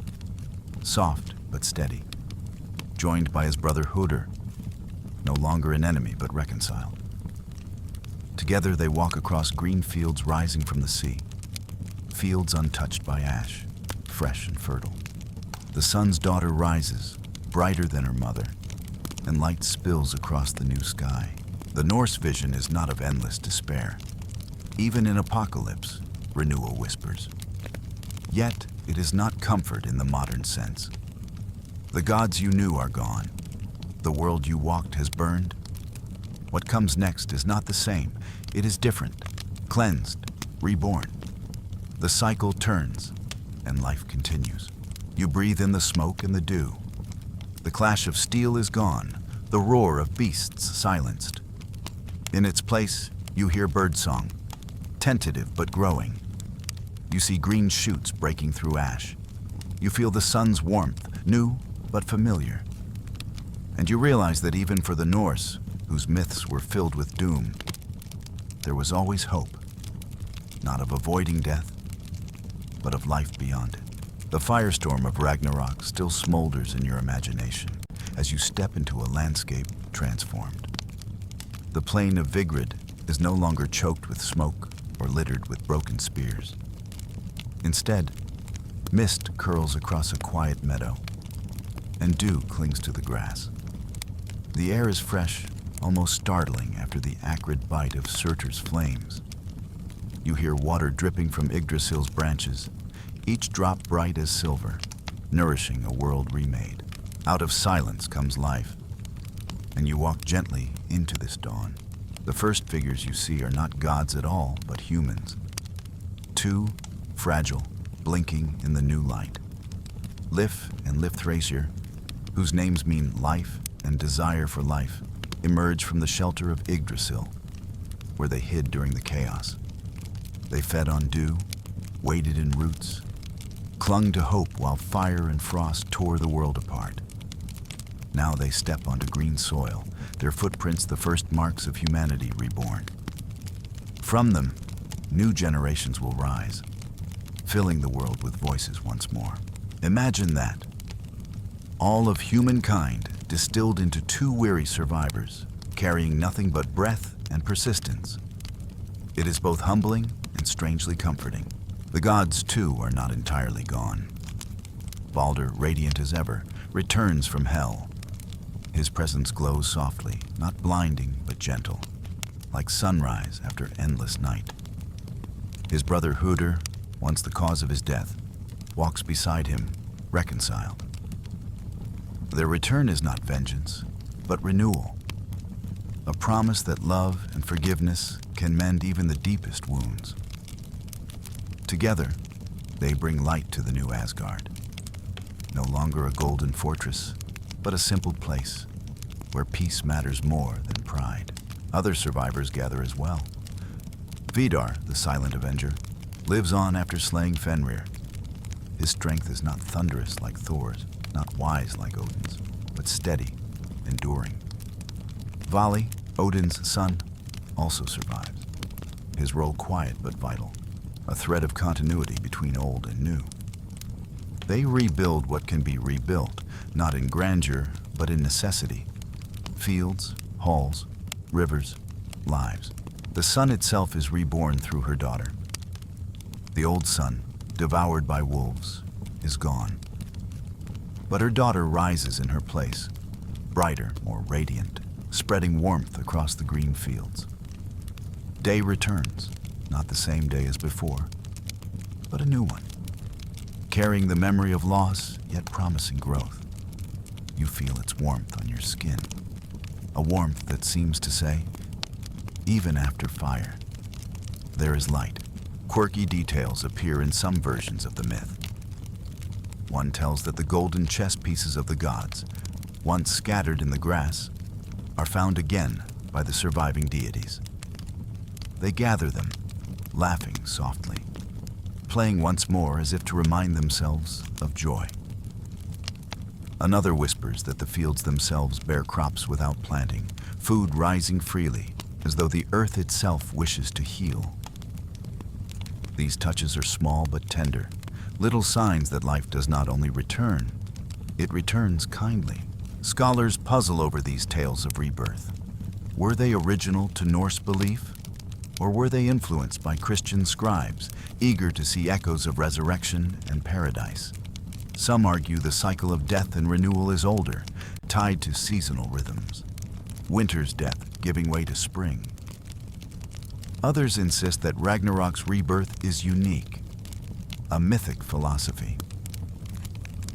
soft but steady, joined by his brother Hoder, no longer an enemy but reconciled. Together they walk across green fields rising from the sea, fields untouched by ash, fresh and fertile. The sun's daughter rises, brighter than her mother, and light spills across the new sky. The Norse vision is not of endless despair. Even in apocalypse, renewal whispers. Yet, it is not comfort in the modern sense. The gods you knew are gone. The world you walked has burned. What comes next is not the same. It is different, cleansed, reborn. The cycle turns, and life continues. You breathe in the smoke and the dew. The clash of steel is gone, the roar of beasts silenced. In its place, you hear birdsong, tentative but growing. You see green shoots breaking through ash. You feel the sun's warmth, new but familiar. And you realize that even for the Norse, whose myths were filled with doom, there was always hope, not of avoiding death, but of life beyond it. The firestorm of Ragnarok still smolders in your imagination as you step into a landscape transformed. The plain of Vigrid is no longer choked with smoke or littered with broken spears. Instead, mist curls across a quiet meadow, and dew clings to the grass. The air is fresh, almost startling after the acrid bite of Surtur's flames. You hear water dripping from Yggdrasil's branches, each drop bright as silver, nourishing a world remade. Out of silence comes life, and you walk gently into this dawn. The first figures you see are not gods at all, but humans. Two, fragile, blinking in the new light. Lif and Lifthrasir, whose names mean life and desire for life, emerge from the shelter of Yggdrasil, where they hid during the chaos. They fed on dew, waded in roots, clung to hope while fire and frost tore the world apart. Now they step onto green soil, their footprints the first marks of humanity reborn. From them, new generations will rise, filling the world with voices once more. Imagine that. All of humankind distilled into two weary survivors, carrying nothing but breath and persistence. It is both humbling and strangely comforting. The gods, too, are not entirely gone. Balder, radiant as ever, returns from hell. His presence glows softly, not blinding, but gentle, like sunrise after endless night. His brother Hooder, once the cause of his death, walks beside him, reconciled. Their return is not vengeance, but renewal, a promise that love and forgiveness can mend even the deepest wounds. Together, they bring light to the new Asgard, no longer a golden fortress, but a simple place where peace matters more than pride. Other survivors gather as well. Vidar, the silent avenger, lives on after slaying Fenrir. His strength is not thunderous like Thor's, not wise like Odin's, but steady, enduring. Vali, Odin's son, also survives. His role quiet but vital, a thread of continuity between old and new. They rebuild what can be rebuilt, not in grandeur, but in necessity. Fields, halls, rivers, lives. The sun itself is reborn through her daughter. The old sun, devoured by wolves, is gone. But her daughter rises in her place, brighter, more radiant, spreading warmth across the green fields. Day returns, not the same day as before, but a new one, carrying the memory of loss, yet promising growth. You feel its warmth on your skin, a warmth that seems to say, even after fire, there is light. Quirky details appear in some versions of the myth. One tells that the golden chess pieces of the gods, once scattered in the grass, are found again by the surviving deities. They gather them, laughing softly, playing once more as if to remind themselves of joy. Another whispers that the fields themselves bear crops without planting, food rising freely, as though the earth itself wishes to heal. These touches are small but tender, little signs that life does not only return, it returns kindly. Scholars puzzle over these tales of rebirth. Were they original to Norse belief? Or were they influenced by Christian scribes, eager to see echoes of resurrection and paradise? Some argue the cycle of death and renewal is older, tied to seasonal rhythms. Winter's death giving way to spring. Others insist that Ragnarok's rebirth is unique, a mythic philosophy.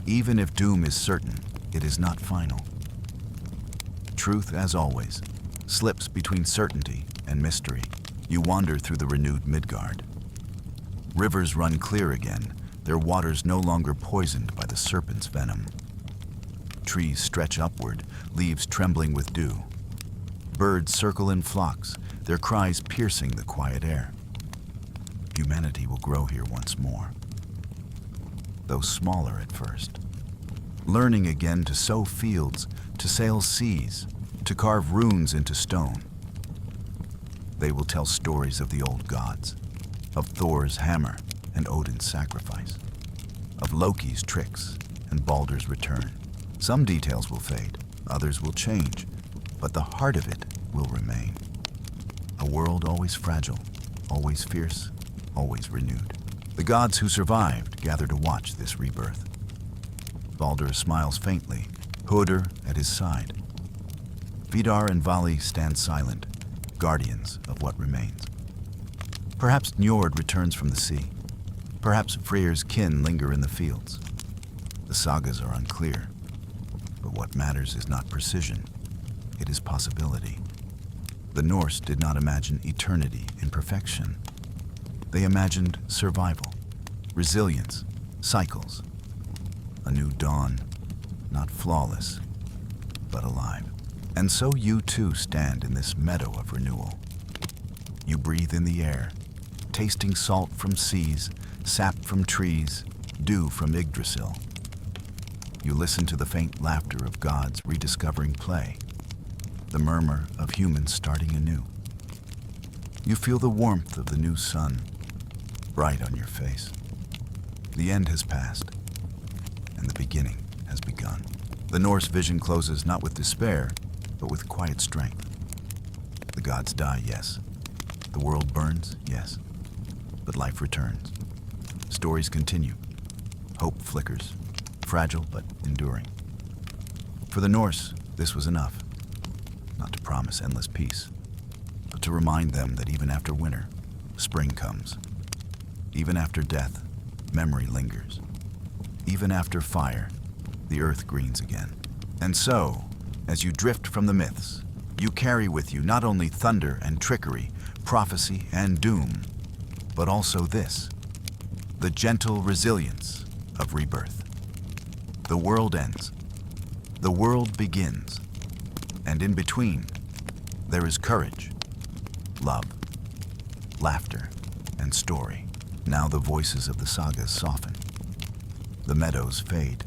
Even if doom is certain, it is not final. Truth, as always, slips between certainty and mystery. You wander through the renewed Midgard. Rivers run clear again, their waters no longer poisoned by the serpent's venom. Trees stretch upward, leaves trembling with dew. Birds circle in flocks, their cries piercing the quiet air. Humanity will grow here once more. though smaller at first. Learning again to sow fields, to sail seas, to carve runes into stone. They will tell stories of the old gods, of Thor's hammer and Odin's sacrifice, of Loki's tricks and Baldur's return. Some details will fade, others will change, but the heart of it will remain. A world always fragile, always fierce, always renewed. The gods who survived gather to watch this rebirth. Baldur smiles faintly, Hodur at his side. Vidar and Vali stand silent, guardians of what remains. Perhaps Njord returns from the sea. Perhaps Freyr's kin linger in the fields. The sagas are unclear, but what matters is not precision, it is possibility. The Norse did not imagine eternity in perfection. They imagined survival, resilience, cycles. A new dawn, not flawless, but alive. And so you too stand in this meadow of renewal. You breathe in the air, tasting salt from seas, sap from trees, dew from Yggdrasil. You listen to the faint laughter of gods rediscovering play, the murmur of humans starting anew. You feel the warmth of the new sun, bright on your face. The end has passed, and the beginning has begun. The Norse vision closes not with despair, but with quiet strength. The gods die, yes. The world burns, yes. But life returns. Stories continue. Hope flickers, fragile but enduring. For the Norse, this was enough. Not to promise endless peace, but to remind them that even after winter, spring comes. Even after death, memory lingers. Even after fire, the earth greens again. And so, as you drift from the myths, you carry with you not only thunder and trickery, prophecy and doom, but also this, the gentle resilience of rebirth. The world ends. The world begins. And in between, there is courage, love, laughter, and story. Now the voices of the sagas soften. The meadows fade.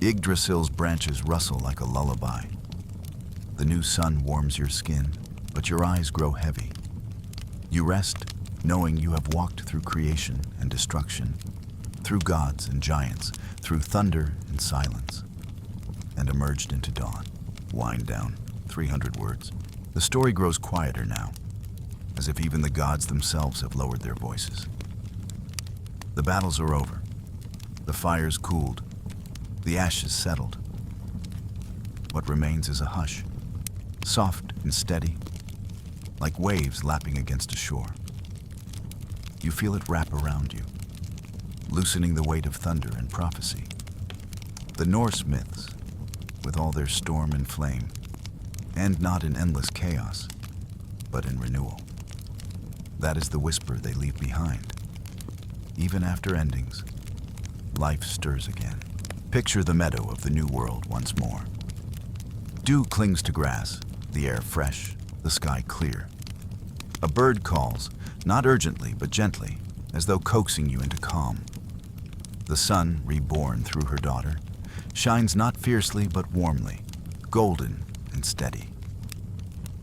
Yggdrasil's branches rustle like a lullaby. The new sun warms your skin, but your eyes grow heavy. You rest, knowing you have walked through creation and destruction, through gods and giants, through thunder and silence, and emerged into dawn. Wind down, 300 words. The story grows quieter now, as if even the gods themselves have lowered their voices. The battles are over. The fires cooled. The ashes settled. What remains is a hush, soft and steady, like waves lapping against a shore. You feel it wrap around you, loosening the weight of thunder and prophecy. The Norse myths, with all their storm and flame, and not in endless chaos, but in renewal. That is the whisper they leave behind. Even after endings, life stirs again. Picture the meadow of the new world once more. Dew clings to grass, the air fresh, the sky clear. A bird calls, not urgently but gently, as though coaxing you into calm. The sun, reborn through her daughter, shines not fiercely but warmly, golden and steady.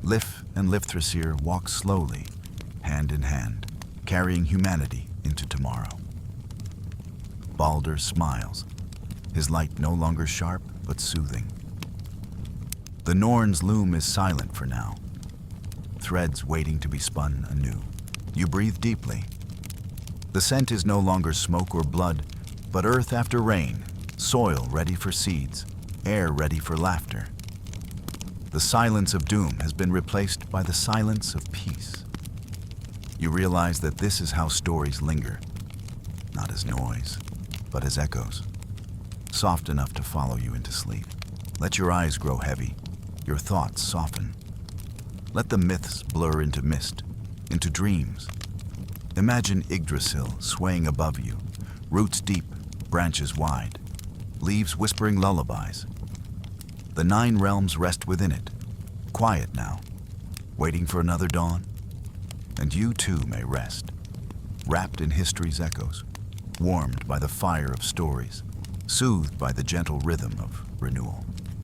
Lif and Lifthrasir walk slowly, hand in hand, carrying humanity into tomorrow. Baldur smiles, his light no longer sharp but soothing. The Norn's loom is silent for now, threads waiting to be spun anew. You breathe deeply. The scent is no longer smoke or blood, but earth after rain, soil ready for seeds, air ready for laughter. The silence of doom has been replaced by the silence of peace. You realize that this is how stories linger, not as noise, but as echoes, soft enough to follow you into sleep. Let your eyes grow heavy, your thoughts soften. Let the myths blur into mist, into dreams. Imagine Yggdrasil swaying above you, roots deep, branches wide, leaves whispering lullabies. The 9 realms rest within it, quiet now, waiting for another dawn. And you too may rest, wrapped in history's echoes, warmed by the fire of stories, soothed by the gentle rhythm of renewal.